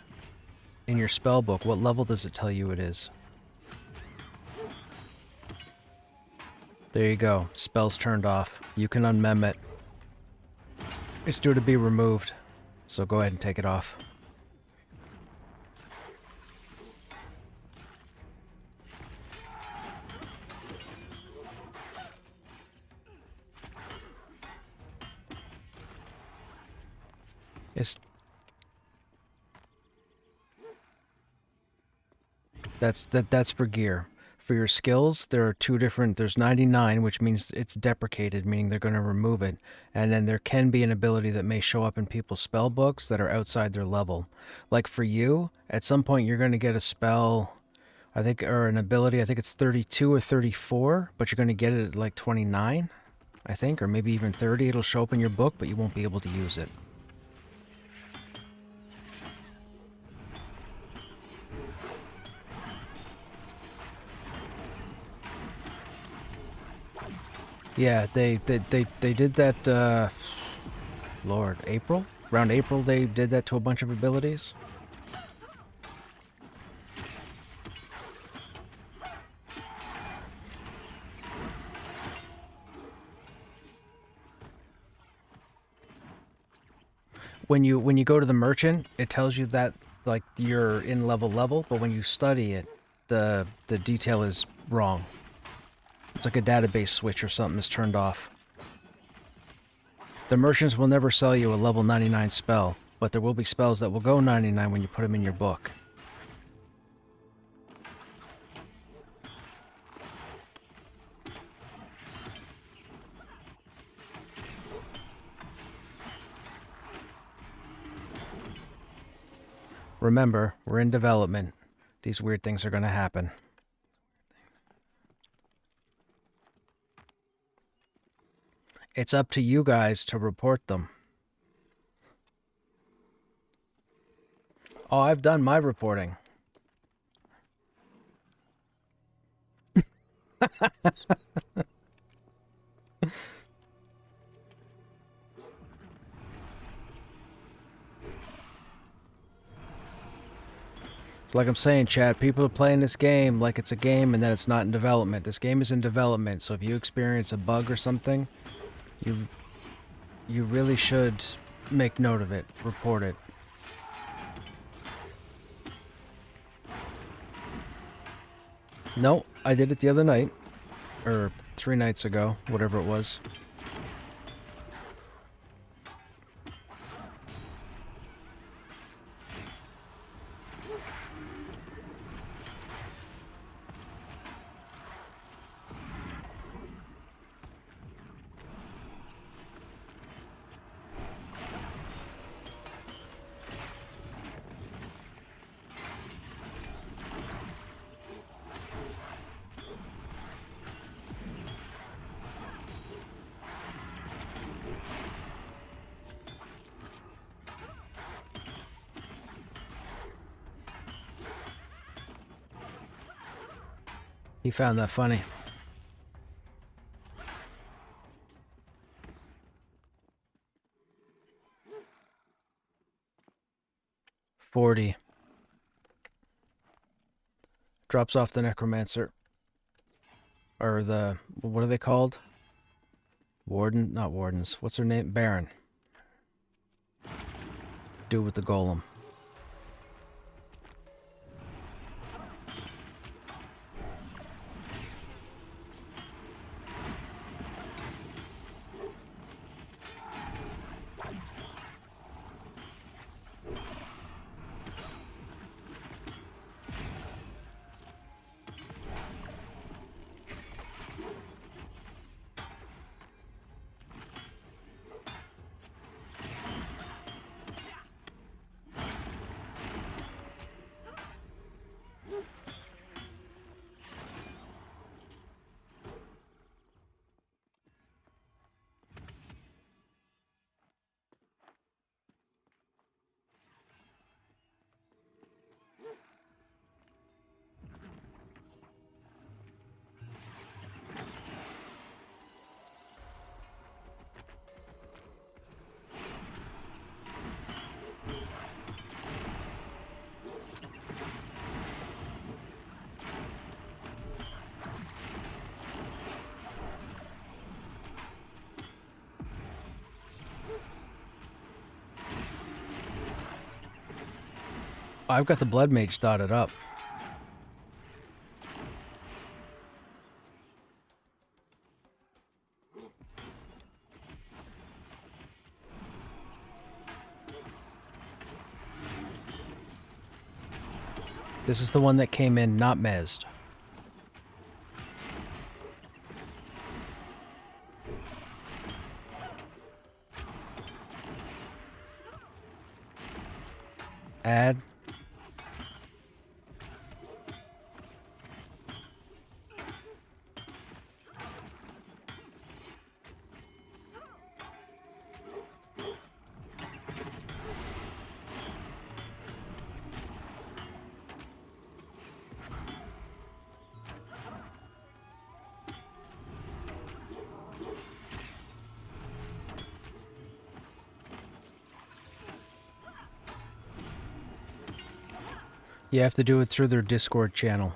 what level does it tell you it is? There you go. Spell's turned off. You can unmem it. It's due to be removed, so go ahead and take it off. It's that's for gear. For your skills, there are two different. There's 99, which means it's deprecated, meaning they're going to remove it. And then there can be an ability that may show up in people's spell books that are outside their level. Like for you, at some point you're going to get a spell, I think, or an ability, I think it's 32 or 34, but you're going to get it at like 29, I think, or maybe even 30. It'll show up in your book, but you won't be able to use it. Yeah, they did that, Lord, April? Around April they did that to a bunch of abilities. when you go to the merchant, it tells you that like you're in level, but when you study it, the detail is wrong. It's like a database switch or something is turned off. The merchants will never sell you a level 99 spell, but there will be spells that will go 99 when you put them in your book. Remember, we're in development. These weird things are going to happen. It's up to you guys to report them. Oh, I've done my reporting. Like I'm saying, chat, people are playing this game like it's a game and then it's not in development. This game is in development, so if you experience a bug or something, you really should make note of it, report it. No, I did it the other night, or 3 nights ago, whatever it was. He found that funny. $40. Drops off the necromancer. Or the... what are they called? Warden? Not wardens. What's her name? Baron. Do with the golem. I've got the blood mage dotted up. This is the one that came in not mezzed. Add. You have to do it through their Discord channel.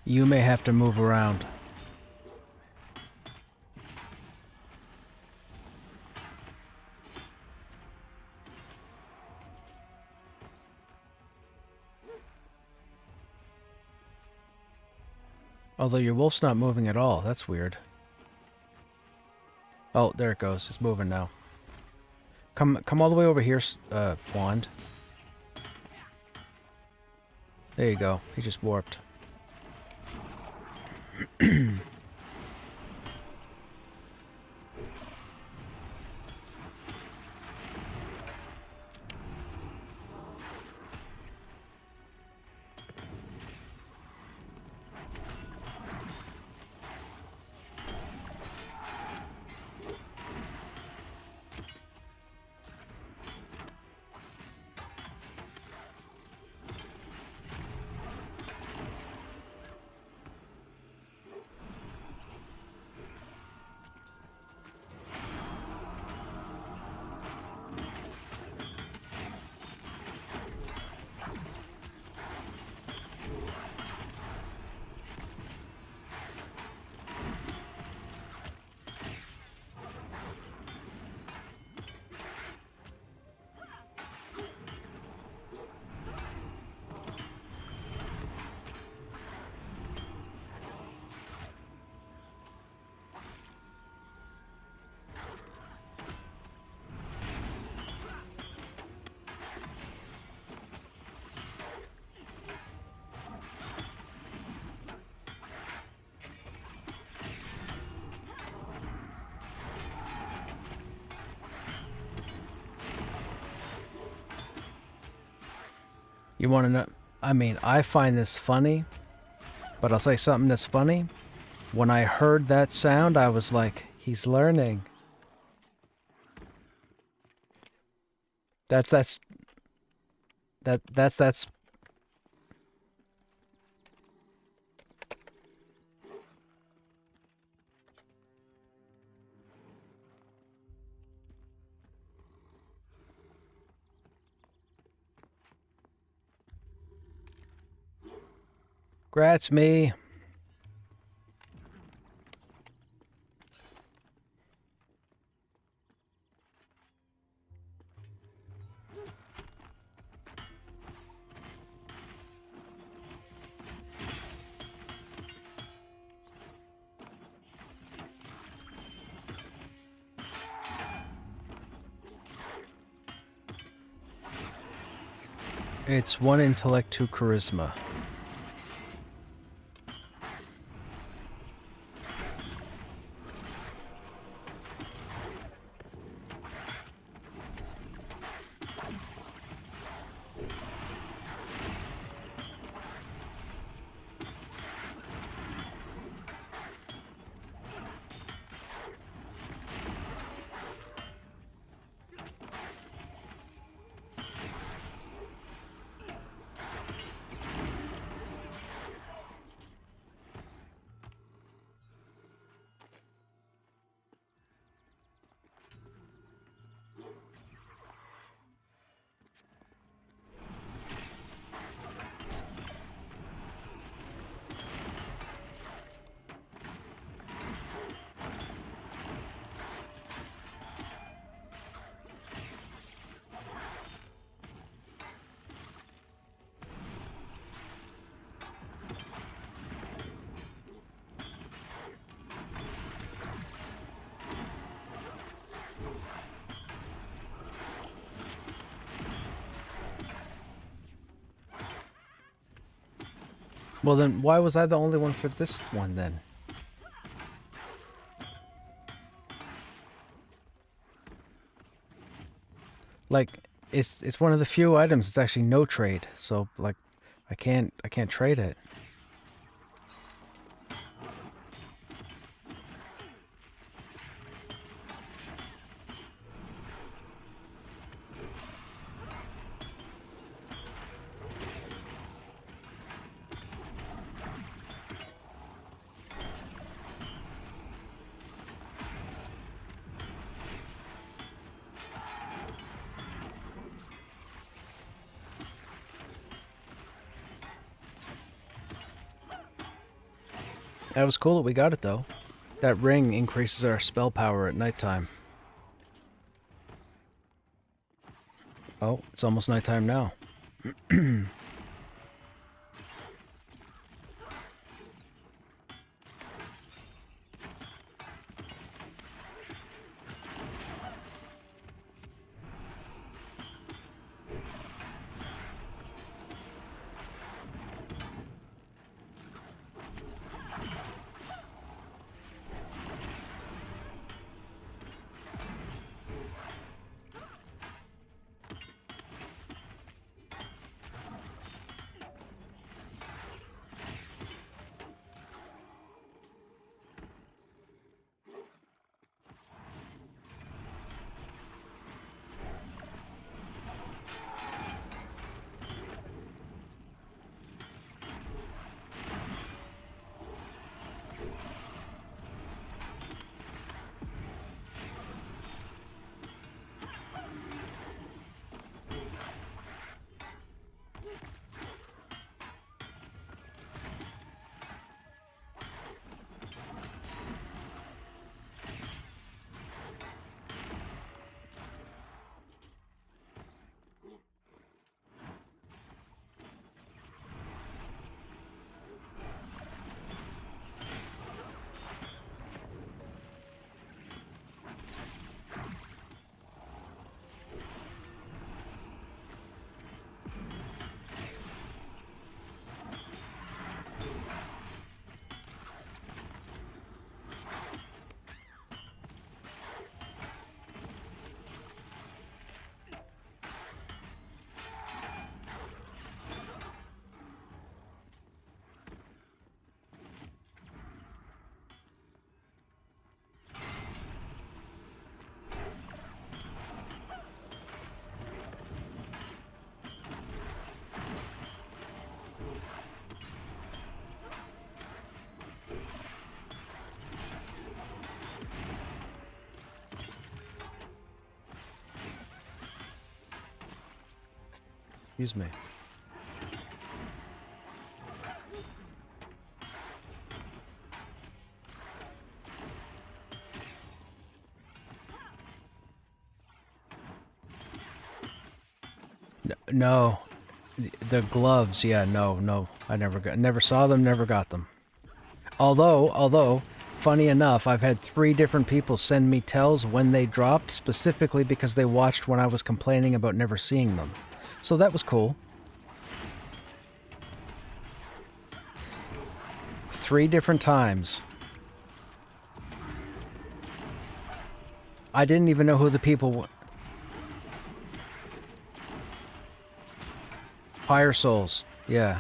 You may have to move around. Although your wolf's not moving at all. That's weird. Oh, there it goes. It's moving now. Come all the way over here, Wand. There you go. He just warped. You want to know? I mean, I find this funny, but I'll say something that's funny. When I heard that sound, I was like, he's learning. That's Grats me. It's 1 intellect, 2 charisma. Well then, why was I the only one for this one then? Like, it's one of the few items. It's actually no trade, so like, I can't trade it. That was cool that we got it, though. That ring increases our spell power at nighttime. Oh, it's almost nighttime now. Excuse me. No, the gloves. Yeah, no. I never saw them. Never got them. Although, funny enough, I've had 3 different people send me tells when they dropped, specifically because they watched when I was complaining about never seeing them. So that was cool. 3 different times. I didn't even know who the people were. Fire Souls. Yeah.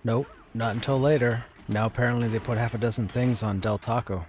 Nope, not until later. Now apparently they put half a dozen things on Del Taco.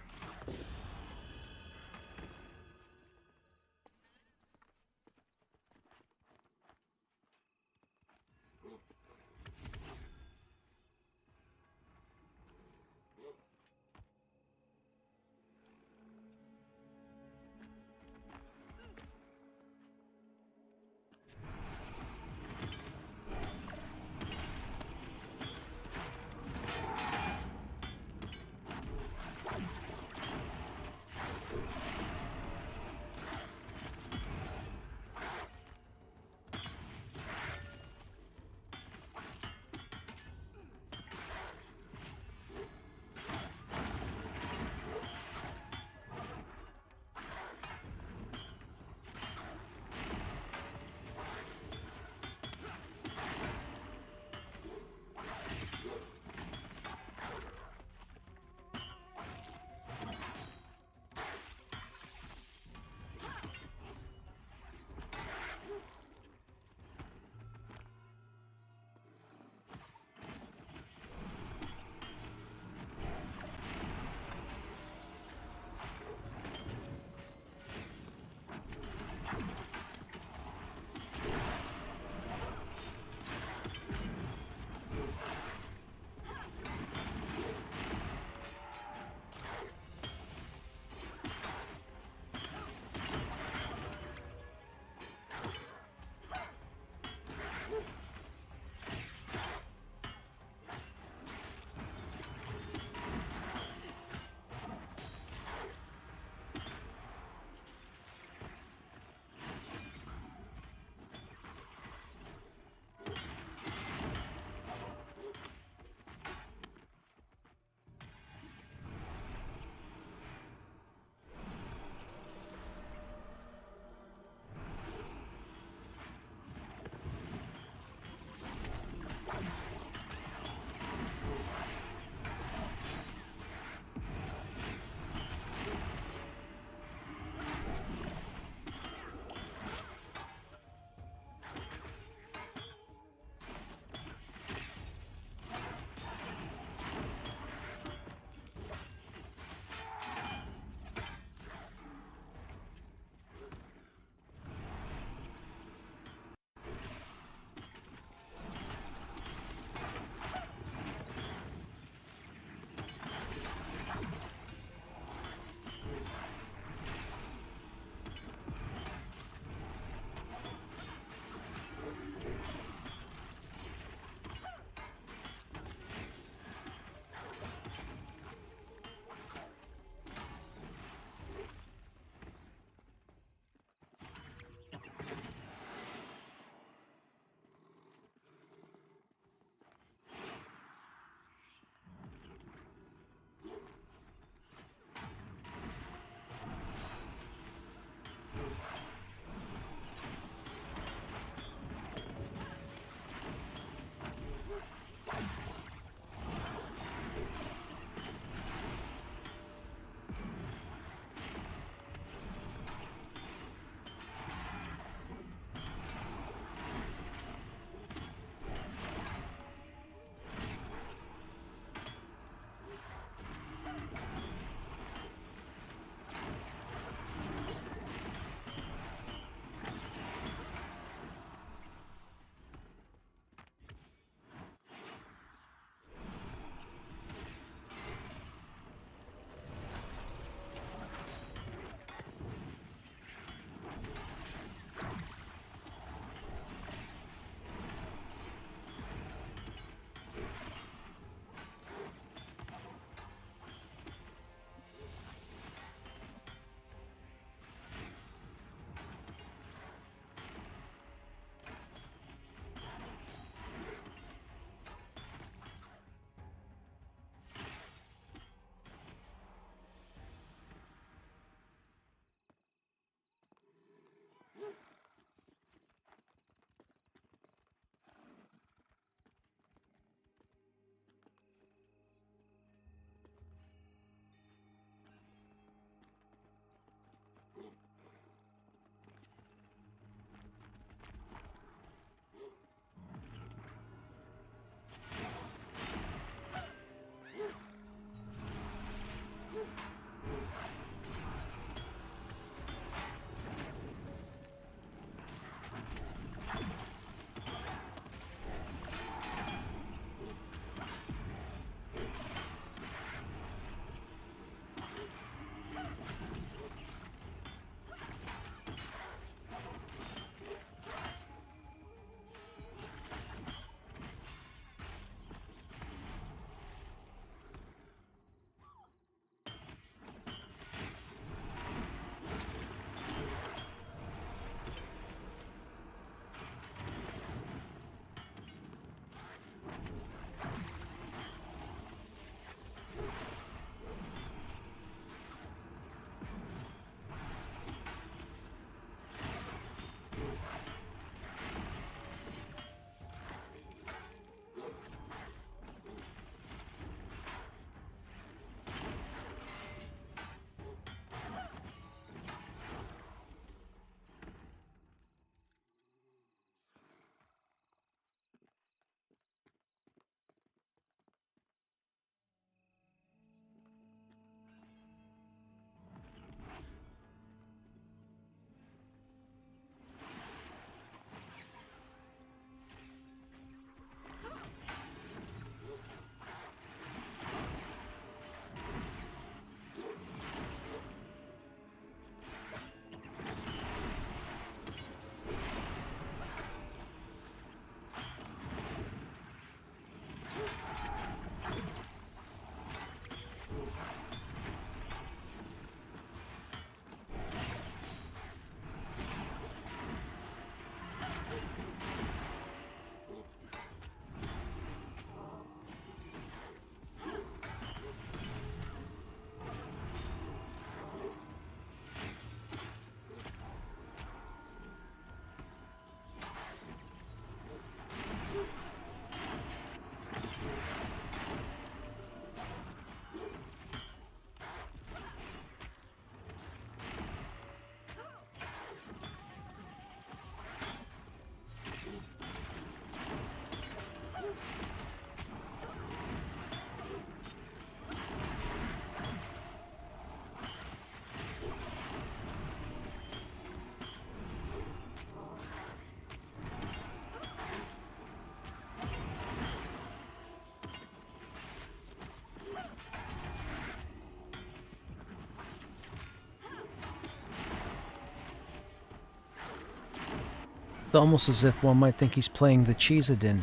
It's almost as if one might think he's playing the Cheesedin.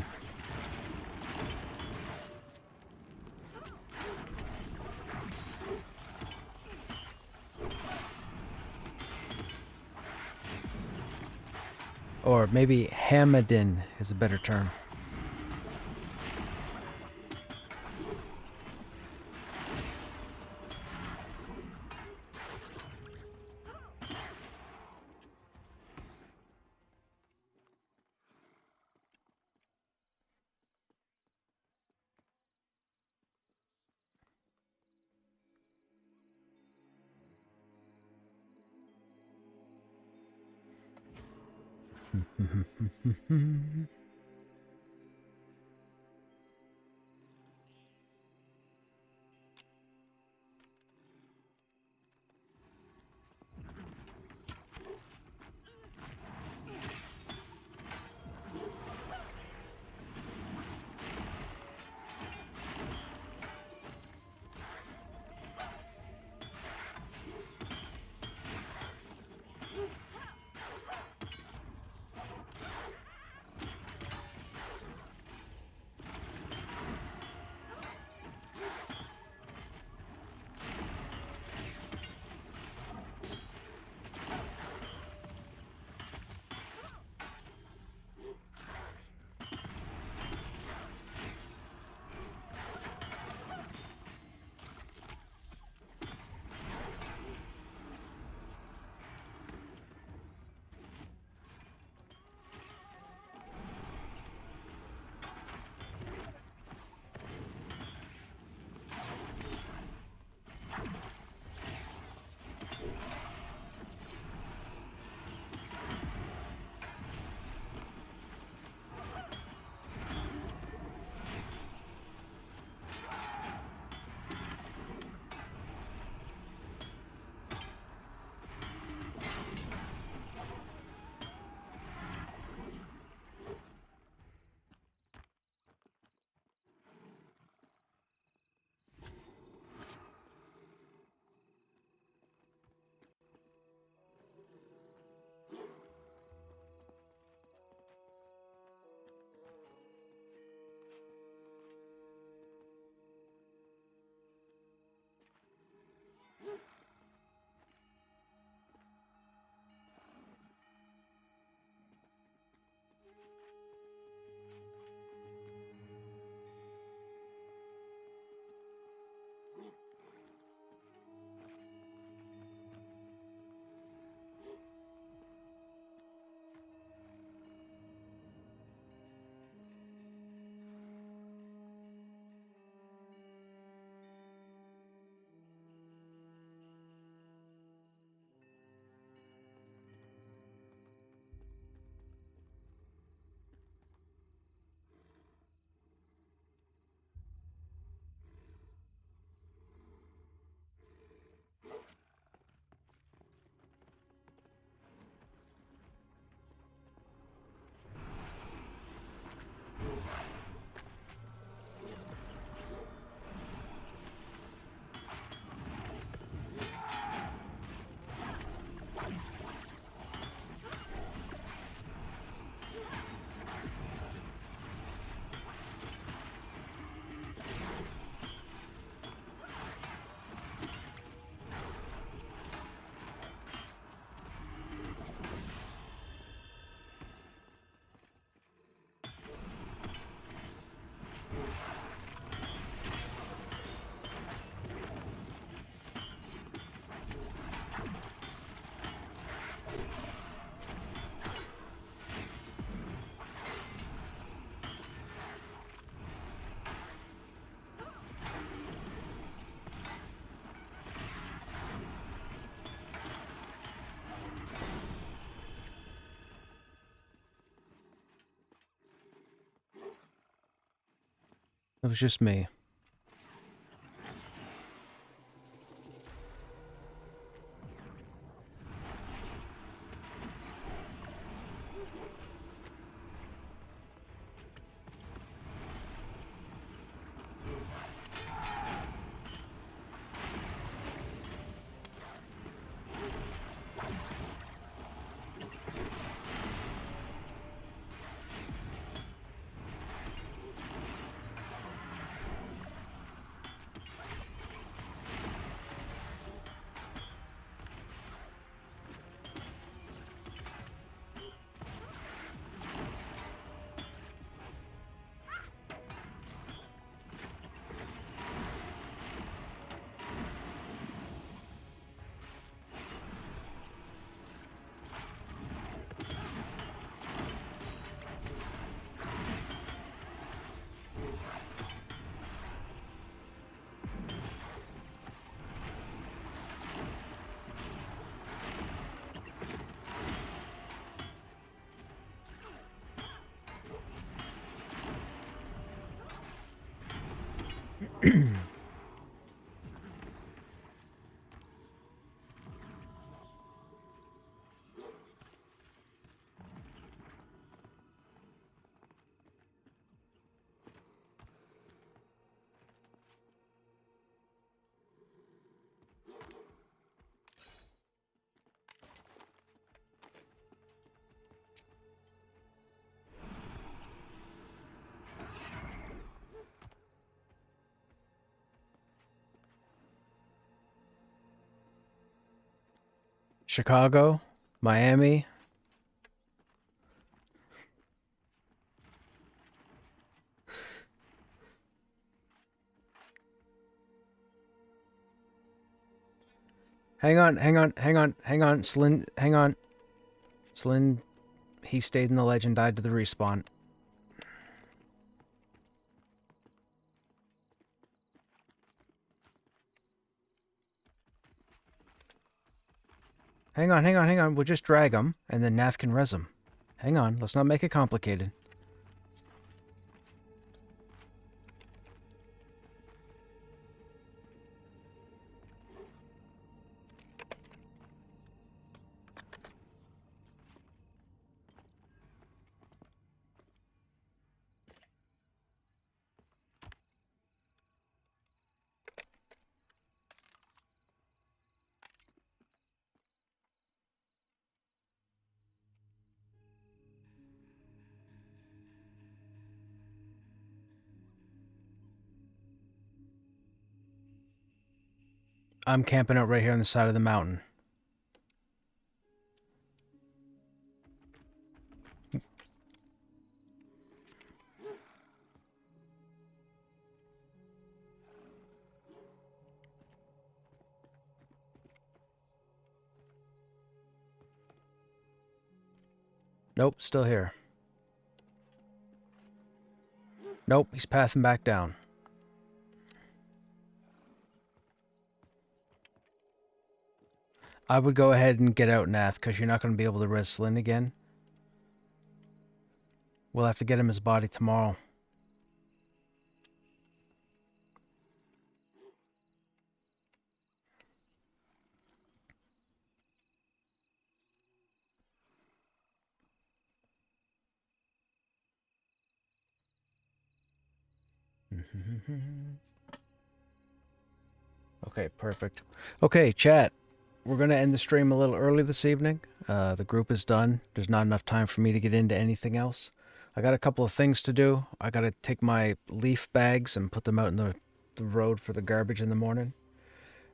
Or maybe Hamadin is a better term. It was just me. Chicago, Miami. Hang on, hang on, hang on, hang on. Slyn, hang on. Slyn, he stayed in the ledge and died to the respawn. Hang on, hang on, hang on. We'll just drag him, and then Nav can res him. Hang on, let's not make it complicated. I'm camping out right here on the side of the mountain. Nope, still here. Nope, he's pathing back down. I would go ahead and get out, Nath, because you're not going to be able to res Slyn again. We'll have to get him his body tomorrow. Okay, perfect. Okay, chat. We're going to end the stream a little early this evening. The group is done. There's not enough time for me to get into anything else. I got a couple of things to do. I got to take my leaf bags and put them out in the road for the garbage in the morning.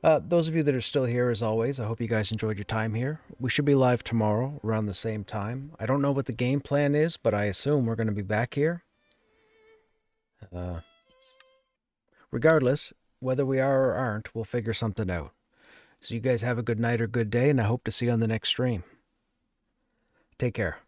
Those of you that are still here, as always, I hope you guys enjoyed your time here. We should be live tomorrow around the same time. I don't know what the game plan is, but I assume we're going to be back here. Regardless, whether we are or aren't, we'll figure something out. So you guys have a good night or good day, and I hope to see you on the next stream. Take care.